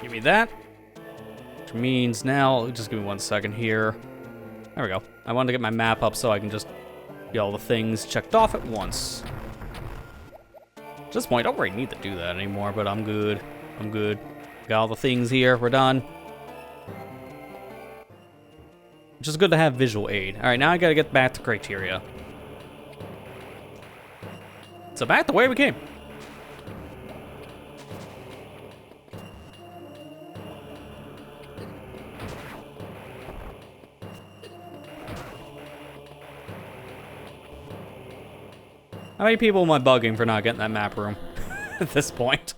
Give me that. Which means now, just give me 1 second here. There we go. I wanted to get my map up so I can just get all the things checked off at once. At this point, I don't really need to do that anymore, but I'm good. I'm good. Got all the things here. We're done. Which is good to have visual aid. All right, now I gotta get back to criteria. So back the way we came. How many people am I bugging for not getting that map room at this point?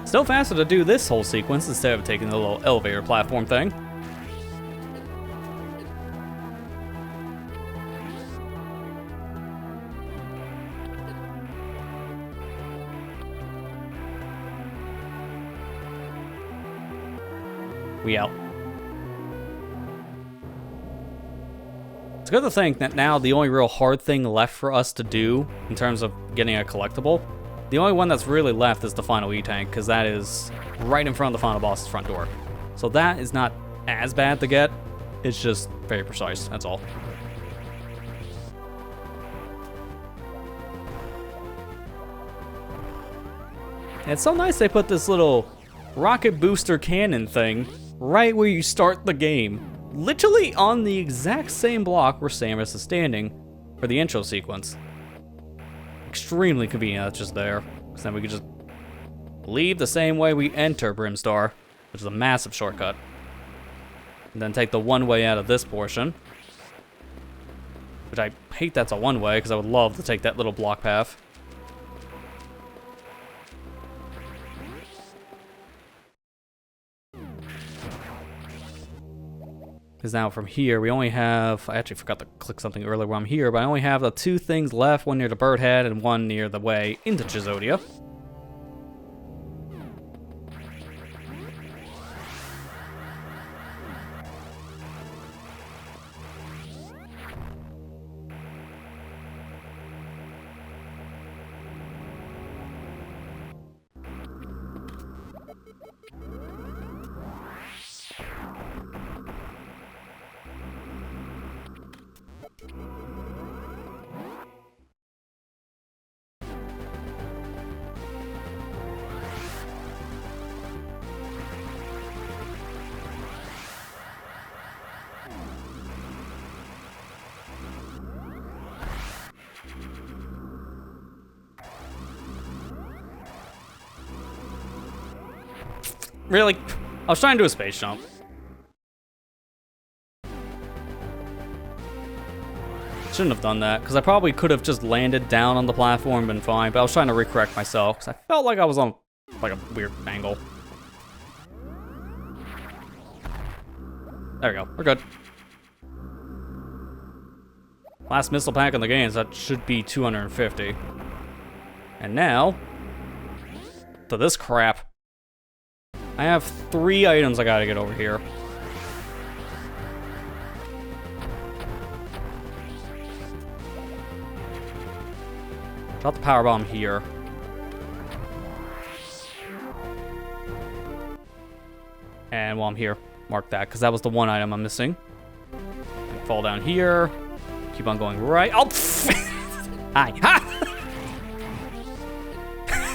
Still faster to do this whole sequence instead of taking the little elevator platform thing. We out. It's good to think that now the only real hard thing left for us to do in terms of getting a collectible, the only one that's really left is the final E-Tank, because that is right in front of the final boss's front door. So that is not as bad to get, it's just very precise, that's all. And it's so nice they put this little rocket booster cannon thing right where you start the game. Literally on the exact same block where Samus is standing for the intro sequence. Extremely convenient that's just there. Because then we could just leave the same way we enter Brimstar, which is a massive shortcut. And then take the one way out of this portion. Which I hate that's a one way, because I would love to take that little block path. Because now from here, we only have... I actually forgot to click something earlier while I'm here, but I only have the 2 things left, one near the bird head and one near the way into Chizodia. Really? I was trying to do a space jump. Shouldn't have done that, because I probably could have just landed down on the platform and been fine, but I was trying to recorrect myself, because I felt like I was on, like, a weird angle. There we go. We're good. Last missile pack in the game, so that should be 250. And now, to this crap. I have 3 items I gotta get over here. Drop the power bomb here. And while I'm here, mark that, because that was the one item I'm missing. Fall down here. Keep on going right. Oh! Hi. Ha!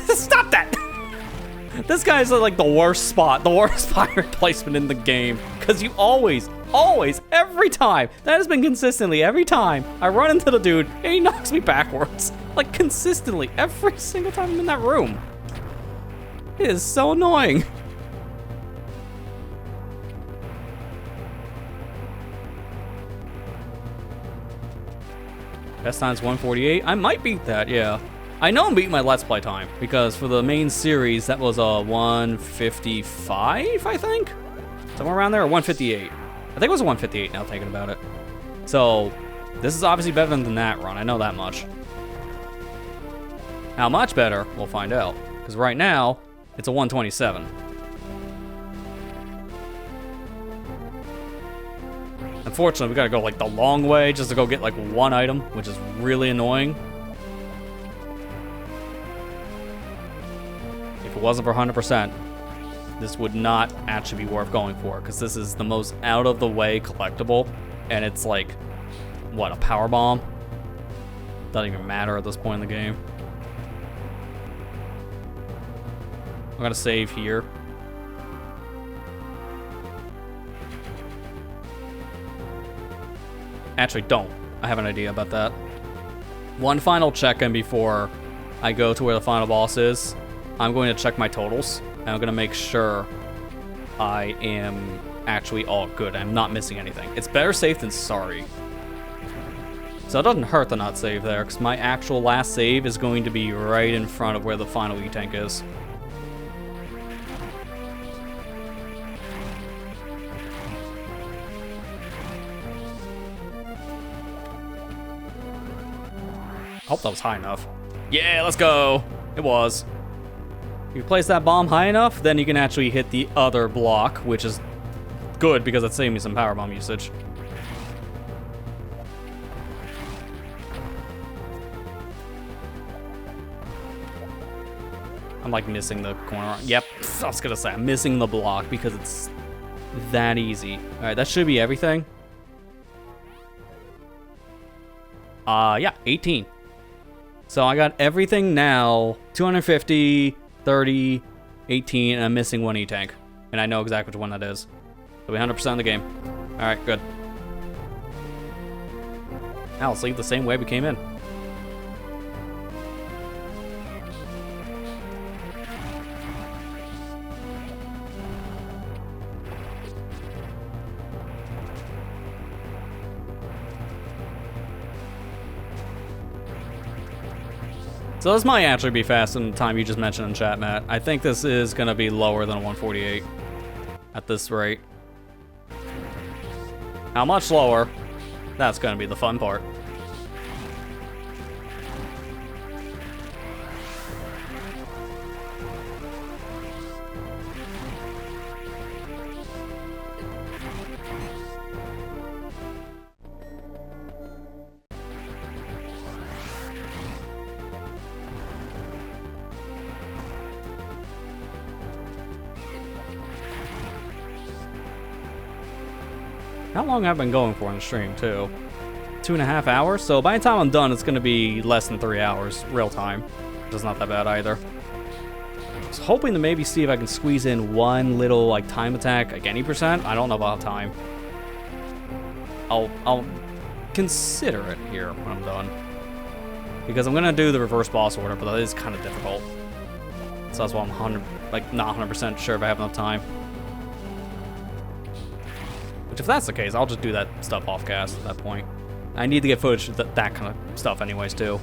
Stop that! This guy's like the worst spot, the worst pirate placement in the game. Because you always, every time, that has been consistently, every time I run into the dude, and he knocks me backwards. Like consistently, every single time I'm in that room. It is so annoying. Best time's 148. I might beat that, yeah. I know I'm beating my Let's Play time, because for the main series, that was a 155, I think? Somewhere around there, or 158. I think it was a 158 now thinking about it. So, this is obviously better than that run, I know that much. How much better, we'll find out. Because right now, it's a 127. Unfortunately, we gotta go like the long way just to go get like one item, which is really annoying. If it wasn't for 100%, this would not actually be worth going for, because this is the most out of the way collectible, and it's like, what, a power bomb? Doesn't even matter at this point in the game. I'm gonna save here. Actually, don't. I have an idea about that. One final check-in before I go to where the final boss is. I'm going to check my totals, and I'm going to make sure I am actually all good. I'm not missing anything. It's better safe than sorry. So it doesn't hurt to not save there, because my actual last save is going to be right in front of where the final E-tank is. I hope that was high enough. Yeah, let's go. It was. If you place that bomb high enough, then you can actually hit the other block, which is good because it saved me some power bomb usage. I'm like missing the corner. Yep, I was gonna say I'm missing the block because it's that easy. All right, that should be everything. Yeah, 18. So I got everything now, 250, 30, 18, and I'm missing one E-tank. And I know exactly which one that is. So we 100% in the game. All right, good. Now let's leave the same way we came in. So this might actually be faster than the time you just mentioned in chat, Matt. I think this is going to be lower than a 148 at this rate. How much lower? That's going to be the fun part. How long have I been going for on the stream, too? 2.5 hours? So by the time I'm done, it's going to be less than 3 hours, real time. Which is not that bad either. I was hoping to maybe see if I can squeeze in one little, like, time attack, like any percent. I don't know about time. I'll consider it here when I'm done. Because I'm going to do the reverse boss order, but that is kind of difficult. So that's why I'm not 100% sure if I have enough time. Which, if that's the case, I'll just do that stuff off cast at that point. I need to get footage of that kind of stuff anyways, too.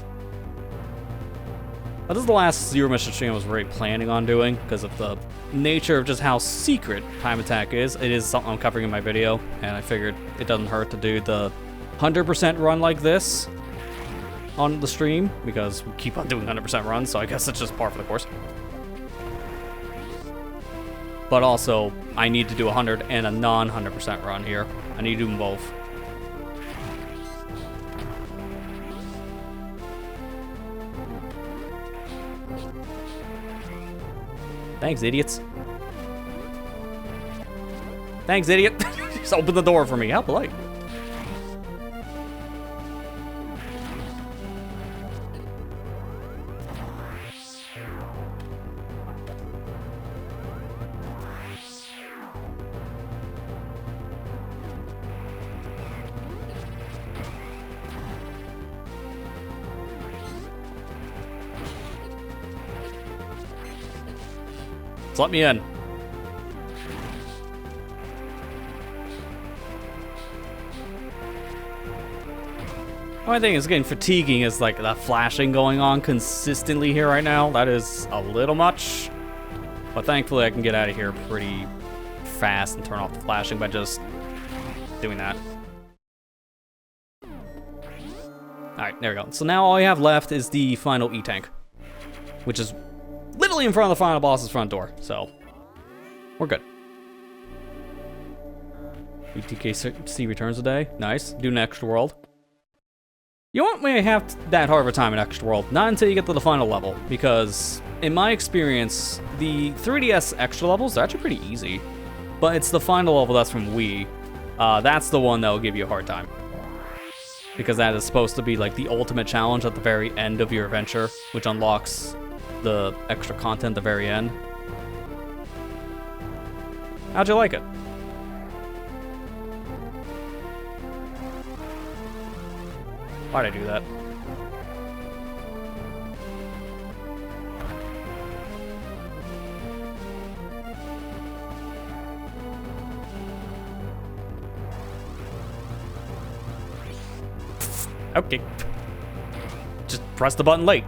But this is the last Zero Mission stream I was really planning on doing, because of the nature of just how secret Time Attack is. It is something I'm covering in my video, and I figured it doesn't hurt to do the 100% run like this on the stream, because we keep on doing 100% runs, so I guess it's just par for the course. But also, I need to do 100 and a non-100% run here. I need to do them both. Thanks, idiots. Thanks, idiot. Just open the door for me. How polite. Just let me in. Only thing is getting fatiguing is like that flashing going on consistently here right now. That is a little much. But thankfully I can get out of here pretty fast and turn off the flashing by just doing that. Alright, there we go. So now all we have left is the final E-Tank, which is literally in front of the final boss's front door, so we're good. BTKC returns today. Nice. Do an extra world. You won't really have that hard of a time in extra world, not until you get to the final level, because in my experience, the 3DS extra levels are actually pretty easy, but it's the final level that's from Wii. That's the one that will give you a hard time, because that is supposed to be like the ultimate challenge at the very end of your adventure, which unlocks the extra content at the very end. How'd you like it? Why'd I do that? Okay. Just press the button late.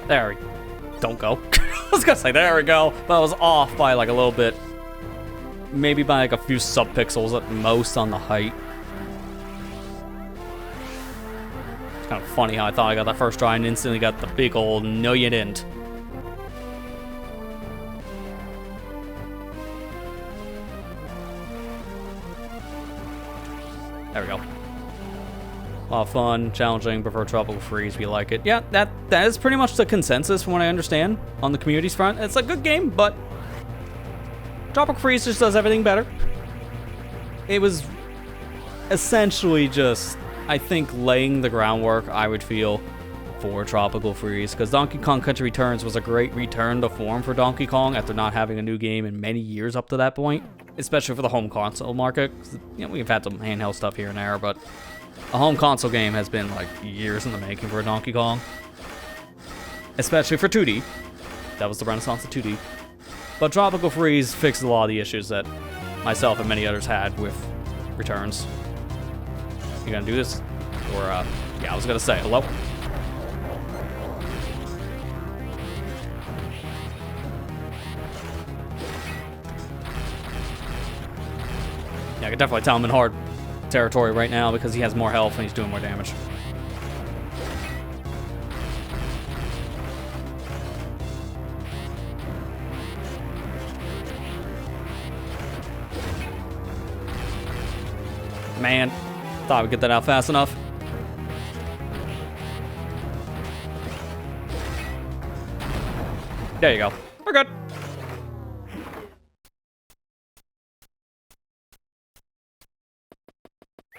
There we go. Don't go. I was gonna say, there we go. But I was off by like a little bit. Maybe by like a few sub-pixels at most on the height. It's kind of funny how I thought I got that first try and instantly got the big old no you didn't. There we go. A lot of fun, challenging, prefer Tropical Freeze, we like it. Yeah, that is pretty much the consensus from what I understand on the community's front. It's a good game, but Tropical Freeze just does everything better. It was essentially just, I think, laying the groundwork, I would feel, for Tropical Freeze, because Donkey Kong Country Returns was a great return to form for Donkey Kong after not having a new game in many years up to that point, especially for the home console market. You know, we've had some handheld stuff here and there, but a home console game has been like years in the making for a Donkey Kong, especially for 2D. That was the renaissance of 2D. But Tropical Freeze fixed a lot of the issues that myself and many others had with Returns. You gonna do this? Or, yeah, I was gonna say, hello? Yeah, I can definitely tell him in hard territory right now because he has more health and he's doing more damage. Man, thought we'd get that out fast enough. There you go. We're good.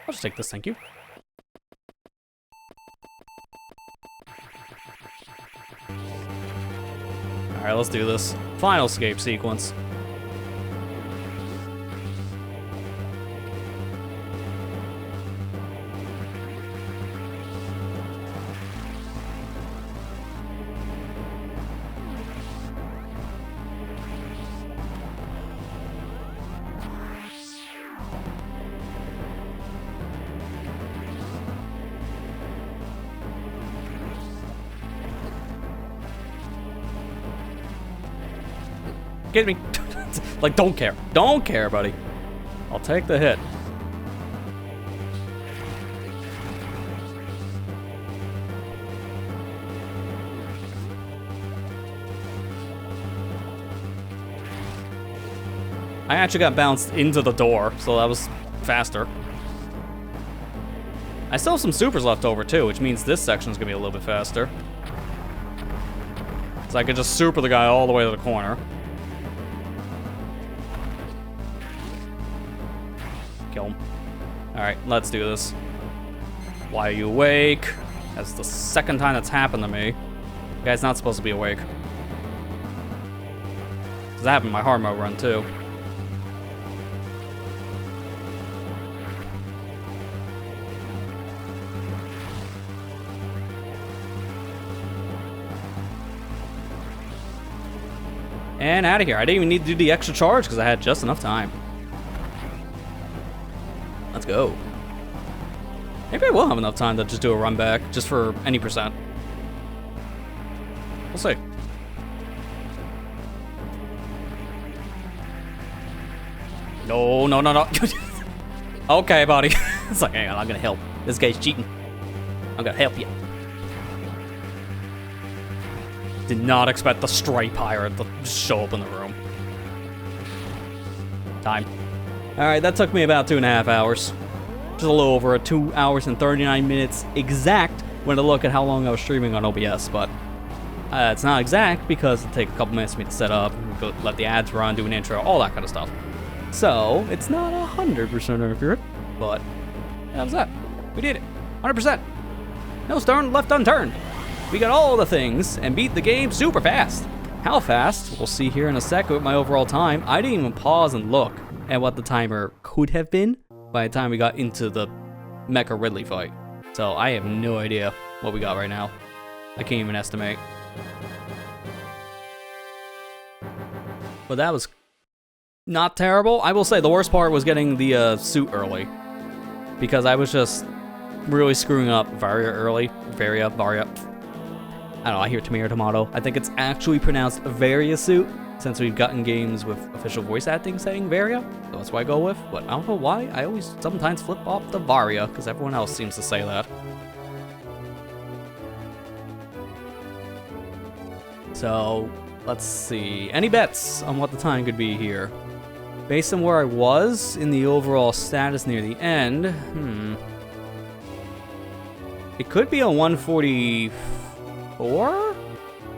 I'll just take this, thank you. Alright, let's do this. Final escape sequence. kidding me? Like, don't care. Don't care, buddy. I'll take the hit. I actually got bounced into the door, so that was faster. I still have some supers left over too, which means this section's gonna be a little bit faster. So I could just super the guy all the way to the corner. Kill him. Alright, let's do this. Why are you awake? That's the second time that's happened to me. The guy's not supposed to be awake. That happened in my hard mode run too. And out of here. I didn't even need to do the extra charge because I had just enough time. Let's go. Maybe I will have enough time to just do a run back, just for any percent. We'll see. No, no, no, no. Okay, buddy. It's like, hang on, I'm gonna help. This guy's cheating. I'm gonna help you. Did not expect the stray pirate to show up in the room. Time. Alright, that took me about 2.5 hours. Just a little over 2 hours and 39 minutes exact when I look at how long I was streaming on OBS, but it's not exact because it'll take a couple minutes for me to set up, let the ads run, do an intro, all that kind of stuff. So, it's not 100% accurate, but that was that. We did it. 100%. No stone left unturned. We got all the things and beat the game super fast. How fast? We'll see here in a second with my overall time. I didn't even pause and look at what the timer could have been by the time we got into the Mecha Ridley fight. So I have no idea what we got right now. I can't even estimate. But that was not terrible. I will say the worst part was getting the suit early. Because I was just really screwing up Varia early. Varia. I don't know, I hear tomato. I think it's actually pronounced Varia suit, since we've gotten games with official voice acting saying Varia. So that's what I go with, but I don't know why. I always sometimes flip off the Varia, because everyone else seems to say that. So, let's see. Any bets on what the time could be here? Based on where I was in the overall status near the end, it could be a 144,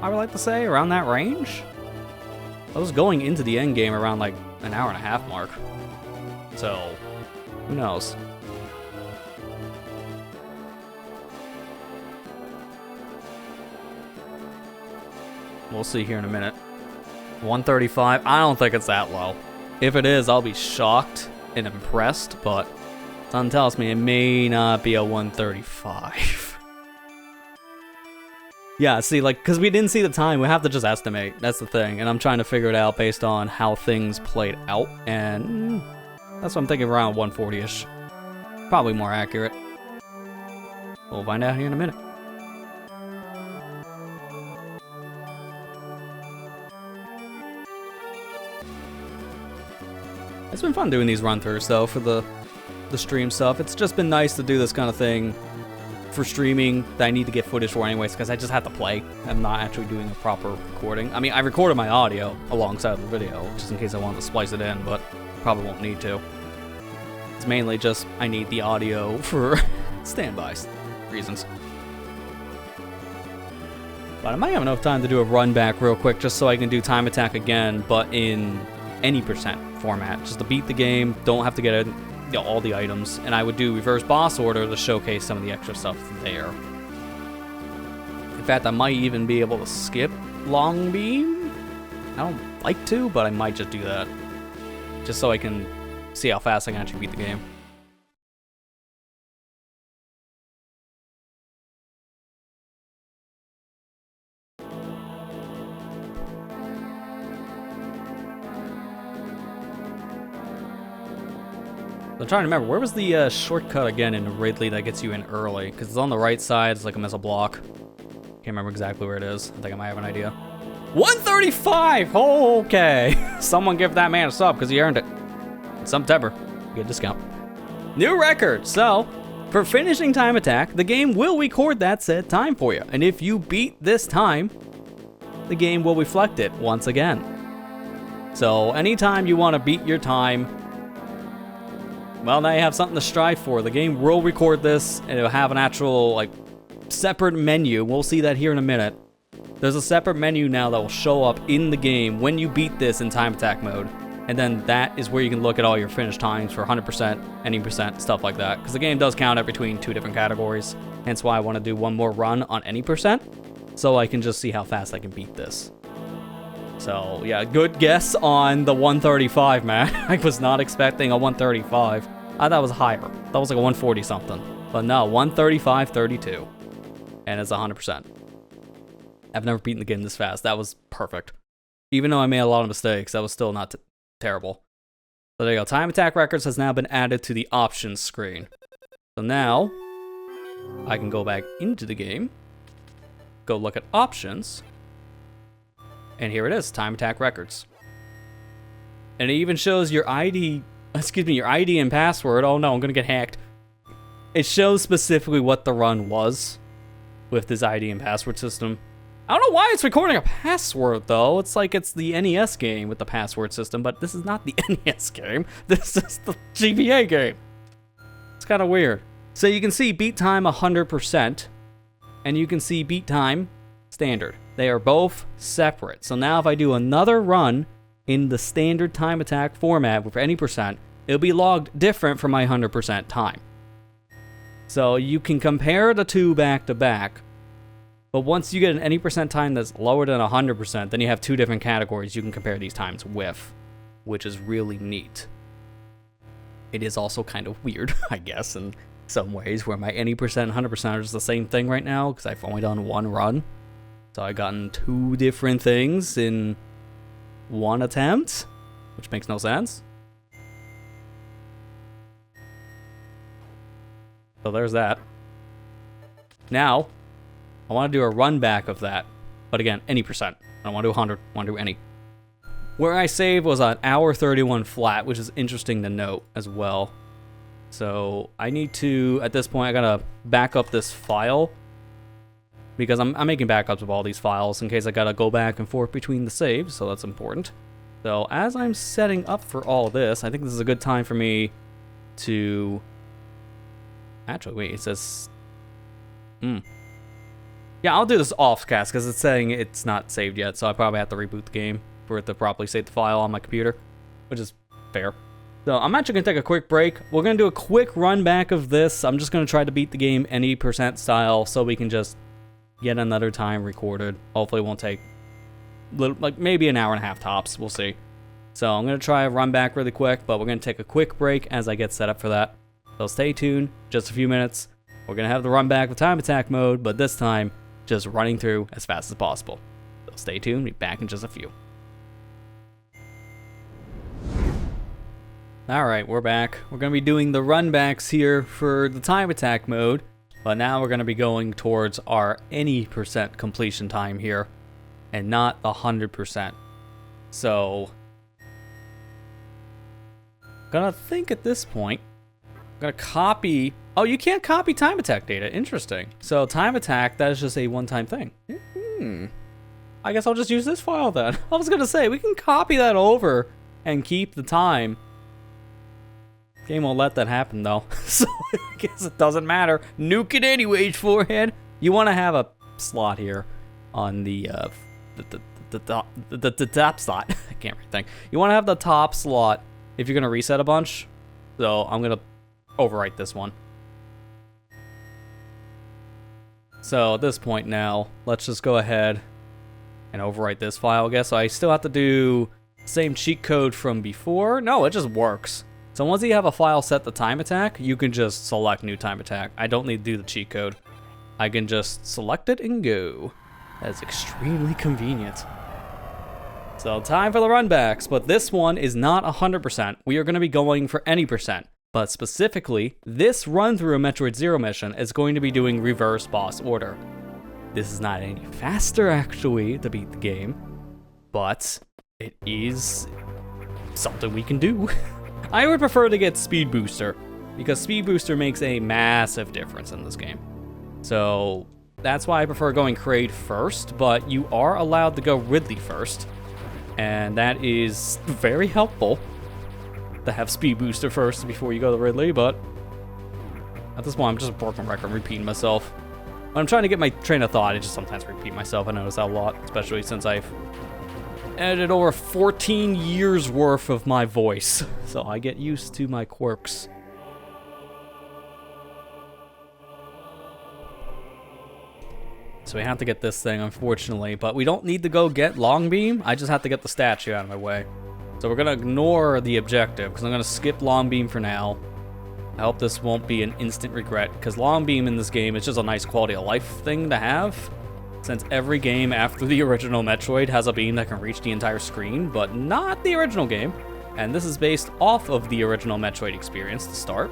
I would like to say, around that range. I was going into the end game around like an hour and a half mark. So, who knows? We'll see here in a minute. 135, I don't think it's that low. If it is, I'll be shocked and impressed, but something tells me it may not be a 135. Yeah, see, like, because we didn't see the time, we have to just estimate. That's the thing, and I'm trying to figure it out based on how things played out, and that's what I'm thinking, around 140-ish. Probably more accurate. We'll find out here in a minute. It's been fun doing these run-throughs, though, for the stream stuff. It's just been nice to do this kind of thing for streaming that I need to get footage for anyways, because I just have to play. I'm not actually doing a proper recording. I mean, I recorded my audio alongside the video, just in case I wanted to splice it in, but probably won't need to. It's mainly just I need the audio for standby reasons. But I might have enough time to do a run back real quick, just so I can do time attack again, but in any percent format, just to beat the game, don't have to get all the items, and I would do reverse boss order to showcase some of the extra stuff there. In fact, I might even be able to skip long beam. I don't like to, but I might just do that, just so I can see how fast I can actually beat the game. I'm trying to remember, where was the shortcut again in Ridley that gets you in early? Because it's on the right side, it's like a missile block. Can't remember exactly where it is. I think I might have an idea. 135! Okay. Someone give that man a sub because he earned it. September. Get a discount. New record. So, for finishing time attack, the game will record that said time for you. And if you beat this time, the game will reflect it once again. So, anytime you want to beat your time, well, now you have something to strive for. The game will record this, and it'll have an actual, like, separate menu. We'll see that here in a minute. There's a separate menu now that will show up in the game when you beat this in time attack mode. And then that is where you can look at all your finished times for 100%, any percent, stuff like that. Because the game does count it between 2 different categories. Hence why I want to do one more run on any percent, so I can just see how fast I can beat this. So, yeah, good guess on the 135, man. I was not expecting a 135. I thought it was higher. That was like a 140 something. But no, 135.32. And it's 100%. I've never beaten the game this fast. That was perfect. Even though I made a lot of mistakes, that was still not terrible. So there you go. Time attack records has now been added to the options screen. So now, I can go back into the game, go look at options, and here it is, time attack records. And it even shows your ID, your ID and password. Oh no, I'm gonna get hacked. It shows specifically what the run was with this ID and password system. I don't know why it's recording a password, though. It's like it's the NES game with the password system, but this is not the NES game. This is the GBA game. It's kind of weird. So you can see beat time 100%, and you can see beat time standard. They are both separate. So now if I do another run in the standard time attack format with any percent, it'll be logged different from my 100% time. So you can compare the two back to back. But once you get an any percent time that's lower than 100%, then you have 2 different categories you can compare these times with, which is really neat. It is also kind of weird, I guess, in some ways, where my any percent and 100% are just the same thing right now, because I've only done one run. So I've gotten 2 different things in one attempt, which makes no sense. So there's that. Now, I want to do a run back of that, but again, any percent. I don't want to do 100, I want to do any. Where I saved was on hour 31 flat, which is interesting to note as well. So I need to, at this point, I gotta back up this file, because I'm making backups of all these files in case I gotta go back and forth between the saves, so that's important. So as I'm setting up for all this, I think this is a good time for me to... Actually, wait, it says... Yeah, I'll do this off-cast, because it's saying it's not saved yet, so I probably have to reboot the game for it to properly save the file on my computer, which is fair. So I'm actually going to take a quick break. We're going to do a quick run back of this. I'm just going to try to beat the game any percent style, so we can just get another time recorded. Hopefully it won't take, like maybe an hour and a half tops. We'll see. So I'm going to try a run back really quick, but we're going to take a quick break as I get set up for that. So stay tuned, just a few minutes. We're going to have the run back with time attack mode, but this time, just running through as fast as possible. So stay tuned, be back in just a few. Alright, we're back. We're going to be doing the run backs here for the time attack mode, but now we're going to be going towards our any percent completion time here, and not the 100%. So, gonna think at this point, I'm gonna copy... Oh, you can't copy time attack data. Interesting. So time attack, that is just a one-time thing. I guess I'll just use this file then. I was gonna say, we can copy that over and keep the time. Game won't let that happen though. So I guess it doesn't matter. Nuke it anyways, forehead. You want to have a slot here on the top slot. I can't really think. You want to have the top slot if you're gonna reset a bunch. So I'm gonna overwrite this one. So at this point now, let's just go ahead and overwrite this file, I guess. So I still have to do the same cheat code from before. No, it just works. So once you have a file set to time attack, you can just select new time attack. I don't need to do the cheat code. I can just select it and go. That is extremely convenient. So time for the runbacks, but this one is not 100%. We are going to be going for any percent. But specifically, this run through a Metroid Zero mission is going to be doing reverse boss order. This is not any faster, actually, to beat the game. but it is something we can do. I would prefer to get Speed Booster, because Speed Booster makes a massive difference in this game. So that's why I prefer going Kraid first, but you are allowed to go Ridley first, and that is very helpful to have Speed Booster first before you go to Ridley, but at this point I'm just a broken record repeating myself. When I'm trying to get my train of thought, I just sometimes repeat myself. I notice that a lot, especially since I've edited over 14 years worth of my voice, so I get used to my quirks. So we have to get this thing, unfortunately, but we don't need to go get Long Beam. I just have to get the statue out of my way. So we're gonna ignore the objective, because I'm gonna skip Long Beam for now. I hope this won't be an instant regret, because Long Beam in this game is just a nice quality of life thing to have, since every game after the original Metroid has a beam that can reach the entire screen, but not the original game. And this is based off of the original Metroid experience to start.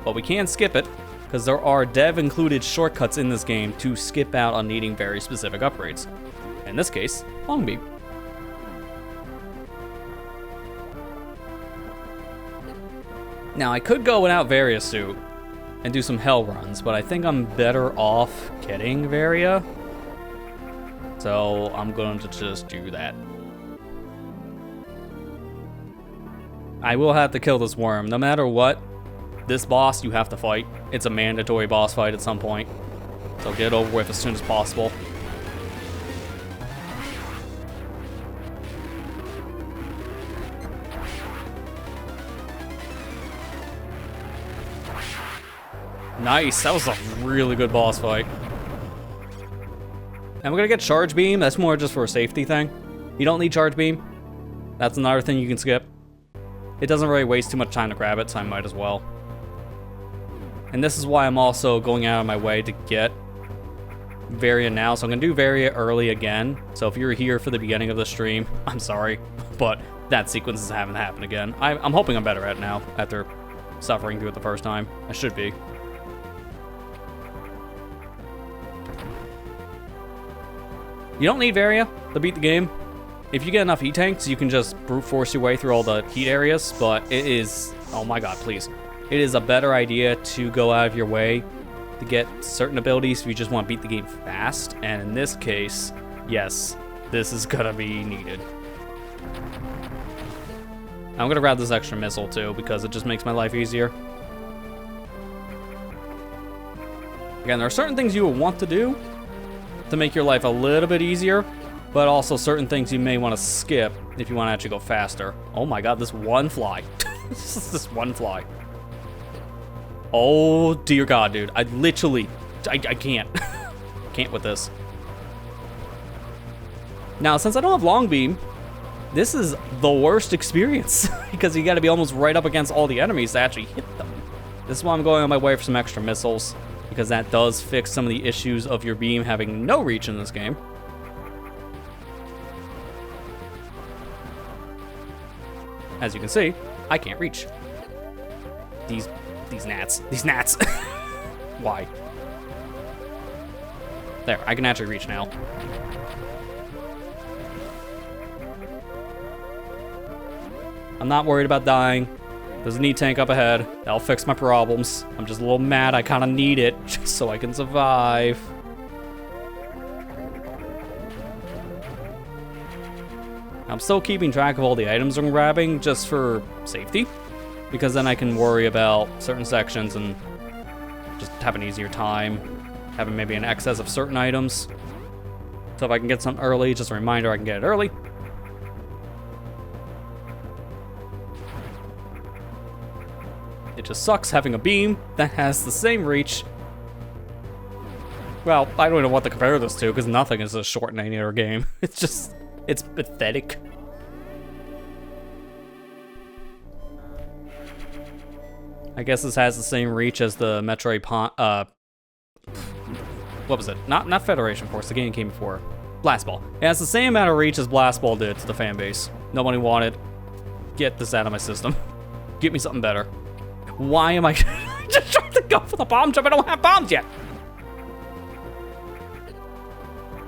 But we can skip it, because there are dev-included shortcuts in this game to skip out on needing very specific upgrades. In this case, Long Beam. Now, I could go without Varia Suit and do some hell runs, but I think I'm better off getting Varia. So I'm going to just do that. I will have to kill this worm. No matter what, this boss you have to fight. It's a mandatory boss fight at some point. So get it over with as soon as possible. Nice, that was a really good boss fight. And we're gonna get Charge Beam. That's more just for a safety thing. You don't need Charge Beam. That's another thing you can skip. It doesn't really waste too much time to grab it, so I might as well. And this is why I'm also going out of my way to get Varia now. So I'm gonna do Varia early again. So if you're here for the beginning of the stream, I'm sorry, but that sequence is having to happen again. I'm hoping I'm better at it now after suffering through it the first time. I should be. You don't need Varia to beat the game. If you get enough heat tanks, you can just brute force your way through all the heat areas, but it is, oh my god, please. It is a better idea to go out of your way to get certain abilities if you just want to beat the game fast, and in this case, yes, this is gonna be needed. I'm gonna grab this extra missile too, because it just makes my life easier. Again, there are certain things you will want to do to make your life a little bit easier, but also certain things you may want to skip if you want to actually go faster. Oh my god, this one fly. This one fly. Oh dear god, dude. I literally, I can't. Can't with this. Now, since I don't have Long Beam, this is the worst experience because you got to be almost right up against all the enemies to actually hit them. This is why I'm going on my way for some extra missiles, because that does fix some of the issues of your beam having no reach in this game. As you can see, I can't reach. These gnats. These gnats. Why? There, I can actually reach now. I'm not worried about dying. There's a need tank up ahead. That'll fix my problems. I'm just a little mad. I kind of need it just so I can survive. I'm still keeping track of all the items I'm grabbing just for safety, because then I can worry about certain sections and just have an easier time having maybe an excess of certain items. So if I can get something early, just a reminder I can get it early. It just sucks having a beam that has the same reach. Well, I don't know what to compare this to, because nothing is as short in any other game. It's just, it's pathetic. I guess this has the same reach as the Metroid what was it? Not Federation Force, the game came before. Blast Ball. It has the same amount of reach as Blast Ball did to the fan base. Nobody wanted. Get this out of my system. Get me something better. Why am I just trying to go for the bomb jump? I don't have bombs yet.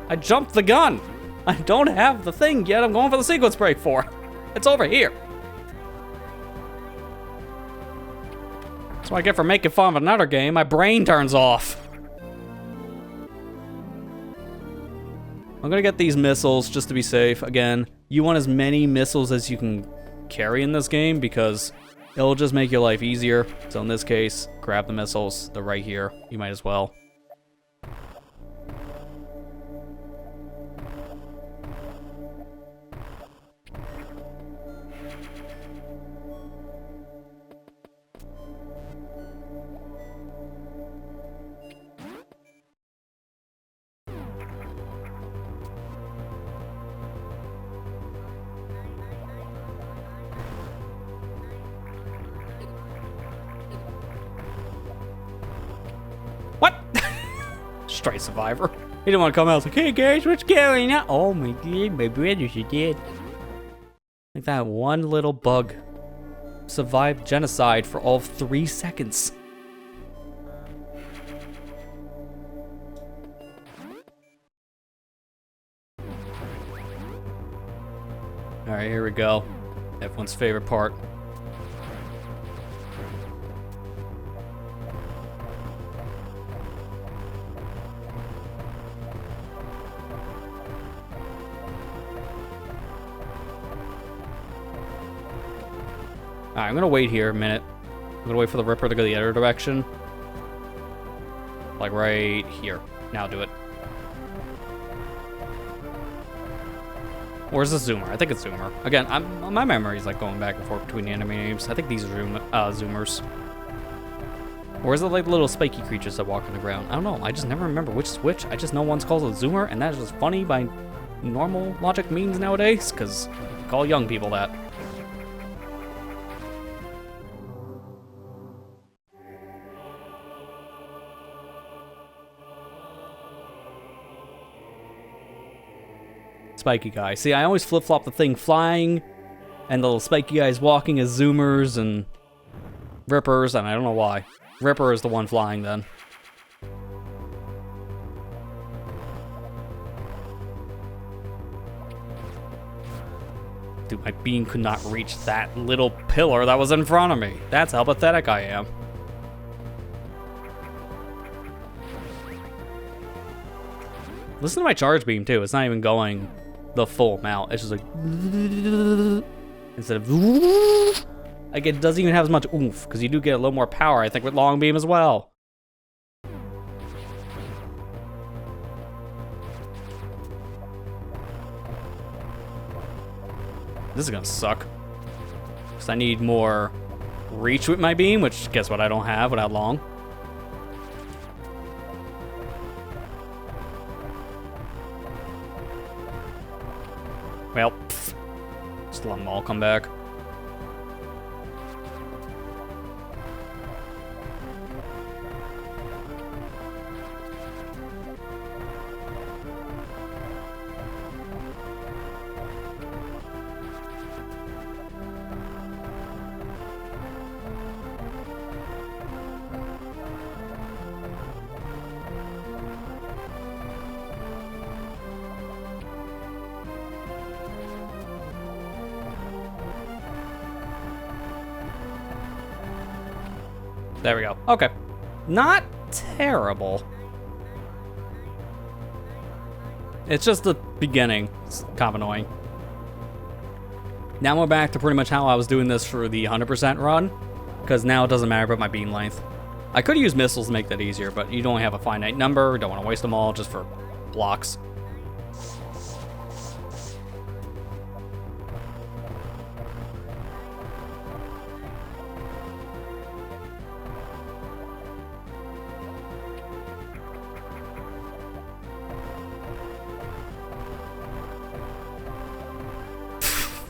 I jumped the gun. I don't have the thing yet I'm going for the sequence break for. It's over here. That's what I get for making fun of another game. My brain turns off. I'm gonna get these missiles just to be safe. Again, you want as many missiles as you can carry in this game because it'll just make your life easier. So in this case, grab the missiles. They're right here. You might as well. What? Straight survivor. He didn't want to come out. Like, hey guys, what's going on? Oh my god, my brothers are dead. Like that one little bug survived genocide for all of 3 seconds. Alright, here we go. Everyone's favorite part. Alright, I'm gonna wait here a minute. I'm gonna wait for the Ripper to go the other direction. Like right here. Now do it. Or is this Zoomer? I think it's Zoomer. Again, my memory's like going back and forth between the enemy names. I think these are Zoomers. Or is it like little spiky creatures that walk on the ground? I don't know. I just never remember which is which. I just know one's called a Zoomer, and that's just funny by normal logic means nowadays, because you call young people that. Spiky guy. See, I always flip-flop the thing flying, and the little spiky guys walking as Zoomers and Rippers, and I don't know why. Ripper is the one flying then. Dude, my beam could not reach that little pillar that was in front of me. That's how pathetic I am. Listen to my charge beam too. It's not even going the full amount. It's just like instead of like it doesn't even have as much oomph because you do get a little more power, I think, with long beam as well. This is gonna suck because I need more reach with my beam, which guess what I don't have without long. Well, just let them all come back. There we go. Okay. Not terrible. It's just the beginning. It's kind of annoying. Now we're back to pretty much how I was doing this for the 100% run, because now it doesn't matter about my beam length. I could use missiles to make that easier, but you don't have a finite number. Don't want to waste them all just for blocks.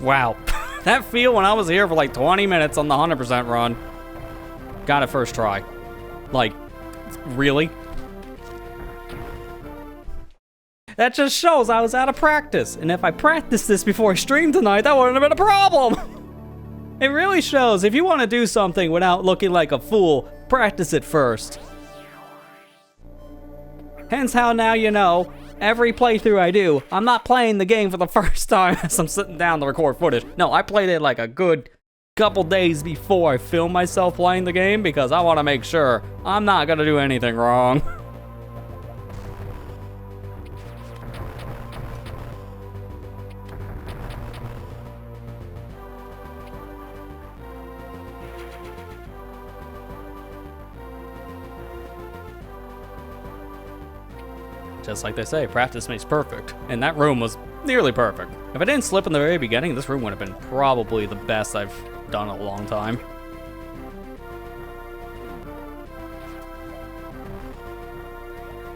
Wow. That feel when I was here for like 20 minutes on the 100% run. Got it first try. Like, really? That just shows I was out of practice. And if I practiced this before I streamed tonight, that wouldn't have been a problem. It really shows. If you want to do something without looking like a fool, practice it first. Hence how now you know Every playthrough I do, I'm not playing the game for the first time as I'm sitting down to record footage. No, I played it like a good couple days before I film myself playing the game because I want to make sure I'm not gonna do anything wrong. Just like they say, practice makes perfect. And that room was nearly perfect. If I didn't slip in the very beginning, this room would have been probably the best I've done in a long time.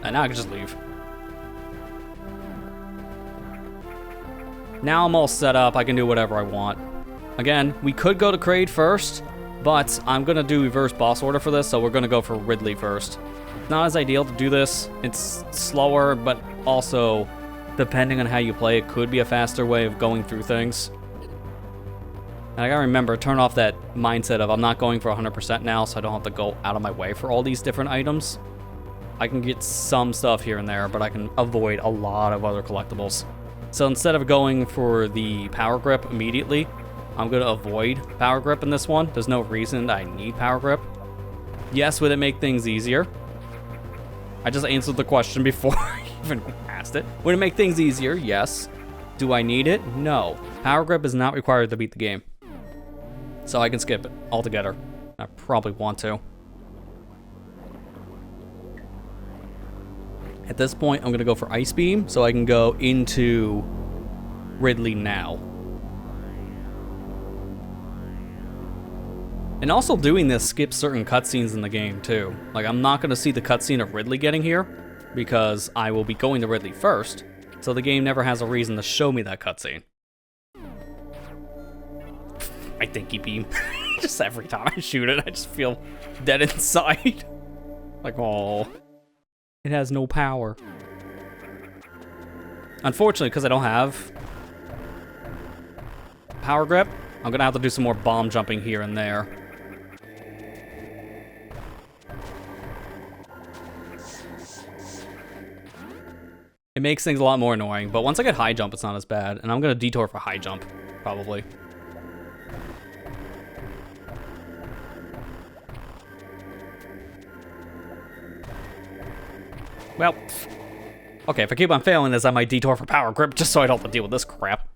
And now I can just leave. Now I'm all set up, I can do whatever I want. Again, we could go to Kraid first, but I'm gonna do reverse boss order for this, so we're gonna go for Ridley first. Not as ideal to do this. It's slower, but also, depending on how you play, it could be a faster way of going through things. And I gotta remember, turn off that mindset of I'm not going for 100% now, so I don't have to go out of my way for all these different items. I can get some stuff here and there, but I can avoid a lot of other collectibles. So instead of going for the power grip immediately, I'm gonna avoid power grip in this one. There's no reason I need power grip. Yes, would it make things easier? I just answered the question before I even asked it. Would it make things easier? Yes. Do I need it? No. Power grip is not required to beat the game. So I can skip it altogether. I probably want to. At this point, I'm gonna go for Ice Beam so I can go into Ridley now. And also doing this skips certain cutscenes in the game too. Like, I'm not gonna see the cutscene of Ridley getting here because I will be going to Ridley first, so the game never has a reason to show me that cutscene. I Dinky Beam. Just every time I shoot it, I just feel dead inside. Like, oh, it has no power. Unfortunately, because I don't have power grip, I'm gonna have to do some more bomb jumping here and there. It makes things a lot more annoying, but once I get high jump, it's not as bad. And I'm gonna detour for high jump, probably. Well, okay, if I keep on failing this, I might detour for power grip just so I don't have to deal with this crap.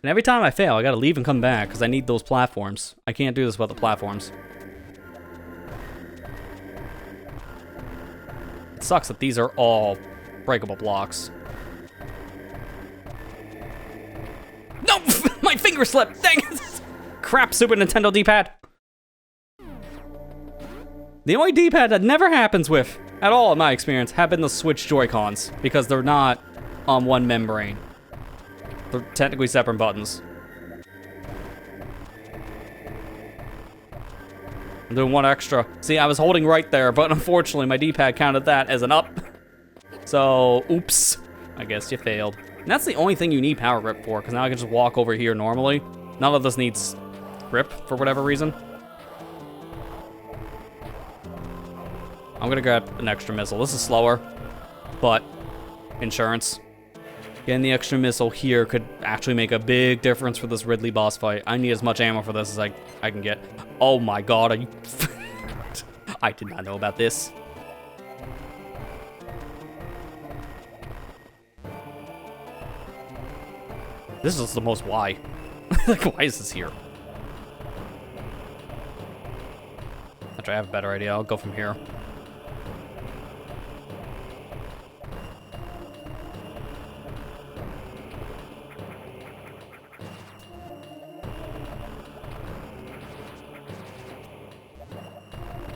And every time I fail, I gotta leave and come back because I need those platforms. I can't do this without the platforms. It sucks that these are all breakable blocks. No! My finger slipped! Dang it! Crap, Super Nintendo D-pad. The only D-pad that never happens with, at all in my experience, have been the Switch Joy-Cons, because they're not on one membrane. They're technically separate buttons. I'm doing one extra. See, I was holding right there, but unfortunately my D-pad counted that as an up. So, oops. I guess you failed. And that's the only thing you need power grip for, because now I can just walk over here normally. None of this needs grip for whatever reason. I'm gonna grab an extra missile. This is slower, but insurance. Getting the extra missile here could actually make a big difference for this Ridley boss fight. I need as much ammo for this as I can get. Oh my god, are you... I did not know about this. This is the most why. Like, why is this here? Actually, I have a better idea. I'll go from here.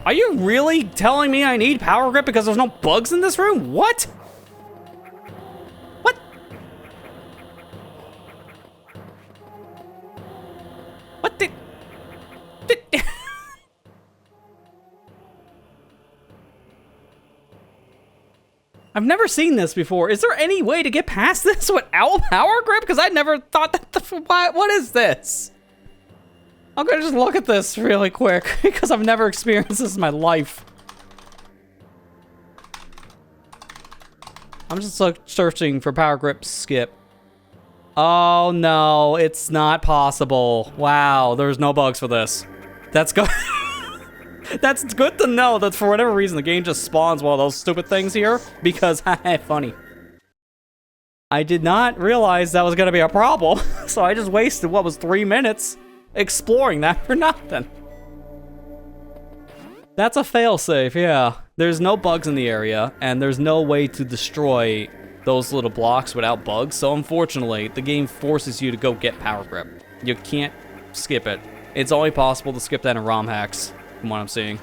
Are you really telling me I need power grip because there's no bugs in this room? What? What? What the... I've never seen this before. Is there any way to get past this without power grip? Because I never thought that... What is this? I'm gonna just look at this really quick, because I've never experienced this in my life. I'm just like searching for power grip skip. Oh no, it's not possible. Wow, there's no bugs for this. That's good. That's good to know that for whatever reason the game just spawns one of those stupid things here, because funny. I did not realize that was gonna be a problem, so I just wasted what was 3 minutes exploring that for nothing. That's a failsafe, yeah. There's no bugs in the area, and there's no way to destroy those little blocks without bugs, so unfortunately, the game forces you to go get power grip. You can't skip it. It's only possible to skip that in ROM hacks, from what I'm seeing.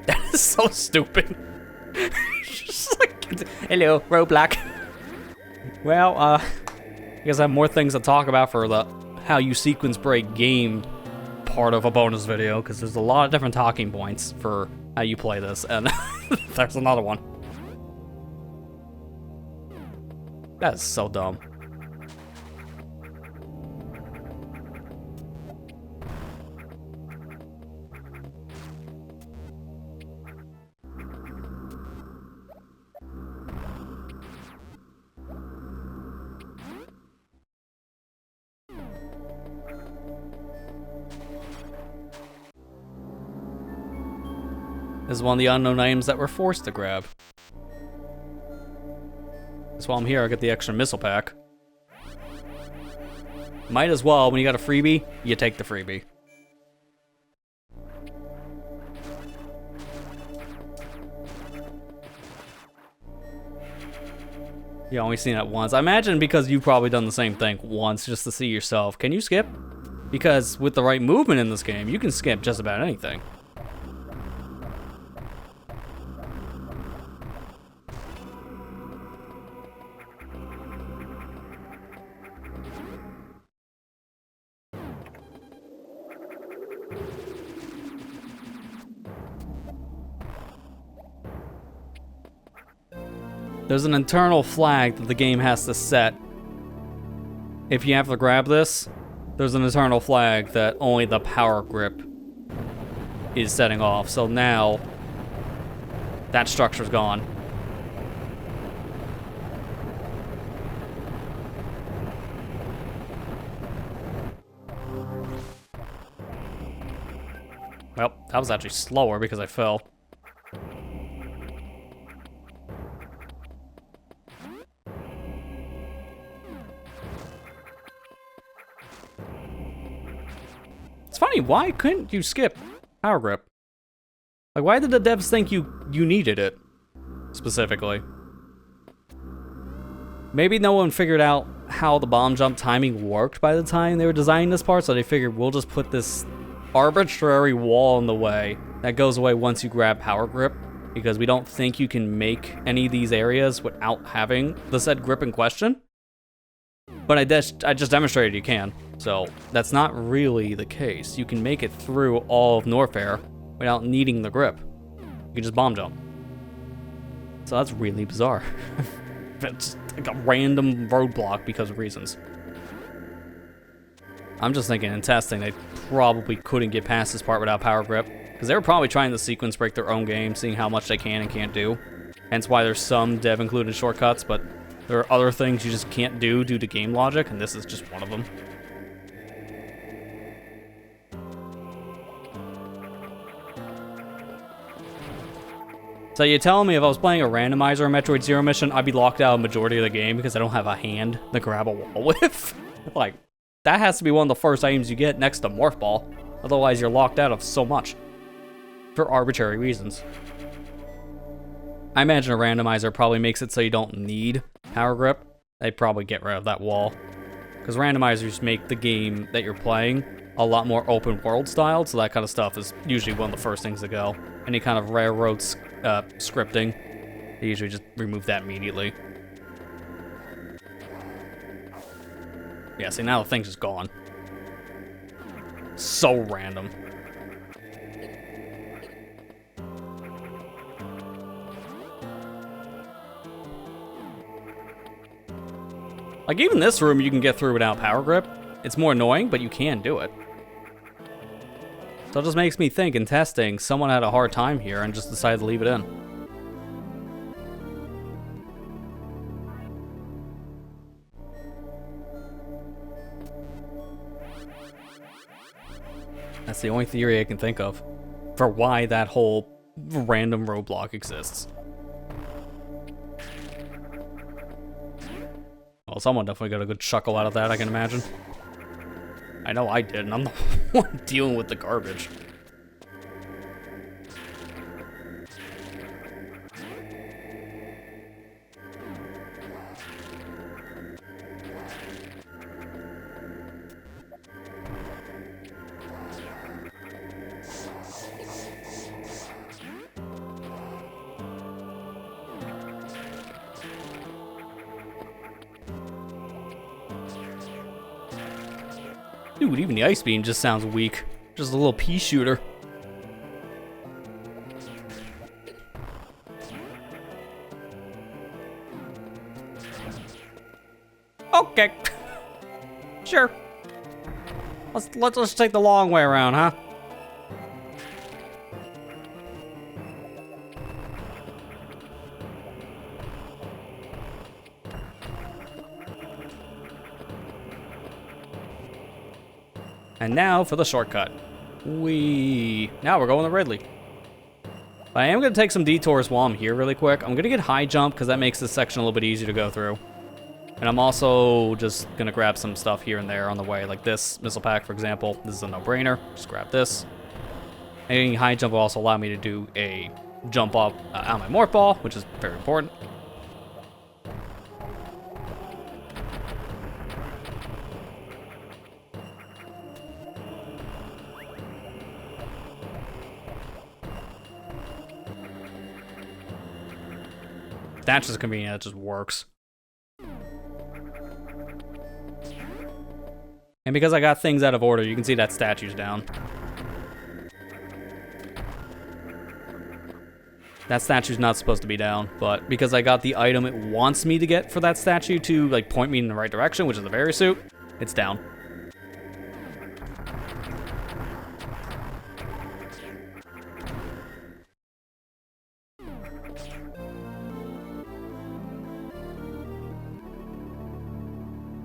That is so stupid. Just like, hello, roadblock. Well, I guess I have more things to talk about for the how you sequence break game part of a bonus video, because there's a lot of different talking points for how you play this, and there's another one. That is so dumb. This is one of the unknown items that we're forced to grab. That's why I'm here, I get the extra missile pack. Might as well, when you got a freebie, you take the freebie. You only seen it once. I imagine because you've probably done the same thing once just to see yourself. Can you skip? Because with the right movement in this game, you can skip just about anything. There's an internal flag that the game has to set. If you have to grab this, there's an internal flag that only the power grip is setting off. So now, that structure's gone. Well, that was actually slower because I fell. It's funny, why couldn't you skip power grip? Like, why did the devs think you needed it, specifically? Maybe no one figured out how the bomb jump timing worked by the time they were designing this part, so they figured we'll just put this arbitrary wall in the way that goes away once you grab power grip, because we don't think you can make any of these areas without having the said grip in question. But I just demonstrated you can, so that's not really the case. You can make it through all of Norfair without needing the grip. You can just bomb jump. So that's really bizarre. It's like a random roadblock because of reasons. I'm just thinking in testing they probably couldn't get past this part without power grip, because they were probably trying to sequence break their own game, seeing how much they can and can't do. Hence why there's some dev included shortcuts, but there are other things you just can't do due to game logic, and this is just one of them. So you're telling me if I was playing a randomizer or Metroid Zero mission, I'd be locked out of the majority of the game because I don't have a hand to grab a wall with? Like, that has to be one of the first items you get next to Morph Ball. Otherwise, you're locked out of so much. For arbitrary reasons. I imagine a randomizer probably makes it so you don't need power grip. They'd probably get rid of that wall. Because randomizers make the game that you're playing a lot more open world styled, so that kind of stuff is usually one of the first things to go. Any kind of railroad scripting, they usually just remove that immediately. Yeah, see, now the thing's just gone. So random. Like, even this room you can get through without power grip. It's more annoying, but you can do it. So it just makes me think, in testing, someone had a hard time here and just decided to leave it in. That's the only theory I can think of for why that whole random roadblock exists. Well, someone definitely got a good chuckle out of that, I can imagine. I know I did, and I'm the one dealing with the garbage. Dude, even the ice beam just sounds weak. Just a little pea shooter. Okay. Sure. Let's take the long way around, huh? And now for the shortcut. Now we're going to Ridley. But I am going to take some detours while I'm here really quick. I'm going to get high jump because that makes this section a little bit easier to go through. And I'm also just going to grab some stuff here and there on the way. Like this missile pack, for example. This is a no-brainer. Just grab this. And getting high jump will also allow me to do a jump up out of my morph ball, which is very important. That's just convenient, it just works. And because I got things out of order, you can see that statue's down. That statue's not supposed to be down, but because I got the item it wants me to get for that statue to like point me in the right direction, which is the Very Suit, it's down.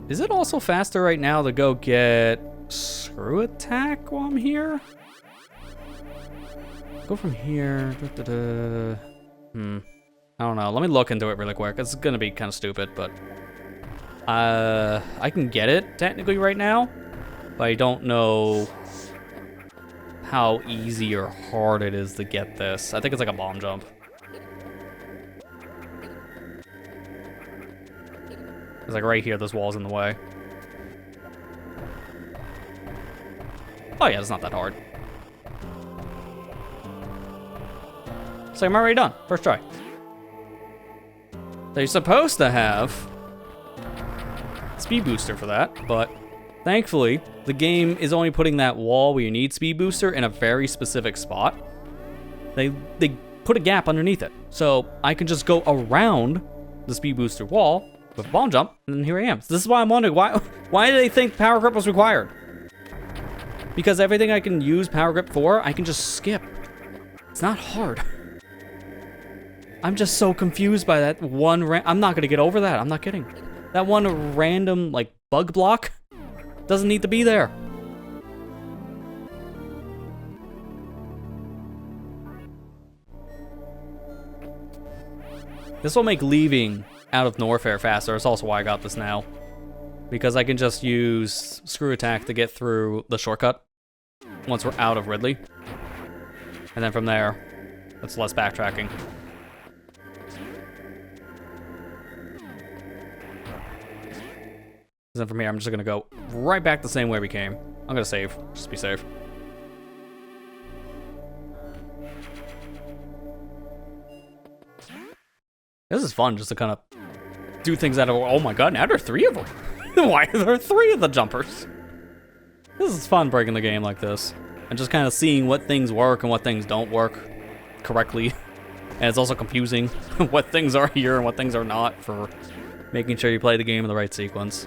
Is it also faster right now to go get Screw Attack while I'm here? Go from here. I don't know. Let me look into it really quick. It's gonna be kind of stupid, but I can get it technically right now, but I don't know how easy or hard it is to get this. I think it's like a bomb jump. It's like right here, this wall's in the way. Oh yeah, it's not that hard. So I'm already done, first try. They're supposed to have speed booster for that, but thankfully, the game is only putting that wall where you need speed booster in a very specific spot. They put a gap underneath it, so I can just go around the speed booster wall with a bomb jump, and then here I am. So this is why I'm wondering, why do they think Power Grip was required? Because everything I can use Power Grip for, I can just skip. It's not hard. I'm just so confused by that one I'm not gonna get over that, I'm not kidding. That one random, like, bug block doesn't need to be there. This will make leaving out of Norfair faster. It's also why I got this now. Because I can just use Screw Attack to get through the shortcut once we're out of Ridley. And then from there, it's less backtracking. Then from here, I'm just gonna go right back the same way we came. I'm gonna save, just to be safe. This is fun, just to kind of do things out of, oh my god, now there are 3 of them. Why are there 3 of the jumpers? This is fun breaking the game like this. And just kind of seeing what things work and what things don't work correctly. And it's also confusing what things are here and what things are not for making sure you play the game in the right sequence.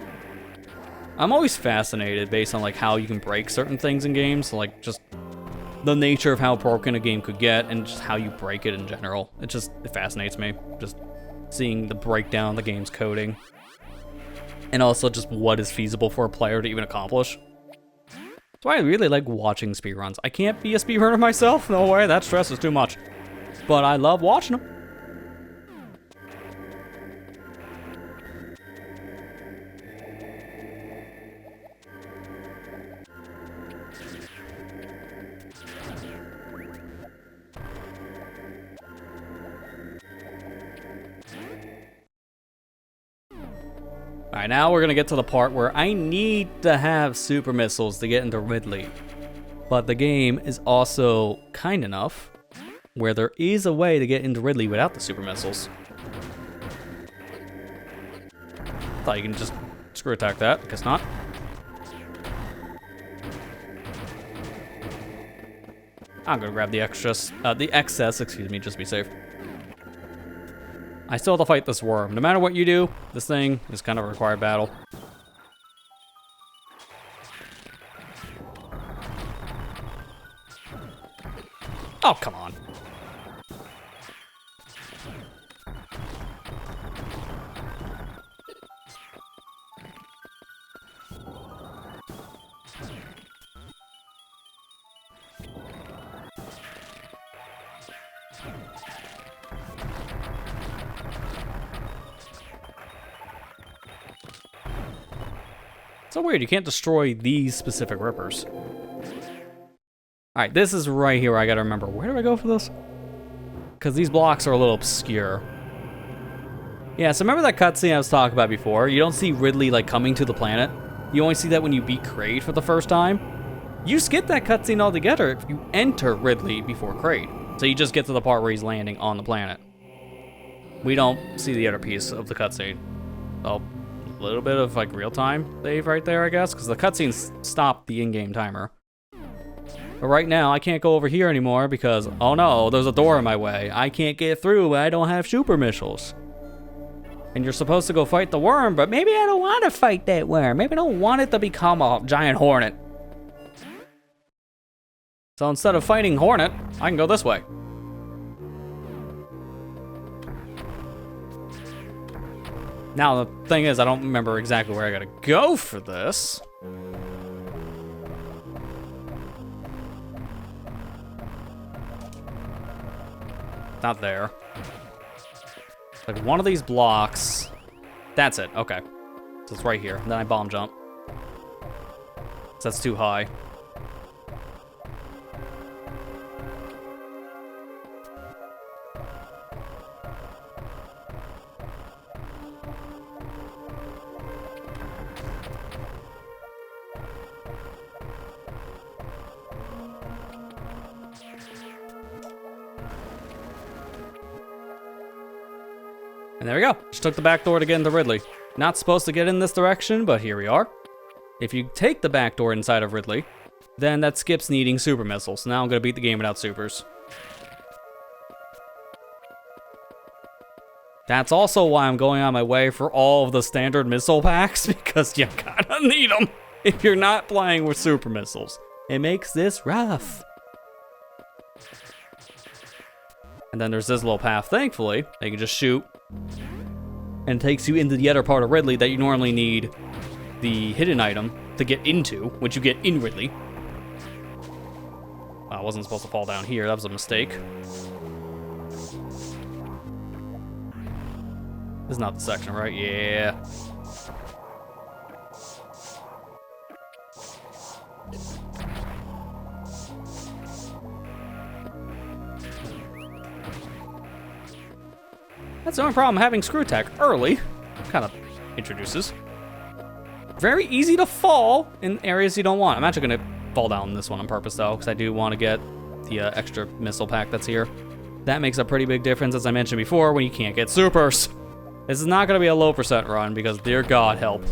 I'm always fascinated based on like how you can break certain things in games, like just the nature of how broken a game could get and just how you break it in general. It fascinates me, just seeing the breakdown of the game's coding. And also just what is feasible for a player to even accomplish. That's why I really like watching speedruns. I can't be a speedrunner myself, no way, that stress is too much. But I love watching them. Alright, now we're gonna get to the part where I need to have super missiles to get into Ridley. But the game is also kind enough where there is a way to get into Ridley without the super missiles. Thought you can just screw attack that, guess not. I'm gonna grab the excess, excuse me, just to be safe. I still have to fight this worm. No matter what you do, this thing is kind of a required battle. Oh, come on. So weird, you can't destroy these specific rippers. Alright, this is right here where I gotta remember. Where do I go for this? Because these blocks are a little obscure. Yeah, so remember that cutscene I was talking about before? You don't see Ridley, like, coming to the planet. You only see that when you beat Kraid for the first time. You skip that cutscene altogether if you enter Ridley before Kraid. So you just get to the part where he's landing on the planet. We don't see the other piece of the cutscene. Oh. A little bit of like real-time save right there, I guess, because the cutscenes stop the in-game timer. But right now, I can't go over here anymore because, oh no, there's a door in my way. I can't get through, I don't have super missiles. And you're supposed to go fight the worm, but maybe I don't want to fight that worm. Maybe I don't want it to become a giant hornet. So instead of fighting Hornet, I can go this way. Now, the thing is, I don't remember exactly where I gotta go for this. Not there. Like, one of these blocks. That's it, okay. So it's right here. Then I bomb jump. So that's too high. And there we go. Just took the back door to get into Ridley. Not supposed to get in this direction, but here we are. If you take the back door inside of Ridley, then that skips needing super missiles. Now I'm gonna beat the game without supers. That's also why I'm going on my way for all of the standard missile packs, because you gotta need them if you're not playing with super missiles. It makes this rough. And then there's this little path, thankfully, that you can just shoot. And it takes you into the other part of Ridley that you normally need the hidden item to get into, which you get in Ridley. I wasn't supposed to fall down here, that was a mistake. This is not the section, right? Yeah. That's the only problem having screw attack early. Kind of introduces. Very easy to fall in areas you don't want. I'm actually gonna fall down this one on purpose though, because I do want to get the extra missile pack that's here. That makes a pretty big difference, as I mentioned before, when you can't get supers. This is not gonna be a low percent run, because dear God help.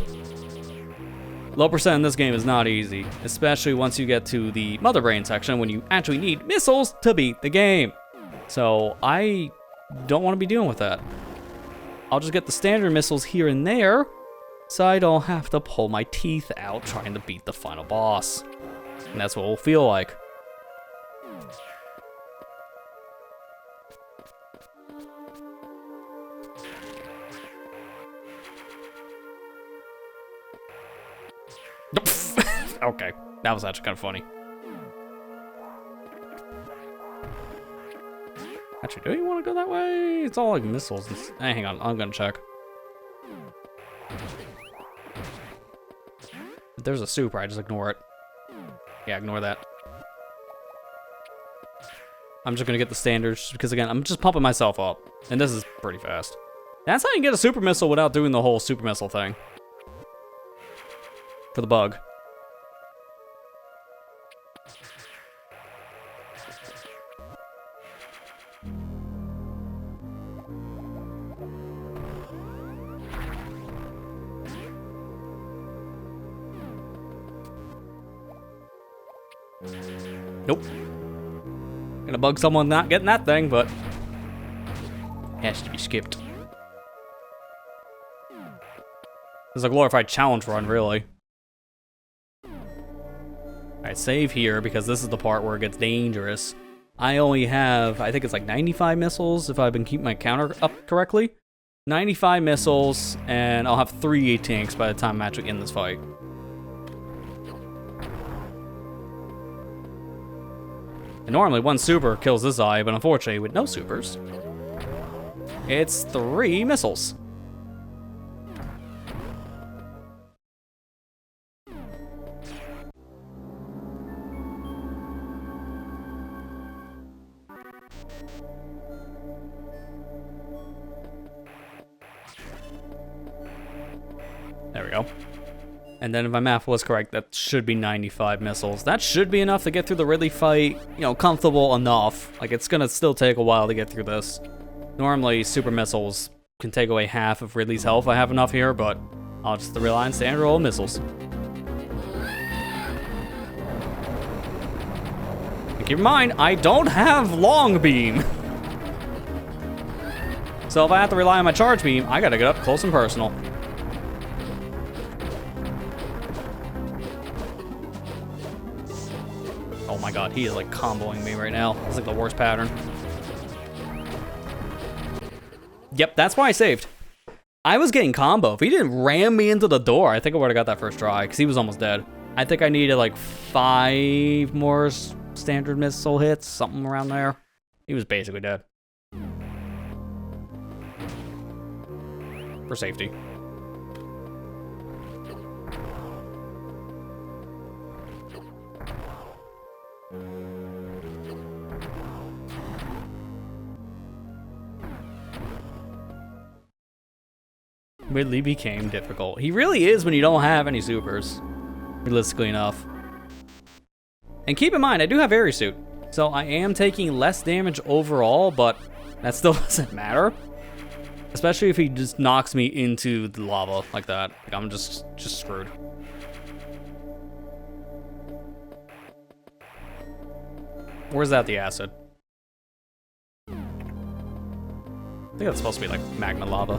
Low percent in this game is not easy, especially once you get to the Mother Brain section when you actually need missiles to beat the game. So I don't want to be dealing with that. I'll just get the standard missiles here and there, so I don't have to pull my teeth out trying to beat the final boss. And that's what it will feel like. Okay, that was actually kind of funny. Actually, do you want to go that way? It's all like missiles. Hang on, I'm gonna check. If there's a super, I just ignore it. Yeah, ignore that. I'm just gonna get the standards, because again, I'm just pumping myself up. And this is pretty fast. That's how you get a super missile without doing the whole super missile thing. For the bug. Nope. Gonna bug someone not getting that thing, but has to be skipped. This is a glorified challenge run, really. Alright, save here, because this is the part where it gets dangerous. I only have, I think it's like 95 missiles, if I've been keeping my counter up correctly. 95 missiles, and I'll have 3 tanks by the time I'm actually in this fight. And normally one super kills this eye, but unfortunately with no supers, it's 3 missiles. There we go. And then if my math was correct, that should be 95 missiles. That should be enough to get through the Ridley fight, you know, comfortable enough. Like, it's gonna still take a while to get through this. Normally, super missiles can take away half of Ridley's health. I have enough here, but I'll just rely on standard old missiles. And keep in mind, I don't have long beam. So if I have to rely on my charge beam, I gotta get up close and personal. Oh my god, he is like comboing me right now. It's like the worst pattern. Yep, that's why I saved. I was getting combo. If he didn't ram me into the door, I think I would've got that first try, because he was almost dead. I think I needed like 5 more standard missile hits, something around there. He was basically dead. For safety. Ridley became difficult. He really is when you don't have any supers, realistically enough. And keep in mind, I do have Airy Suit, so I am taking less damage overall, but that still doesn't matter. Especially if he just knocks me into the lava like that. Like, I'm just screwed. Where's that, the acid? I think that's supposed to be like magma lava.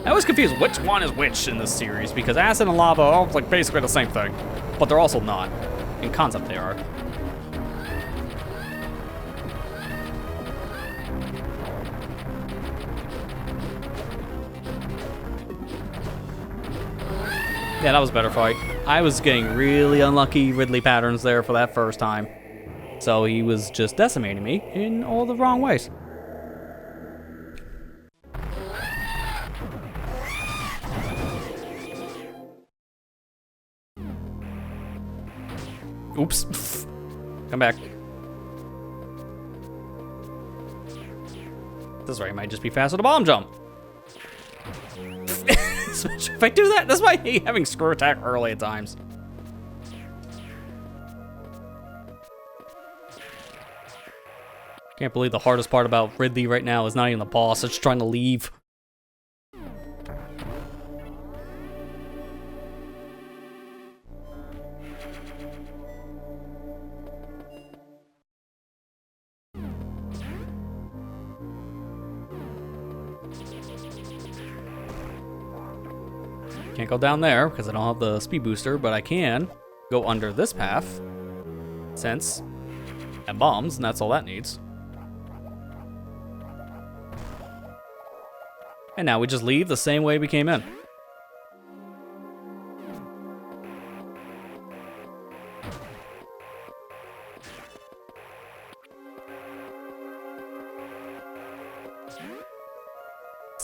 I always confuse which one is which in this series, because acid and lava are like basically the same thing, but they're also not. In concept, they are. Yeah, that was a better fight. I was getting really unlucky Ridley patterns there for that first time. So he was just decimating me in all the wrong ways. Oops. Come back. This right might just be faster to bomb jump. If I do that, that's why I hate having screw attack early at times. Can't believe the hardest part about Ridley right now is not even the boss, it's trying to leave. Can't go down there because I don't have the speed booster, but I can go under this path, since I have bombs, and that's all that needs. And now we just leave the same way we came in.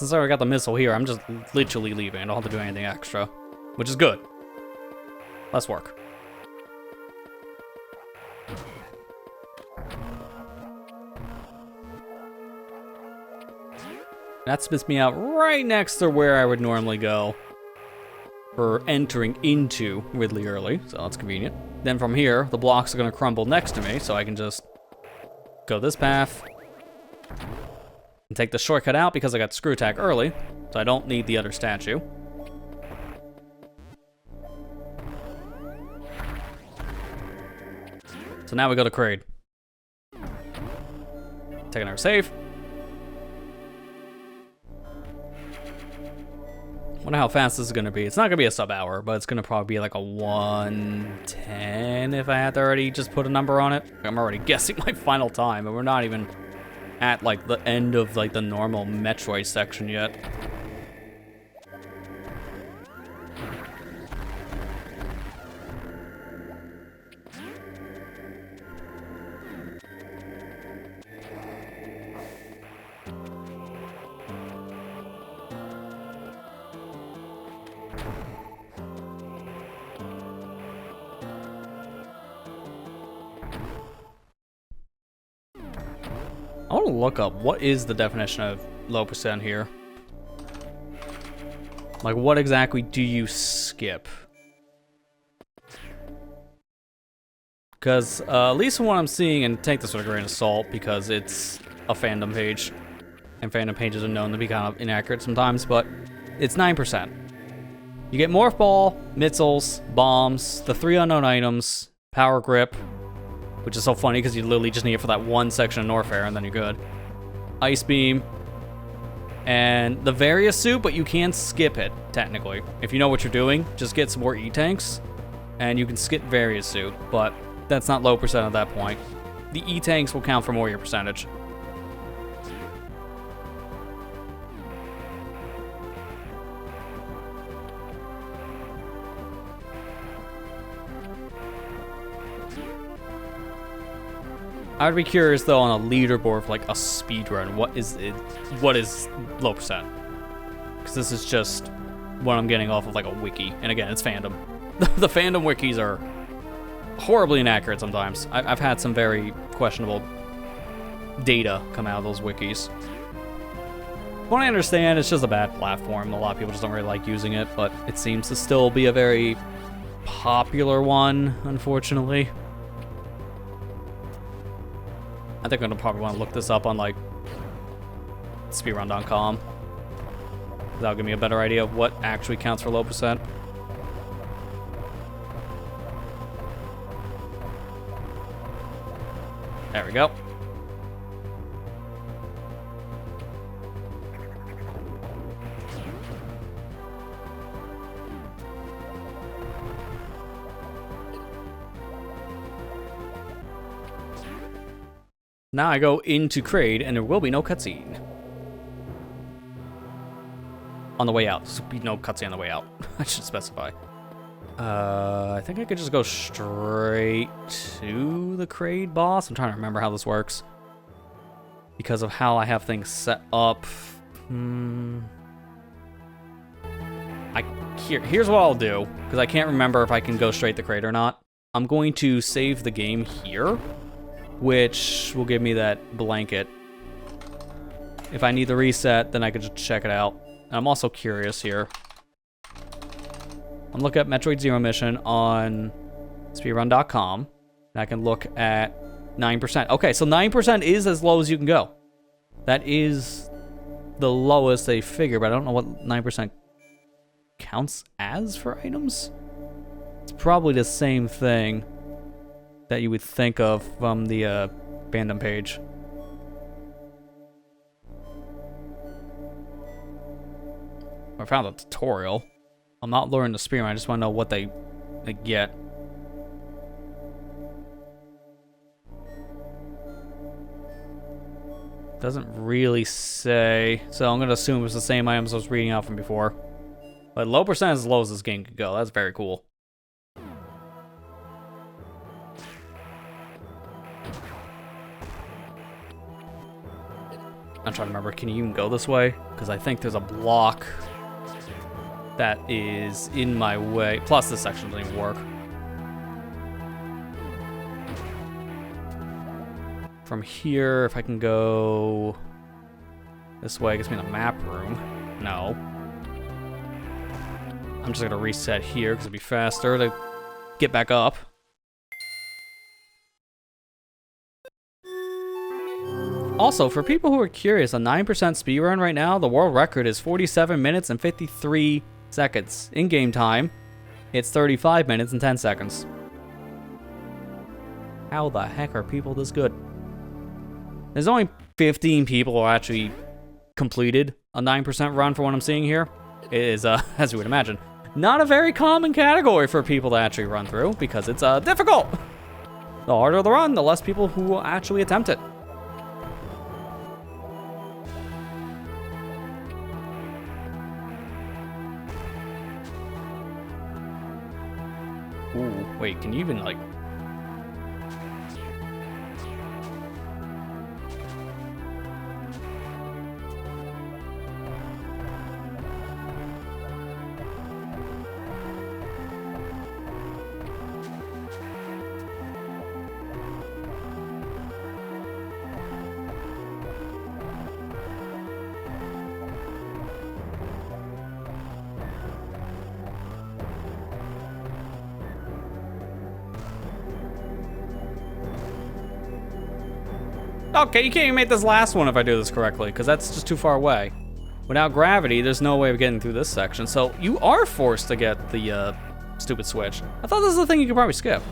since I already got the missile here, I'm just literally leaving. I don't have to do anything extra, which is good. Less work. That spits me out right next to where I would normally go for entering into Ridley early, so that's convenient. Then from here, the blocks are going to crumble next to me, so I can just go this path and take the shortcut out because I got screw attack early, so I don't need the other statue. So now we go to Kraid. Taking our save. Wonder how fast this is gonna be. It's not gonna be a sub-hour, but it's gonna probably be like a 1:10 if I had to already just put a number on it. I'm already guessing my final time, and we're not even at like the end of like the normal Metroid section yet. I want to look up what is the definition of low percent here. Like, what exactly do you skip? Because at least from what I'm seeing, and take this with a grain of salt because it's a fandom page, and fandom pages are known to be kind of inaccurate sometimes, but it's 9%. You get Morph Ball, missiles, bombs, the 3 unknown items, power grip, which is so funny because you literally just need it for that one section of Norfair and then you're good. Ice Beam. And the Various suit, but you can skip it, technically. If you know what you're doing, just get some more E-Tanks, and you can skip Various suit, but that's not low percent at that point. The E-Tanks will count for more of your percentage. I would be curious though on a leaderboard for like a speedrun. What is low percent? Because this is just what I'm getting off of like a wiki, and again, it's fandom. The fandom wikis are horribly inaccurate sometimes. I've had some very questionable data come out of those wikis. From what I understand, it's just a bad platform. A lot of people just don't really like using it, but it seems to still be a very popular one, unfortunately. I think I'm gonna probably want to look this up on like speedrun.com. That'll give me a better idea of what actually counts for low percent. There we go. Now I go into Kraid, and there will be no cutscene. On the way out. There will be no cutscene on the way out. I should specify. I think I could just go straight to the Kraid boss. I'm trying to remember how this works. Because of how I have things set up. Here's what I'll do, because I can't remember if I can go straight to Kraid or not. I'm going to save the game here, which will give me that blanket. If I need the reset, then I could just check it out. And I'm also curious here. I'm looking at Metroid Zero Mission on speedrun.com, and I can look at 9%. Okay, so 9% is as low as you can go. That is the lowest they figure, but I don't know what 9% counts as for items. It's probably the same thing that you would think of from the fandom page. I found a tutorial. I'm not learning the spearman, I just want to know what they get. Doesn't really say, so I'm gonna assume it's the same items I was reading out from before. But low percent is as low as this game could go. That's very cool. I'm trying to remember, can you even go this way? Because I think there's a block that is in my way. Plus, this section doesn't even work. From here, if I can go this way, gets me in the map room. No. I'm just gonna reset here because it'd be faster to get back up. Also, for people who are curious, a 9% speedrun right now, the world record is 47 minutes and 53 seconds. In-game time, it's 35 minutes and 10 seconds. How the heck are people this good? There's only 15 people who actually completed a 9% run for what I'm seeing here. It is, as you would imagine, not a very common category for people to actually run through because it's difficult. The harder the run, the less people who will actually attempt it. Ooh, wait, can you even, like... Okay, you can't even make this last one if I do this correctly, because that's just too far away. Without gravity, there's no way of getting through this section, so you are forced to get the stupid switch. I thought this was the thing you could probably skip.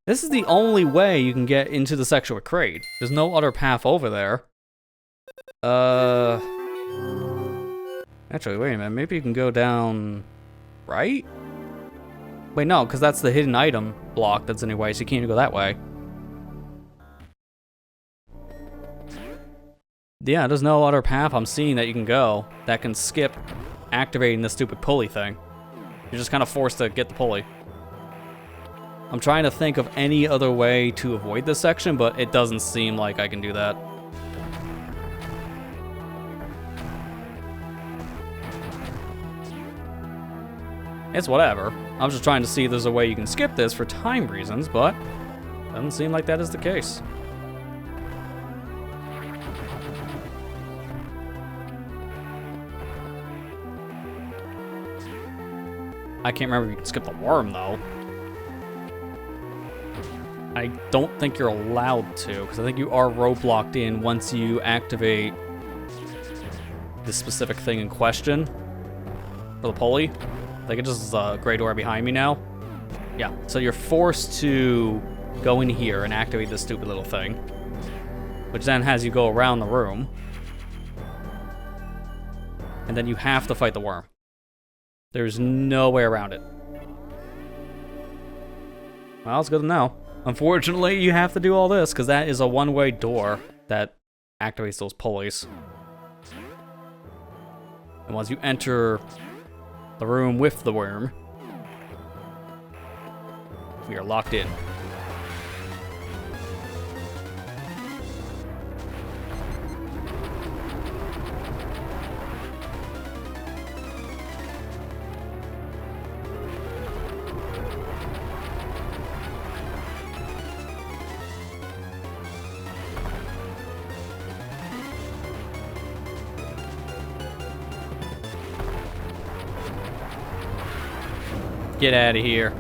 This is the only way you can get into the section with Kraid. There's no other path over there. Actually, wait a minute, maybe you can go down... right? Wait, no, because that's the hidden item block that's in your way, so you can't even go that way. Yeah, there's no other path I'm seeing that you can go that can skip activating this stupid pulley thing. You're just kind of forced to get the pulley. I'm trying to think of any other way to avoid this section, but it doesn't seem like I can do that. It's whatever. I'm just trying to see if there's a way you can skip this for time reasons, but doesn't seem like that is the case. I can't remember if you can skip the worm, though. I don't think you're allowed to, because I think you are roadblocked in once you activate the specific thing in question for the pulley. I think it just is a gray door behind me now. Yeah, so you're forced to go in here and activate this stupid little thing, which then has you go around the room. And then you have to fight the worm. There's no way around it. Well, it's good to know. Unfortunately, you have to do all this, because that is a one-way door that activates those pulleys. And once you enter the room with the worm, we are locked in. Get out of here.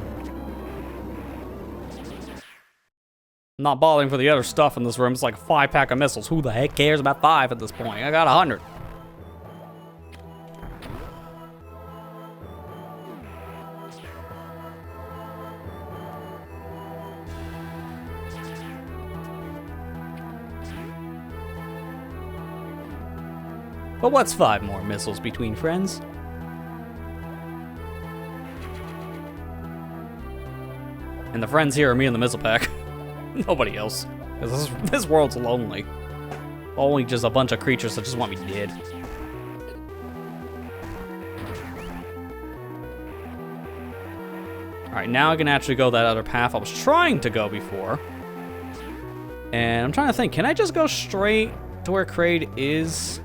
I'm not bothering for the other stuff in this room. It's like a 5-pack of missiles. Who the heck cares about 5 at this point? I got 100. But what's 5 more missiles between friends? And the friends here are me and the missile pack. Nobody else. This world's lonely. Only just a bunch of creatures that just want me dead. Alright, now I can actually go that other path I was trying to go before. And I'm trying to think, can I just go straight to where Kraid is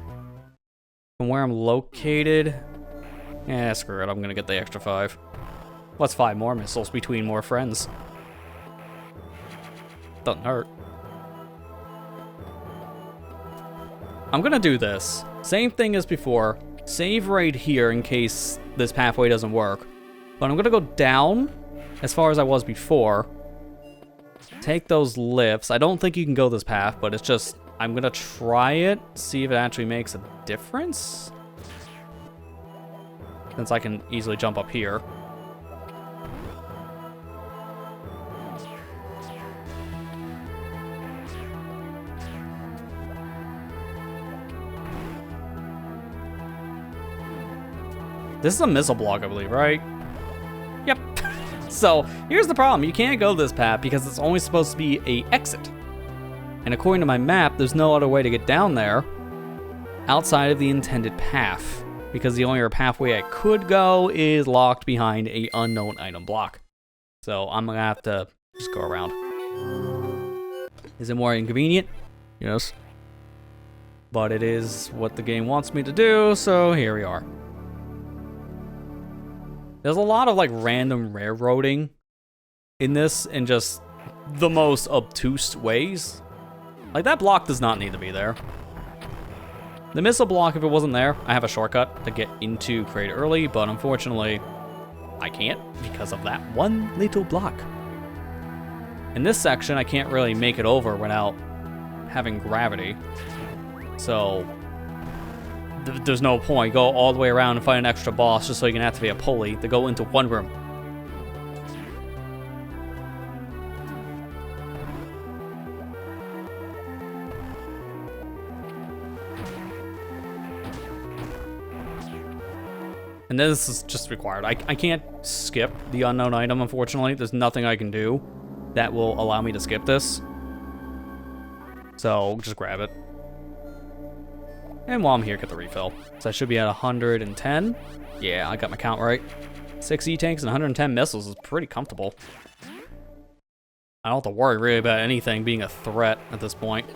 from where I'm located. Yeah, screw it. I'm gonna get the extra 5. What's 5 more missiles between more friends? Doesn't hurt. I'm gonna do this. Same thing as before. Save right here in case this pathway doesn't work. But I'm gonna go down as far as I was before. Take those lifts. I don't think you can go this path, but it's just, I'm gonna try it, see if it actually makes a difference. Since I can easily jump up here. This is a missile block, I believe, right? Yep. So, here's the problem. You can't go this path because it's only supposed to be an exit. And according to my map, there's no other way to get down there outside of the intended path. Because the only other pathway I could go is locked behind an unknown item block. So, I'm gonna have to just go around. Is it more inconvenient? Yes. But it is what the game wants me to do, so here we are. There's a lot of like random railroading in this in just the most obtuse ways. Like that block does not need to be there. The missile block, if it wasn't there, I have a shortcut to get into Kraid early, but unfortunately, I can't because of that one little block. In this section, I can't really make it over without having gravity. So there's no point. Go all the way around and find an extra boss just so you can activate a pulley to go into one room. And this is just required. I can't skip the unknown item, unfortunately. There's nothing I can do that will allow me to skip this. So just grab it. And while I'm here, get the refill. So I should be at 110. Yeah, I got my count right. 6 E-tanks and 110 missiles is pretty comfortable. I don't have to worry really about anything being a threat at this point.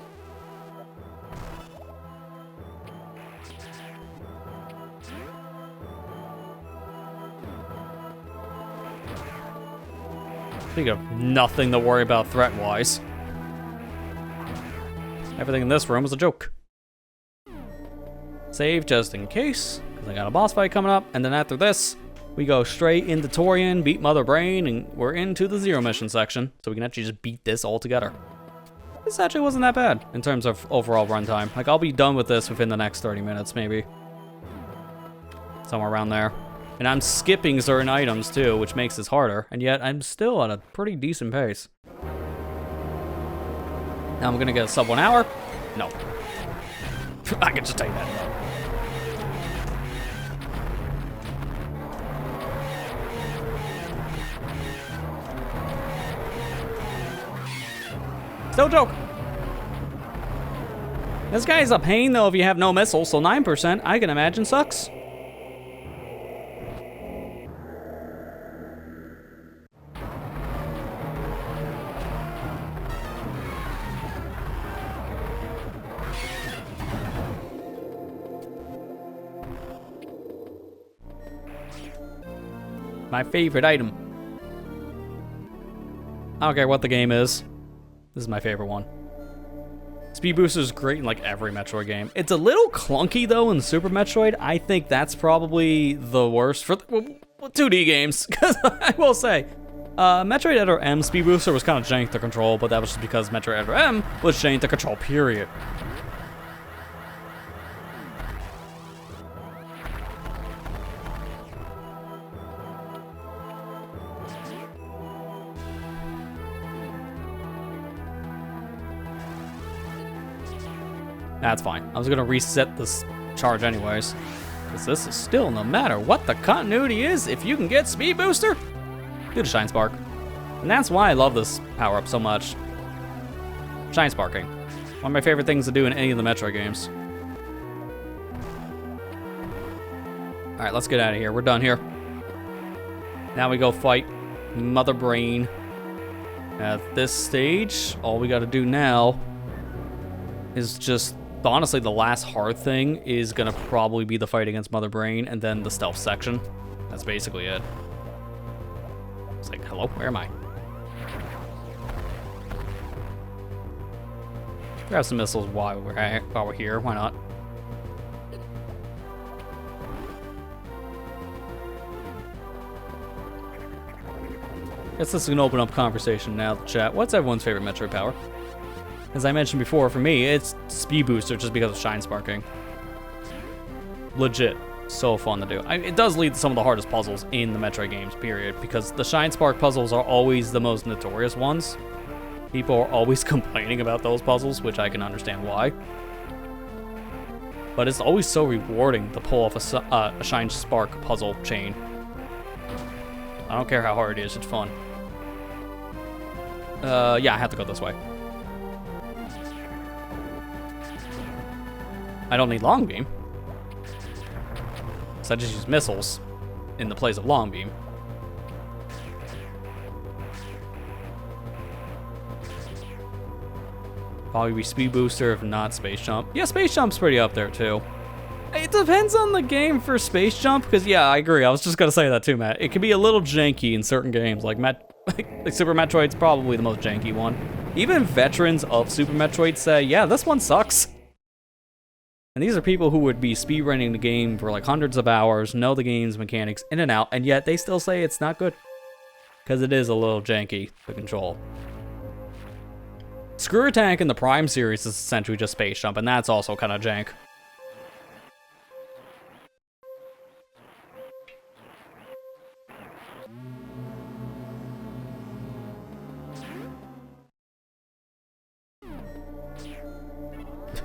Speaking of nothing to worry about threat-wise. Everything in this room is a joke. Save just in case, because I got a boss fight coming up, and then after this, we go straight into Torian, beat Mother Brain, and we're into the Zero mission section, so we can actually just beat this all together. This actually wasn't that bad in terms of overall runtime. Like, I'll be done with this within the next 30 minutes, maybe. Somewhere around there. And I'm skipping certain items, too, which makes this harder, and yet I'm still at a pretty decent pace. Now I'm gonna get a sub 1 hour? No. I can just tell you that. No joke. This guy's a pain though if you have no missiles, so 9% I can imagine sucks. My favorite item. I don't care what the game is. This is my favorite one. Speed Booster is great in like every Metroid game. It's a little clunky though in Super Metroid. I think that's probably the worst for 2D games. Because I will say, Metroid Edgar M Speed Booster was kind of jank to control, but that was just because Metroid Edgar M was jank to control, period. That's fine. I was gonna reset this charge anyways. Because this is still, no matter what the continuity is, if you can get Speed Booster, do the Shine Spark. And that's why I love this power-up so much. Shine Sparking. One of my favorite things to do in any of the Metroid games. Alright, let's get out of here. We're done here. Now we go fight Mother Brain. At this stage, all we gotta do now is just honestly, the last hard thing is gonna probably be the fight against Mother Brain and then the stealth section. That's basically it. It's like, hello, where am I? Grab some missiles while we're here, why not? Guess this is gonna open up conversation now, the chat. What's everyone's favorite Metroid power? As I mentioned before, for me, it's Speed Booster just because of Shine Sparking. Legit. So fun to do. It does lead to some of the hardest puzzles in the Metroid games, period, because the Shine Spark puzzles are always the most notorious ones. People are always complaining about those puzzles, which I can understand why. But it's always so rewarding to pull off a Shine Spark puzzle chain. I don't care how hard it is, it's fun. Yeah, I have to go this way. I don't need Long Beam. So I just use missiles in the place of Long Beam. Probably be Speed Booster, if not Space Jump. Yeah, Space Jump's pretty up there too. It depends on the game for Space Jump, because yeah, I agree. I was just gonna say that too, Matt. It can be a little janky in certain games, like Super Metroid's probably the most janky one. Even veterans of Super Metroid say, yeah, this one sucks. And these are people who would be speedrunning the game for like hundreds of hours, know the game's mechanics in and out, and yet they still say it's not good. Because it is a little janky to control. Screw Attack in the Prime series is essentially just Space Jump, and that's also kind of jank.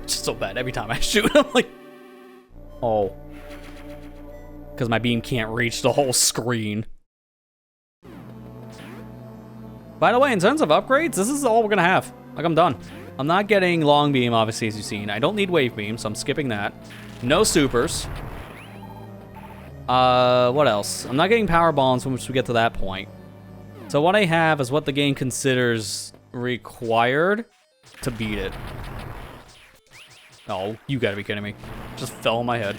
Just so bad every time I shoot, I'm like, oh. Because my beam can't reach the whole screen. By the way, in terms of upgrades, this is all we're gonna have. Like, I'm done. I'm not getting Long Beam, obviously, as you've seen. I don't need Wave Beam, so I'm skipping that. No supers. What else? I'm not getting Power Bombs once we get to that point. So what I have is what the game considers required to beat it. Oh, you gotta be kidding me. Just fell on my head.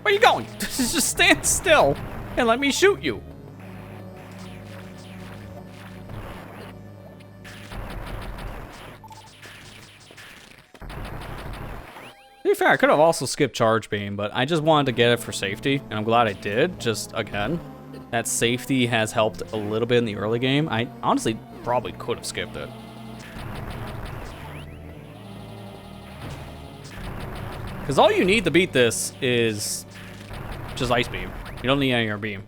Where are you going? Just stand still and let me shoot you. To be fair, I could have also skipped Charge Beam, but I just wanted to get it for safety, and I'm glad I did. Just, again, that safety has helped a little bit in the early game. I honestly probably could have skipped it. Because all you need to beat this is just Ice Beam. You don't need any other beam.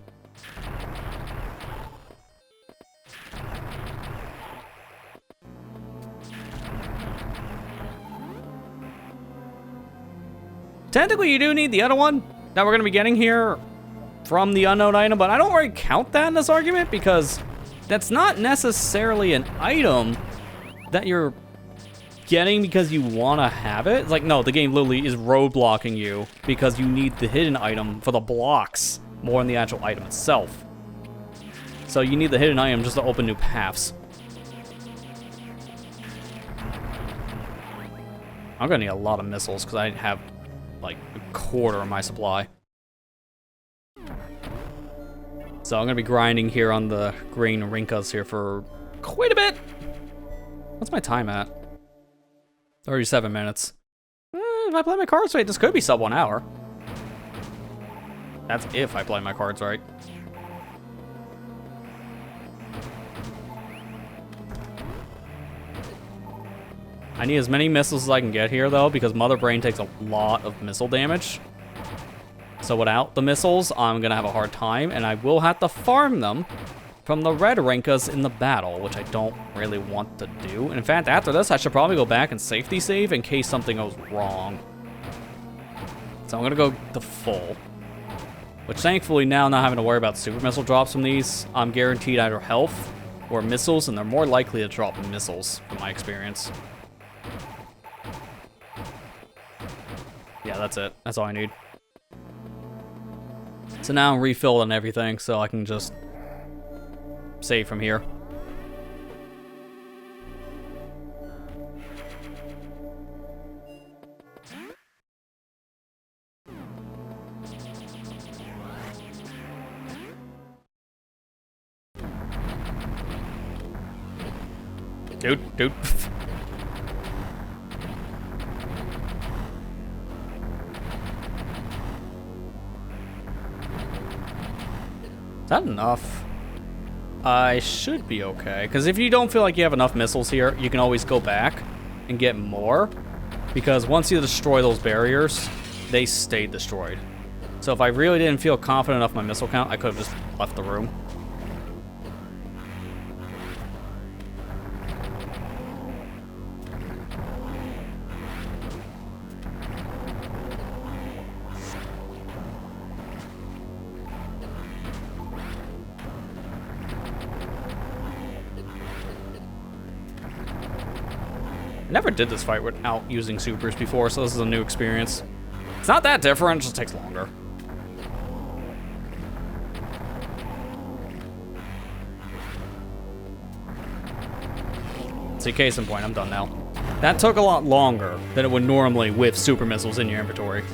Technically, you do need the other one that we're going to be getting here from the unknown item, but I don't really count that in this argument because that's not necessarily an item that you're getting because you want to have it. It's like, no, the game literally is roadblocking you because you need the hidden item for the blocks more than the actual item itself. So you need the hidden item just to open new paths. I'm gonna need a lot of missiles because I have like a quarter of my supply. So I'm gonna be grinding here on the green Rinkas here for quite a bit. What's my time at? 37 minutes. If I play my cards right, this could be sub 1 hour. That's if I play my cards right. I need as many missiles as I can get here, though, because Mother Brain takes a lot of missile damage. So without the missiles, I'm going to have a hard time, and I will have to farm them from the red Rinkas in the battle, which I don't really want to do. And in fact, after this, I should probably go back and safety save in case something goes wrong. So I'm gonna go to full. Which thankfully now, not having to worry about super missile drops from these, I'm guaranteed either health or missiles, and they're more likely to drop missiles from my experience. Yeah, that's it. That's all I need. So now I'm refilled and everything, so I can just save from here. Dude. Is that enough? I should be okay, because if you don't feel like you have enough missiles here, you can always go back and get more, because once you destroy those barriers, they stay destroyed. So if I really didn't feel confident enough in my missile count, I could have just left the room. I never did this fight without using supers before, so this is a new experience. It's not that different, it just takes longer. See, case in point, I'm done now. That took a lot longer than it would normally with super missiles in your inventory.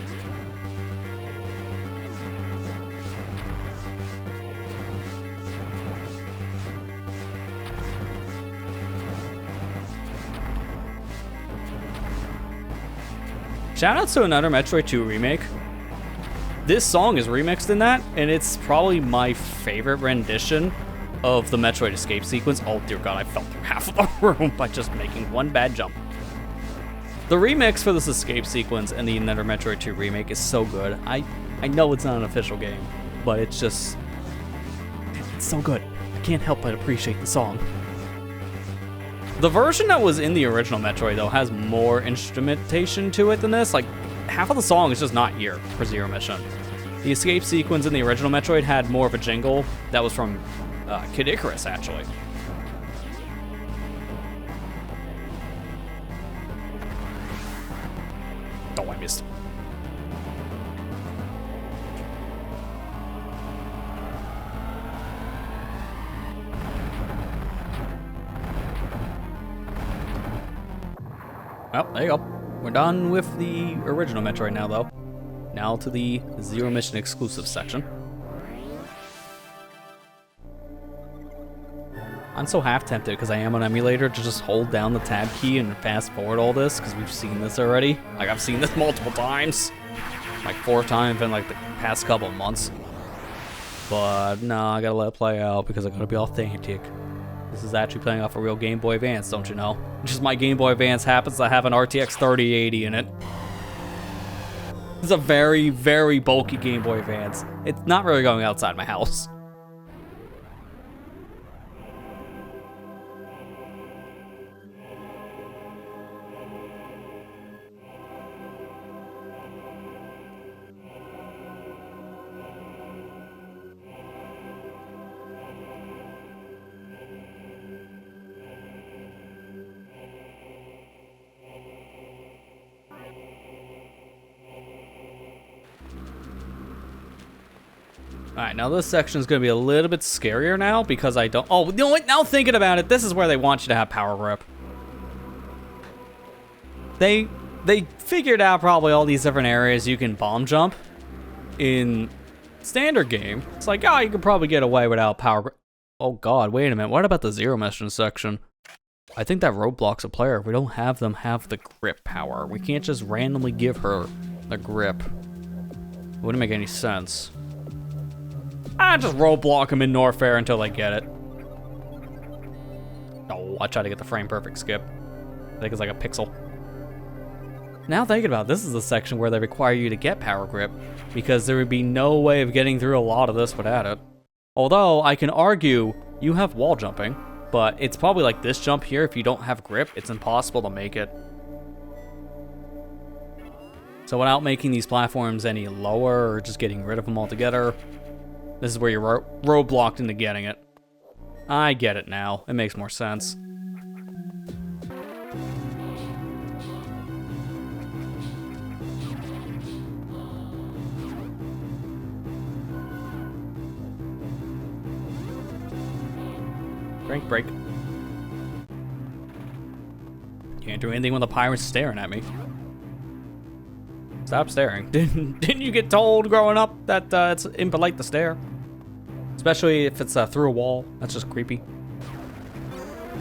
Shout out to another Metroid 2 remake. This song is remixed in that, and it's probably my favorite rendition of the Metroid escape sequence. Oh dear god, I fell through half of the room by just making one bad jump. The remix for this escape sequence and the another Metroid 2 remake is so good. I know it's not an official game, but it's just... it's so good. I can't help but appreciate the song. The version that was in the original Metroid, though, has more instrumentation to it than this. Like, half of the song is just not here for Zero Mission. The escape sequence in the original Metroid had more of a jingle that was from Kid Icarus, actually. Oh, I missed. Well, there you go. We're done with the original Metroid now, though. Now to the Zero Mission exclusive section. I'm so half tempted, because I am on emulator, to just hold down the tab key and fast forward all this, because we've seen this already. Like, I've seen this multiple times. Like 4 times in like the past couple of months. But no, I gotta let it play out, because I gotta be authentic. This is actually playing off a real Game Boy Advance, don't you know? Just my Game Boy Advance happens to have an RTX 3080 in it. It's a very, very bulky Game Boy Advance. It's not really going outside my house. Alright, now this section is going to be a little bit scarier now because I don't... oh, you know what? Now thinking about it, this is where they want you to have power grip. They figured out probably all these different areas you can bomb jump in standard game. It's like, oh, you could probably get away without power grip. Oh god, wait a minute. What about the Zero Mission section? I think that roadblocks a player if we don't have them have the grip power. We can't just randomly give her the grip. It wouldn't make any sense. Just roadblock them in Norfair until they get it. Oh, I tried to get the frame perfect skip. I think it's like a pixel. Now thinking about it, this is the section where they require you to get power grip, because there would be no way of getting through a lot of this without it. Although, I can argue you have wall jumping, but it's probably like this jump here. If you don't have grip, it's impossible to make it. So without making these platforms any lower or just getting rid of them altogether, this is where you're roadblocked into getting it. I get it now. It makes more sense. Break. Can't do anything when the pirate's staring at me. Stop staring. Didn't you get told growing up that it's impolite to stare? Especially if it's through a wall. That's just creepy.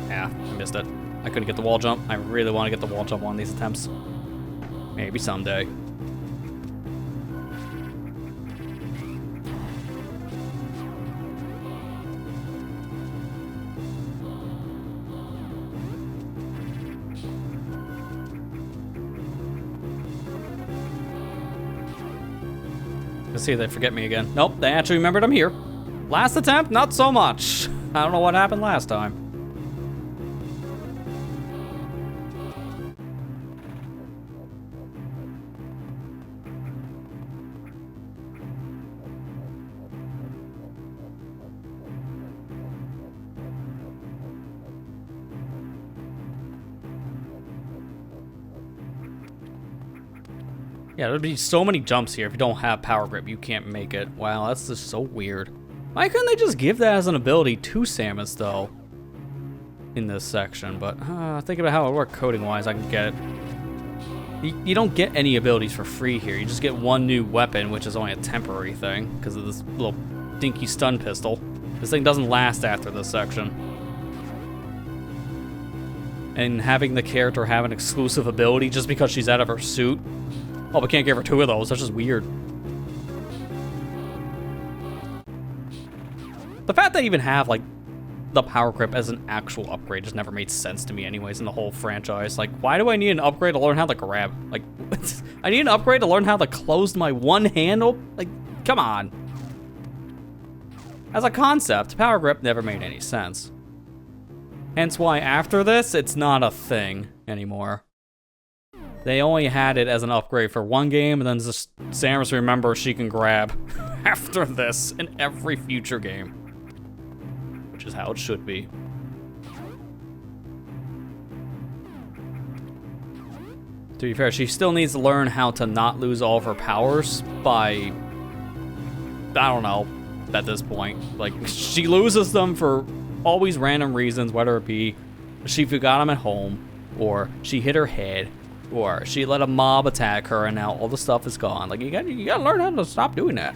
Yeah, I missed it. I couldn't get the wall jump. I really want to get the wall jump on these attempts. Maybe someday. Let's see if they forget me again. Nope, they actually remembered I'm here. Last attempt, not so much. I don't know what happened last time. Yeah, there'd be so many jumps here. If you don't have power grip, you can't make it. Wow, that's just so weird. Why couldn't they just give that as an ability to Samus, though? In this section, but think about how it would work coding-wise. I can get it. You don't get any abilities for free here. You just get one new weapon, which is only a temporary thing, because of this little dinky stun pistol. This thing doesn't last after this section. And having the character have an exclusive ability just because she's out of her suit. Oh, we can't give her two of those. That's just weird. The fact that I even have, like, the power grip as an actual upgrade just never made sense to me anyways in the whole franchise. Like, why do I need an upgrade to learn how to grab? Like, I need an upgrade to learn how to close my one handle? Like, come on. As a concept, power grip never made any sense. Hence why after this, it's not a thing anymore. They only had it as an upgrade for one game, and then just Samus remembers she can grab after this in every future game. Which is how it should be. To be fair, she still needs to learn how to not lose all of her powers by, I don't know, at this point. Like, she loses them for always random reasons, whether it be she forgot them at home, or she hit her head, or she let a mob attack her and now all the stuff is gone. Like, you gotta learn how to stop doing that.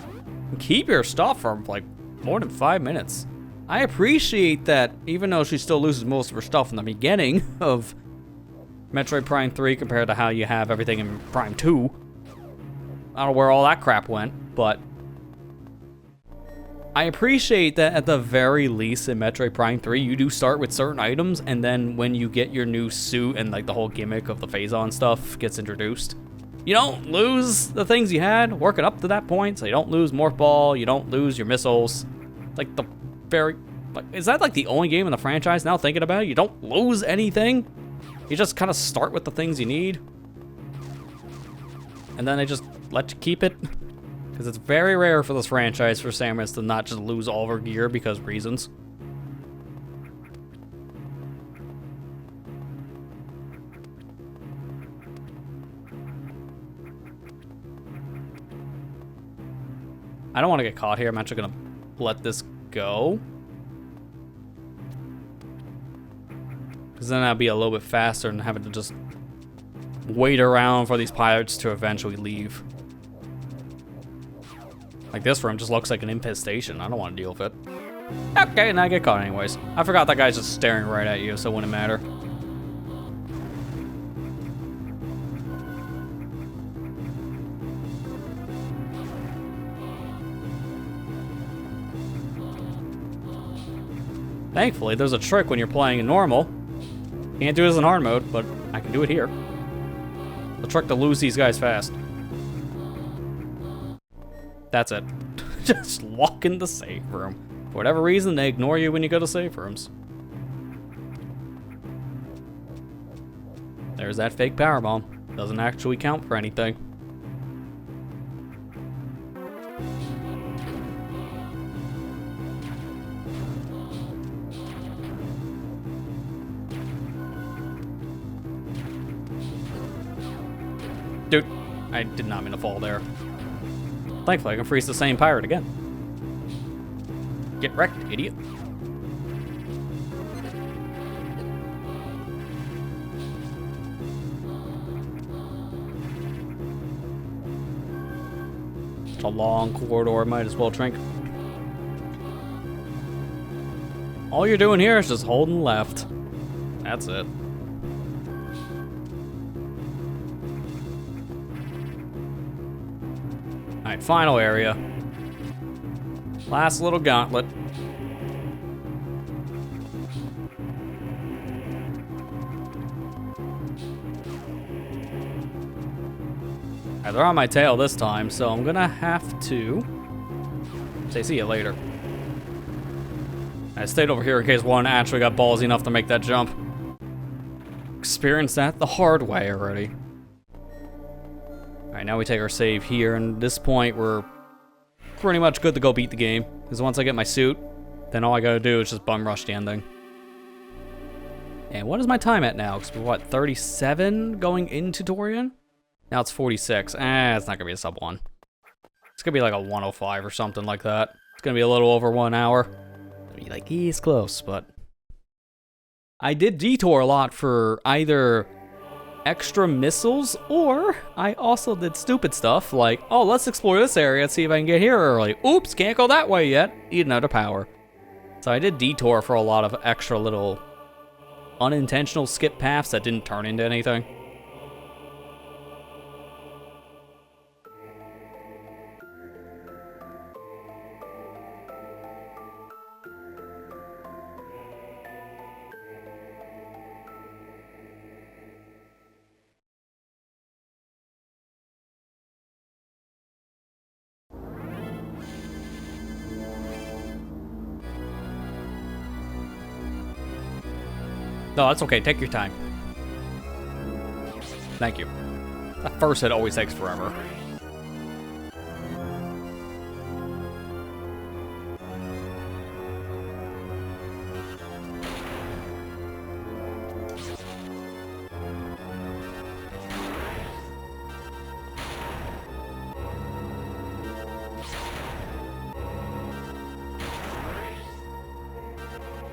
And keep your stuff for, like, more than 5 minutes. I appreciate that, even though she still loses most of her stuff in the beginning of Metroid Prime 3 compared to how you have everything in Prime 2. I don't know where all that crap went, but I appreciate that at the very least in Metroid Prime 3, you do start with certain items, and then when you get your new suit and like the whole gimmick of the phase-on stuff gets introduced, you don't lose the things you had working up to that point, so you don't lose Morph Ball, you don't lose your missiles. Like the very, like, is that like the only game in the franchise now thinking about it? You don't lose anything? You just kind of start with the things you need? And then they just let you keep it? Because it's very rare for this franchise for Samus to not just lose all of her gear because reasons. I don't want to get caught here. I'm actually going to let this go. Because then I'll be a little bit faster than having to just wait around for these pirates to eventually leave. Like, this room just looks like an infestation. I don't want to deal with it. Okay, and I get caught anyways. I forgot that guy's just staring right at you, so it wouldn't matter. Thankfully, there's a trick when you're playing in normal. Can't do this in hard mode, but I can do it here. The trick to lose these guys fast. That's it. Just walk in the save room. For whatever reason, they ignore you when you go to save rooms. There's that fake power bomb. Doesn't actually count for anything. Dude, I did not mean to fall there. Thankfully, I can freeze the same pirate again. Get wrecked, idiot. It's a long corridor, might as well drink. All you're doing here is just holding left. That's it. Alright, final area. Last little gauntlet. Alright, they're on my tail this time, so I'm gonna have to say see you later. I stayed over here in case one actually got ballsy enough to make that jump. Experienced that the hard way already. Alright, now we take our save here, and at this point we're pretty much good to go beat the game. Because once I get my suit, then all I gotta do is just bum rush the ending. And what is my time at now? Because we're what, 37 going into Dorian? Now it's 46. It's not gonna be a sub 1. It's gonna be like a 105 or something like that. It's gonna be a little over 1 hour. Be like, he's close, but I did detour a lot for either extra missiles, or I also did stupid stuff like, oh, let's explore this area and see if I can get here early. Oops, can't go that way yet. Need another power. So I did detour for a lot of extra little unintentional skip paths that didn't turn into anything. No, that's okay. Take your time. Thank you. That first hit always takes forever.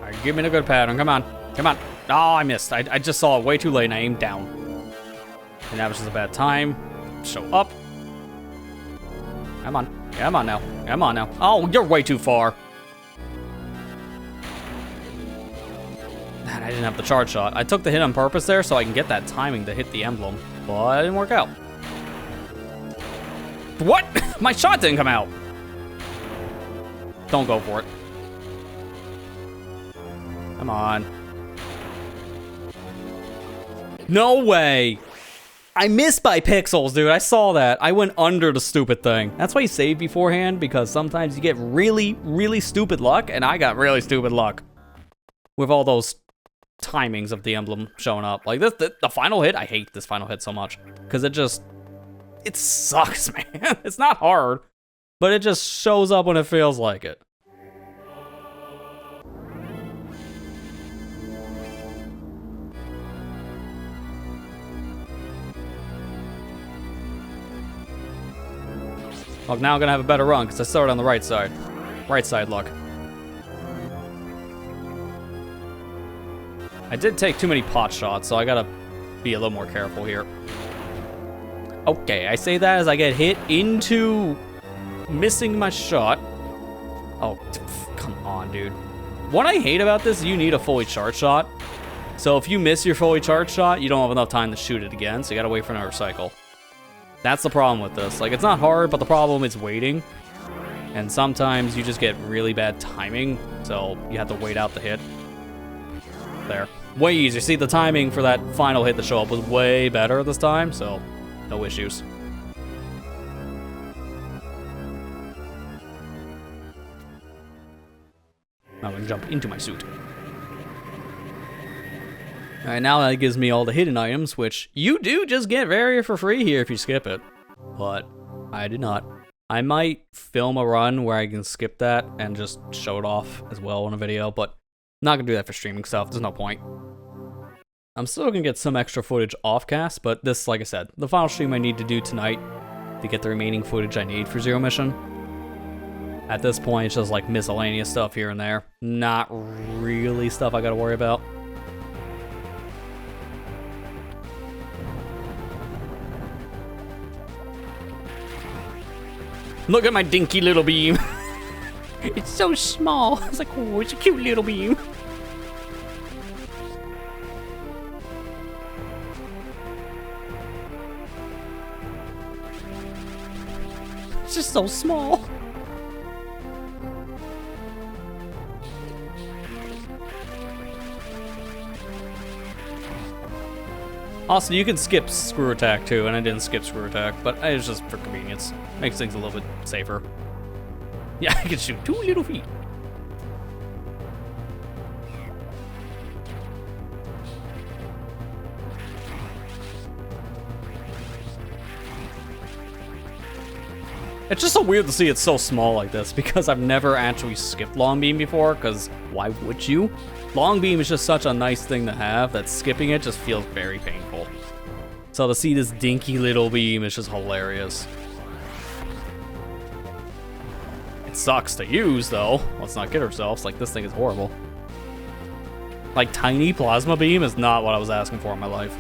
Alright, give me the good pattern. Come on. Come on. Oh, I missed. I just saw it way too late and I aimed down. And that was just a bad time. Show up. Come on. Come on now. Come on now. Oh, you're way too far. Man, I didn't have the charge shot. I took the hit on purpose there so I can get that timing to hit the emblem. But it didn't work out. What? My shot didn't come out. Don't go for it. Come on. No way. I missed by pixels, dude. I saw that. I went under the stupid thing. That's why you save beforehand, because sometimes you get really, really stupid luck, and I got really stupid luck with all those timings of the emblem showing up. Like this, the final hit, I hate this final hit so much, because it sucks, man. It's not hard, but it just shows up when it feels like it. Look, now I'm gonna have a better run because I started on the right side. Right side luck. I did take too many pot shots, so I gotta be a little more careful here. Okay, I say that as I get hit into missing my shot. Oh, come on, dude. What I hate about this is you need a fully charged shot. So if you miss your fully charged shot, you don't have enough time to shoot it again, so you gotta wait for another cycle. That's the problem with this. Like, it's not hard, but the problem is waiting. And sometimes you just get really bad timing, so you have to wait out the hit. There. Way easier. See, the timing for that final hit to show up was way better this time, so no issues. jump into my suit. Alright, now that gives me all the hidden items, which you do just get for free here if you skip it. But I did not. I might film a run where I can skip that and just show it off as well in a video, but I'm not gonna do that for streaming stuff. There's no point. I'm still gonna get some extra footage off cast, but this, like I said, the final stream I need to do tonight to get the remaining footage I need for Zero Mission. At this point, it's just like miscellaneous stuff here and there. Not really stuff I gotta worry about. Look at my dinky little beam. It's so small. It's like, oh, it's a cute little beam. It's just so small. Also, you can skip screw attack too, and I didn't skip screw attack, but it's just for convenience. Makes things a little bit safer. Yeah, I can shoot 2 little feet. It's just so weird to see it so small like this, because I've never actually skipped long beam before, because why would you? Long beam is just such a nice thing to have that skipping it just feels very painful. So to see this dinky little beam is just hilarious. It sucks to use though. Let's not kid ourselves, like this thing is horrible. Like tiny plasma beam is not what I was asking for in my life.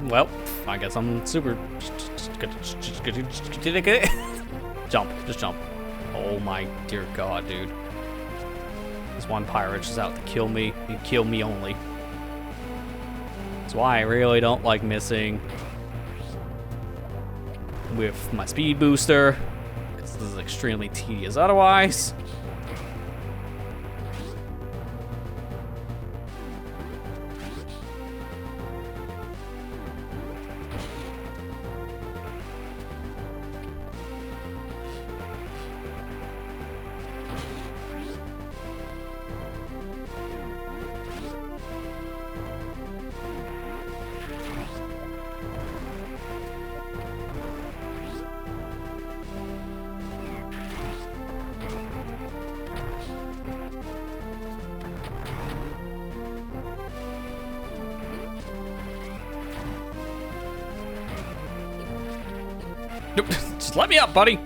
Well, I guess I'm super... Jump, just jump. Oh my dear god, dude. This one pirate is out to kill me, and kill me only. That's why I really don't like missing with my speed booster. This is extremely tedious otherwise. Nope. Just let me up, buddy.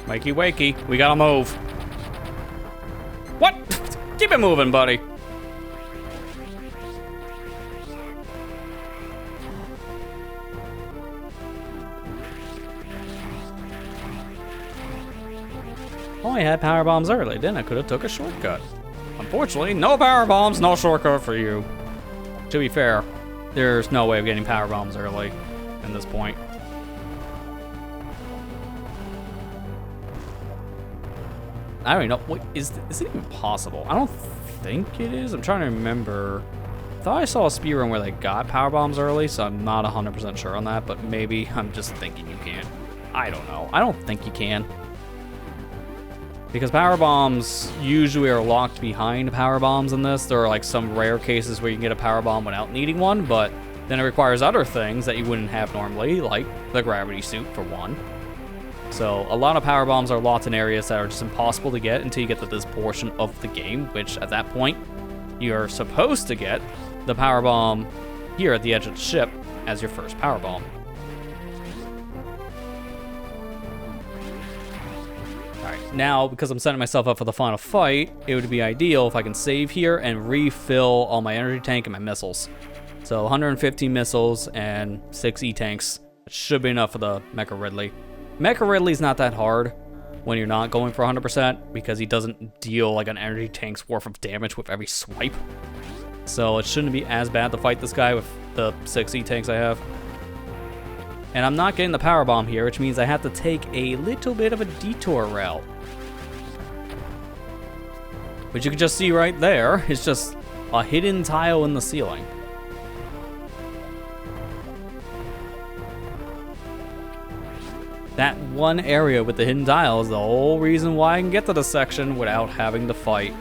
Wakey, wakey. We gotta move. What? Keep it moving, buddy. Oh, I had power bombs early. Then I could have took a shortcut. Unfortunately, no power bombs, no shortcut for you. To be fair, there's no way of getting power bombs early at this point. I don't even know. Wait, is it even possible? I don't think it is. I'm trying to remember. I thought I saw a speed run where they got power bombs early, so I'm not 100% sure on that, but maybe I'm just thinking you can. I don't know. I don't think you can. Because power bombs usually are locked behind power bombs in this. There are like some rare cases where you can get a power bomb without needing one, but then it requires other things that you wouldn't have normally, like the gravity suit for one. So a lot of power bombs are locked in areas that are just impossible to get until you get to this portion of the game, which at that point, you're supposed to get the power bomb here at the edge of the ship as your first power bomb. Alright, now because I'm setting myself up for the final fight, it would be ideal if I can save here and refill all my energy tank and my missiles. So 115 missiles and 6 E-tanks It should be enough for the Mecha Ridley. Mecha Ridley's not that hard when you're not going for 100% because he doesn't deal like an energy tank's worth of damage with every swipe. So it shouldn't be as bad to fight this guy with the 6 E-tanks I have. And I'm not getting the power bomb here, which means I have to take a little bit of a detour route. Which you can just see right there. It's just a hidden tile in the ceiling. That one area with the hidden tile is the whole reason why I can get to this section without having to fight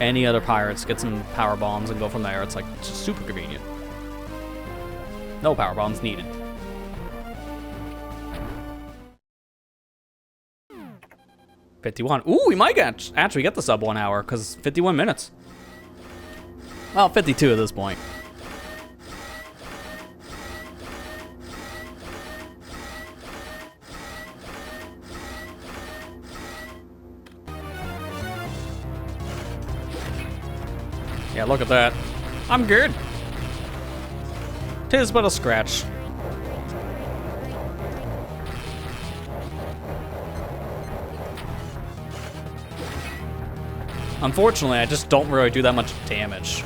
any other pirates, get some power bombs, and go from there. It's like just super convenient. No power bombs needed. $51. Ooh, we might actually get the sub 1 hour, because 51 minutes. Well, 52 at this point. Yeah, look at that. I'm good. 'Tis but a scratch. Unfortunately, I just don't really do that much damage.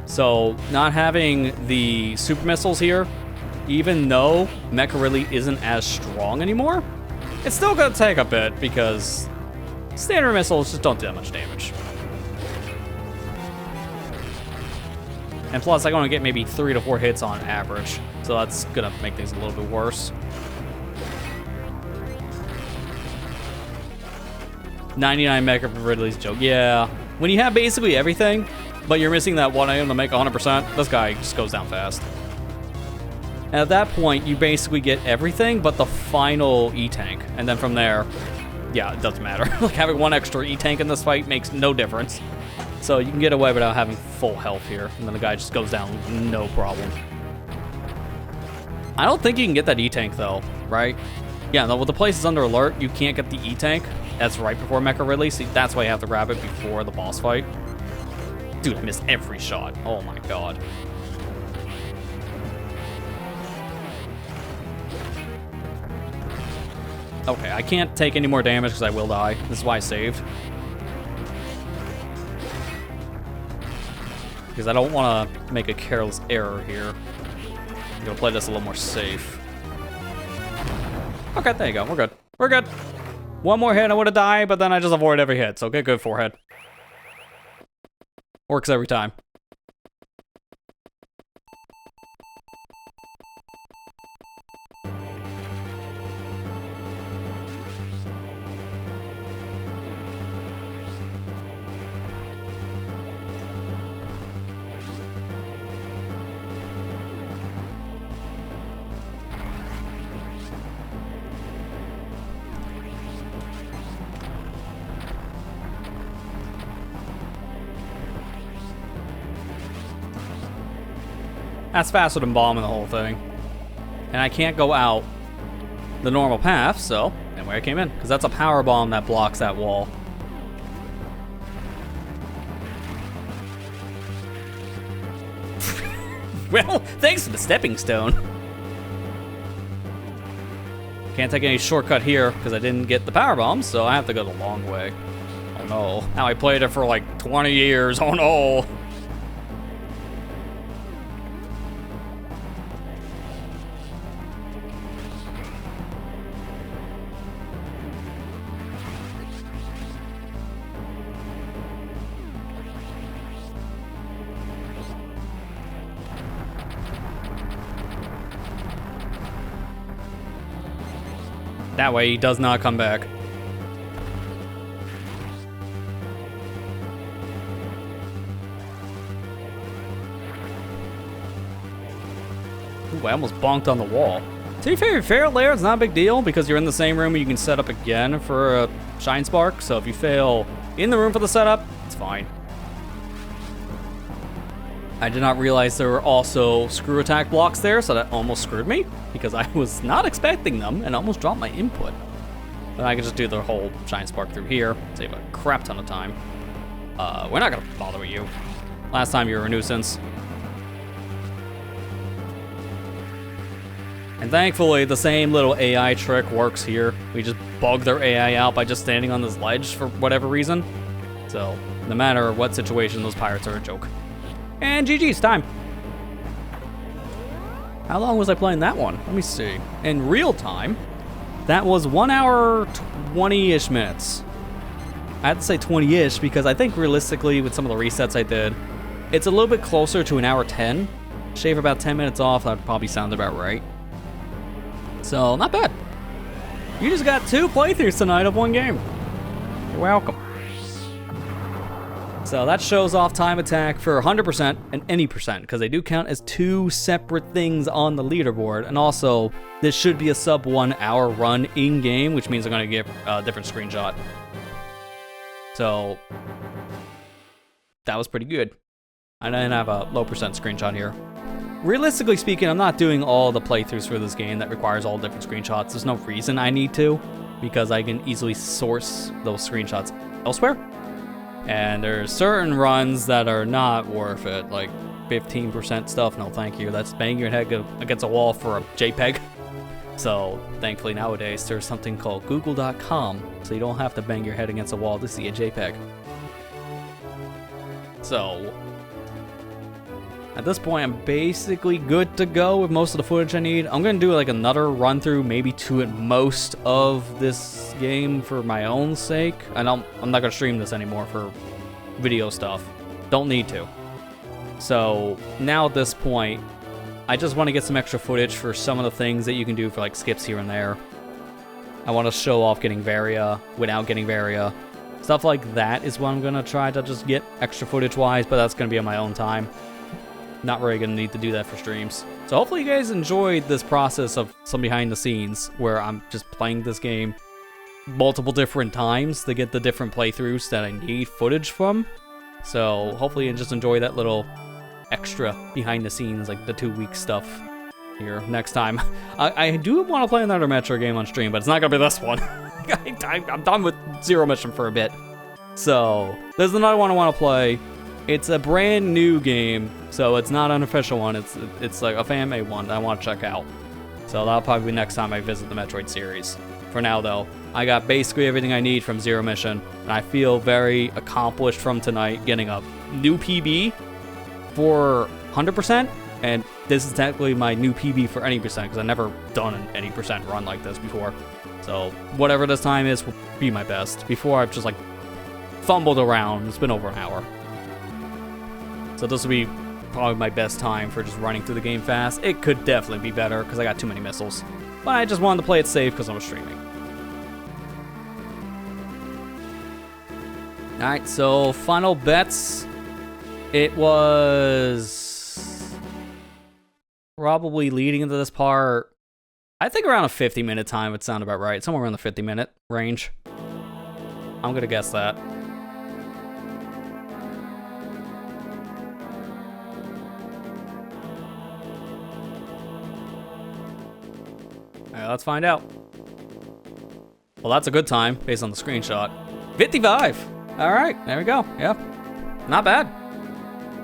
So, not having the super missiles here, even though Mecha really isn't as strong anymore, it's still gonna take a bit because standard missiles just don't do that much damage. And plus, I only get maybe 3 to 4 hits on average, so that's gonna make things a little bit worse. 99 Mecha Ridley's joke. Yeah, when you have basically everything, but you're missing that 1 item to make 100%, this guy just goes down fast. And at that point, you basically get everything but the final E-tank. And then from there, yeah, it doesn't matter. Like having 1 extra E-tank in this fight makes no difference. So you can get away without having full health here. And then the guy just goes down no problem. I don't think you can get that E-tank though, right? Yeah, no, with the place is under alert, you can't get the E-tank. That's right before Mecha Ridley. See, that's why you have to grab it before the boss fight. Dude, I missed every shot. Oh my god. Okay, I can't take any more damage because I will die. This is why I saved. Because I don't want to make a careless error here. I'm going to play this a little more safe. Okay, there you go. We're good. We're good. 1 more hit, I would have died, but then I just avoid every hit. So get good forehead. Works every time. That's faster than bombing the whole thing. And I can't go out the normal path, so anyway I came in. Because that's a power bomb that blocks that wall. Well, thanks for the stepping stone. Can't take any shortcut here because I didn't get the power bomb, so I have to go the long way. Oh no. Now I played it for like 20 years. Oh no. That way he does not come back. Ooh, I almost bonked on the wall. To be fair there, it's not a big deal because you're in the same room and you can set up again for a Shine Spark. So if you fail in the room for the setup, it's fine. I did not realize there were also screw attack blocks there, so that almost screwed me because I was not expecting them and almost dropped my input. But I could just do the whole Shine Spark through here, save a crap ton of time. We're not gonna bother with you. Last time you were a nuisance. And And thankfully, the same little AI trick works here. We just bug their AI out by just standing on this ledge for whatever reason. So, no matter what situation, those pirates are a joke. And GG's time. How long was I playing that one? Let me see. In real time, that was 1 hour, 20-ish minutes. I had to say 20-ish because I think realistically, with some of the resets I did, it's a little bit closer to 1 hour 10. Shave about 10 minutes off, that would probably sound about right. So, not bad. You just got 2 playthroughs tonight of one game. You're welcome. So that shows off time attack for 100% and any percent, because they do count as 2 separate things on the leaderboard. And also, this should be a sub 1 hour run in-game, which means I'm going to get a different screenshot. So, that was pretty good. I didn't have a low percent screenshot here. Realistically speaking, I'm not doing all the playthroughs for this game that requires all different screenshots. There's no reason I need to, because I can easily source those screenshots elsewhere. And there's certain runs that are not worth it, like 15% stuff, no thank you. That's banging your head against a wall for a JPEG. So, thankfully nowadays, there's something called Google.com, so you don't have to bang your head against a wall to see a JPEG. So, at this point, I'm basically good to go with most of the footage I need. I'm going to do like another run through, maybe 2 at most, of this game for my own sake. And I'm not going to stream this anymore for video stuff. Don't need to. So now at this point, I just want to get some extra footage for some of the things that you can do for like skips here and there. I want to show off getting Varia without getting Varia. Stuff like that is what I'm going to try to just get extra footage-wise, but that's going to be on my own time. Not really going to need to do that for streams. So hopefully you guys enjoyed this process of some behind the scenes where I'm just playing this game multiple different times to get the different playthroughs that I need footage from. So hopefully you just enjoy that little extra behind the scenes, like the 2-week stuff here next time. I do want to play another Metroid game on stream, but it's not going to be this one. I'm done with Zero Mission for a bit. So there's another one I want to play. It's a brand new game, so it's not an official one. It's like a fan-made one that I want to check out. So that'll probably be next time I visit the Metroid series. For now, though, I got basically everything I need from Zero Mission, and I feel very accomplished from tonight, getting a new PB for 100%, and this is technically my new PB for any percent, because I've never done an any percent run like this before. So whatever this time is will be my best. Before, I've just like fumbled around. It's been over an hour. So this will be probably my best time for just running through the game fast. It could definitely be better because I got too many missiles. But I just wanted to play it safe because I was streaming. Alright, so final bets. It was probably leading into this part. I think around a 50-minute time would sound about right. Somewhere around the 50-minute range. I'm going to guess that. Alright, let's find out. Well, that's a good time, based on the screenshot. 55! Alright, there we go. Yep. Not bad.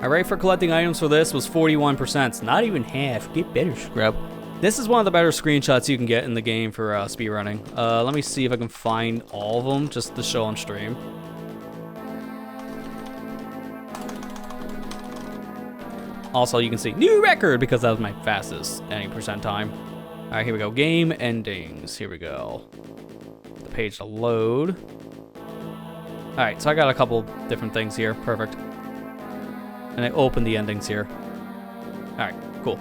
Our rate for collecting items for this was 41%. It's not even half. Get better, scrub. This is one of the better screenshots you can get in the game for speedrunning. Let me see if I can find all of them, just to show on stream. Also, you can see new record, because that was my fastest any percent time. Alright, here we go. Game endings. Here we go. The page to load. Alright, so I got a couple different things here. Perfect. And I opened the endings here. Alright, cool.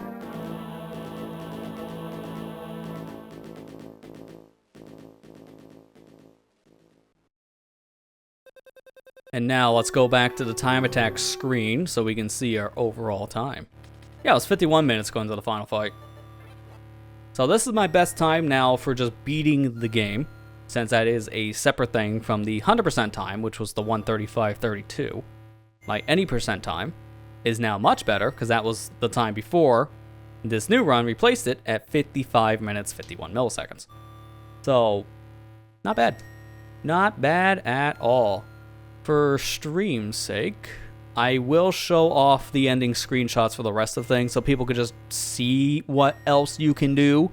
And now let's go back to the time attack screen so we can see our overall time. Yeah, it was 51 minutes going to the final fight. So this is my best time now for just beating the game, since that is a separate thing from the 100% time, which was the 1:35:32. My any percent time is now much better, because that was the time before. This new run replaced it at 55 minutes, 51 milliseconds. So, not bad. Not bad at all. For stream's sake, I will show off the ending screenshots for the rest of things so people could just see what else you can do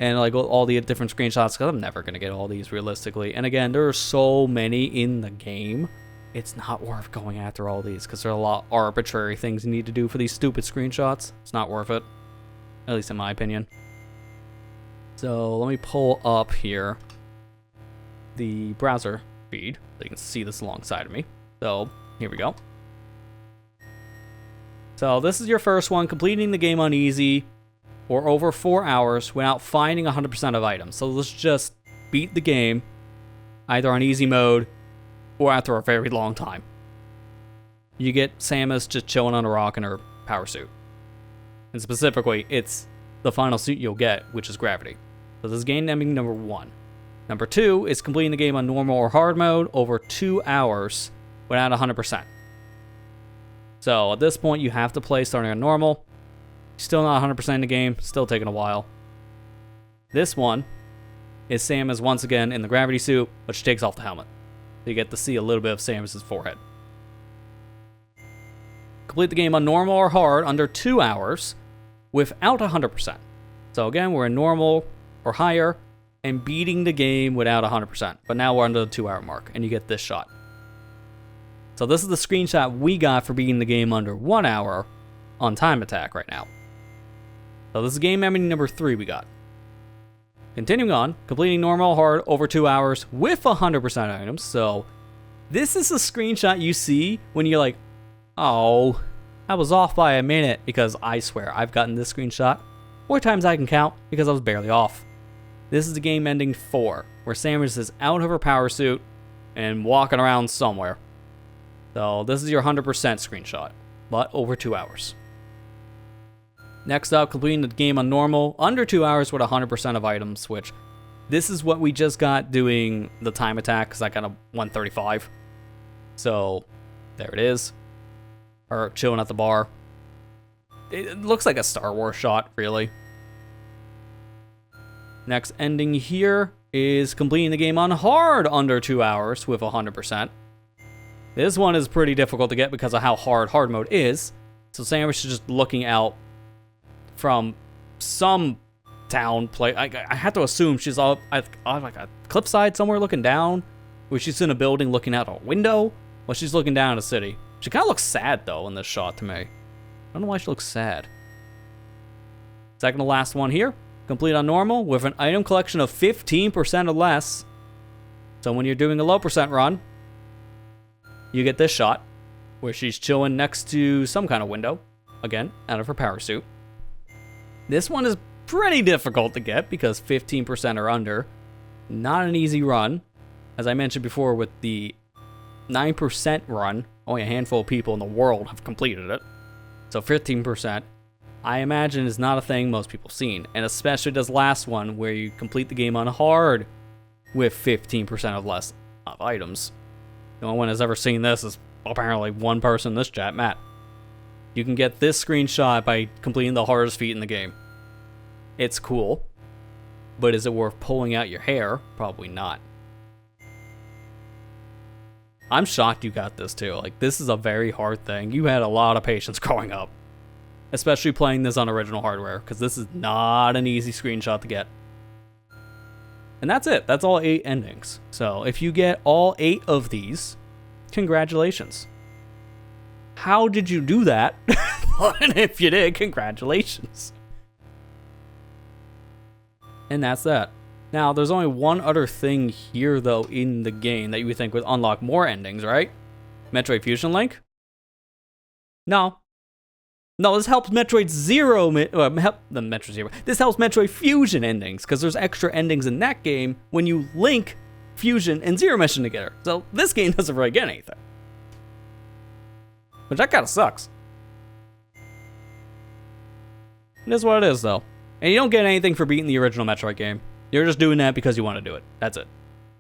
and like all the different screenshots, because I'm never going to get all these realistically. And again, there are so many in the game, it's not worth going after all these, because there are a lot of arbitrary things you need to do for these stupid screenshots. It's not worth it, at least in my opinion. So let me pull up here the browser feed so you can see this alongside of me. So here we go. So this is your first one, completing the game on easy or over 4 hours without finding 100% of items. So let's just beat the game either on easy mode or after a very long time. You get Samus just chilling on a rock in her power suit. And specifically, it's the final suit you'll get, which is gravity. So this is game ending number 1. Number 2 is completing the game on normal or hard mode over 2 hours without 100%. So at this point, you have to play starting on normal. Still not 100% in the game, still taking a while. This one is Samus once again in the gravity suit, but she takes off the helmet. So you get to see a little bit of Samus's forehead. Complete the game on normal or hard under 2 hours without 100%. So again, we're in normal or higher and beating the game without 100%. But now we're under the 2 hour mark and you get this shot. So this is the screenshot we got for beating the game under 1 hour on Time Attack right now. So this is game ending number 3 we got. Continuing on, completing normal hard over 2 hours with 100% items. So this is a screenshot you see when you're like, oh, I was off by a minute, because I swear I've gotten this screenshot 4 times I can count because I was barely off. This is the game ending 4, where Samus is out of her power suit and walking around somewhere. So this is your 100% screenshot, but over 2 hours. Next up, completing the game on normal, under 2 hours with 100% of items, which this is what we just got doing the Time Attack, because I got a 135. So there it is. Or chilling at the bar. It looks like a Star Wars shot, really. Next ending here is completing the game on hard under 2 hours with 100%. This one is pretty difficult to get because of how hard mode is. So Samus is just looking out from some town place. I have to assume she's on like a cliffside somewhere looking down, where she's in a building looking out a window. Well, she's looking down at a city. She kind of looks sad though in this shot to me. I don't know why she looks sad. Second to last one here, complete on normal with an item collection of 15% or less. So when you're doing a low percent run, you get this shot where she's chilling next to some kind of window, again out of her power suit. This one is pretty difficult to get because 15% or under. Not an easy run. As I mentioned before with the 9% run, only a handful of people in the world have completed it. So 15%, I imagine, is not a thing most people have seen. And especially this last one where you complete the game on hard with 15% of less of items. The only one that's ever seen this is apparently one person in this chat, Matt. You can get this screenshot by completing the hardest feat in the game. It's cool, but is it worth pulling out your hair? Probably not. I'm shocked you got this too. Like, this is a very hard thing. You had a lot of patience growing up, especially playing this on original hardware, because this is not an easy screenshot to get. And that's it. That's all 8 endings. So if you get all 8 of these, congratulations. How did you do that? And if you did, congratulations. And that's that. Now, there's only one other thing here, though, in the game that you would think would unlock more endings, right? Metroid Fusion Link? No. No, this helps Metroid Zero, Metroid Zero. This helps Metroid Fusion endings, because there's extra endings in that game when you link Fusion and Zero Mission together. So this game doesn't really get anything. Which that kind of sucks. It is what it is, though. And you don't get anything for beating the original Metroid game. You're just doing that because you want to do it. That's it.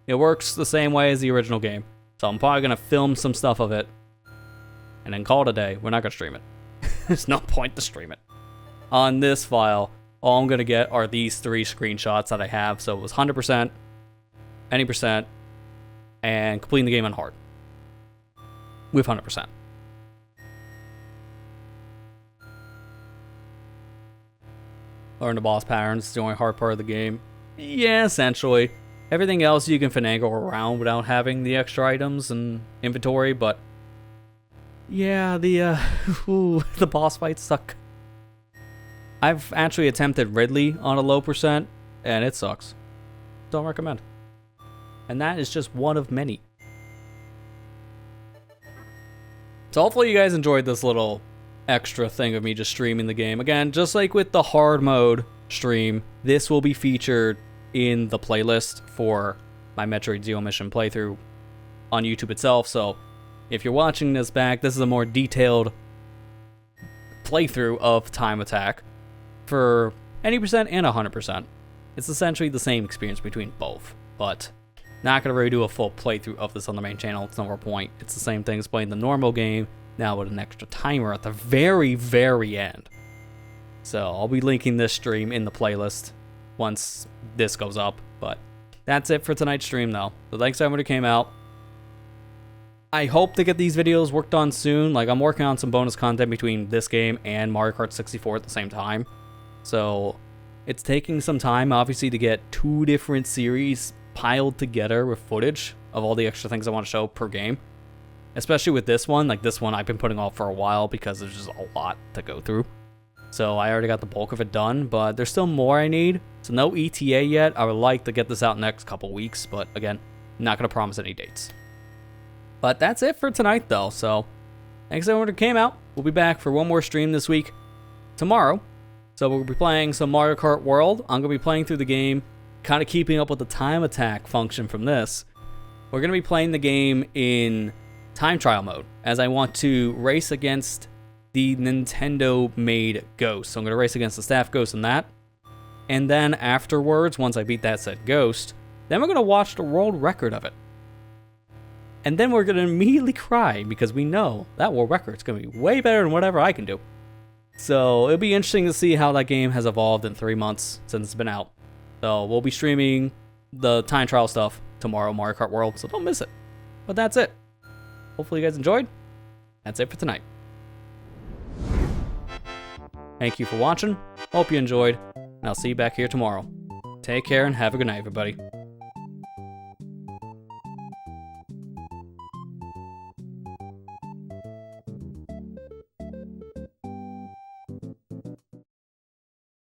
It works the same way as the original game. So I'm probably going to film some stuff of it and then call it a day. We're not going to stream it. There's no point to stream it. On this file, all I'm going to get are these 3 screenshots that I have. So it was 100%, any percent, and completing the game on hard with 100%. Learn the boss patterns, it's the only hard part of the game. Yeah, essentially. Everything else you can finagle around without having the extra items and inventory, but yeah, the boss fights suck. I've actually attempted Ridley on a low percent, and it sucks. Don't recommend. And that is just one of many. So hopefully you guys enjoyed this little extra thing of me just streaming the game. Again, just like with the hard mode stream, this will be featured in the playlist for my Metroid Zero Mission playthrough on YouTube itself. So if you're watching this back, this is a more detailed playthrough of Time Attack for any percent and 100%. It's essentially the same experience between both, but not going to really do a full playthrough of this on the main channel. It's no more point. It's the same thing as playing the normal game, now with an extra timer at the very, very end. So I'll be linking this stream in the playlist once this goes up, but that's it for tonight's stream though. So thanks to everyone who came out. I hope to get these videos worked on soon. Like, I'm working on some bonus content between this game and Mario Kart 64 at the same time. So it's taking some time, obviously, to get 2 different series piled together with footage of all the extra things I want to show per game. Especially with this one. Like, this one I've been putting off for a while because there's just a lot to go through. So I already got the bulk of it done, but there's still more I need. So no ETA yet. I would like to get this out next couple weeks, but again, not going to promise any dates. But that's it for tonight, though. So thanks everyone who came out. We'll be back for one more stream this week tomorrow. So we'll be playing some Mario Kart World. I'm going to be playing through the game, kind of keeping up with the time attack function from this. We're going to be playing the game in time trial mode, as I want to race against the Nintendo-made Ghost. So I'm going to race against the staff Ghost in that. And then afterwards, once I beat that said Ghost, then we're going to watch the world record of it. And then we're going to immediately cry, because we know that world record is going to be way better than whatever I can do. So it'll be interesting to see how that game has evolved in 3 months since it's been out. So we'll be streaming the time trial stuff tomorrow, Mario Kart World, so don't miss it. But that's it. Hopefully you guys enjoyed. That's it for tonight. Thank you for watching. Hope you enjoyed. And I'll see you back here tomorrow. Take care and have a good night, everybody.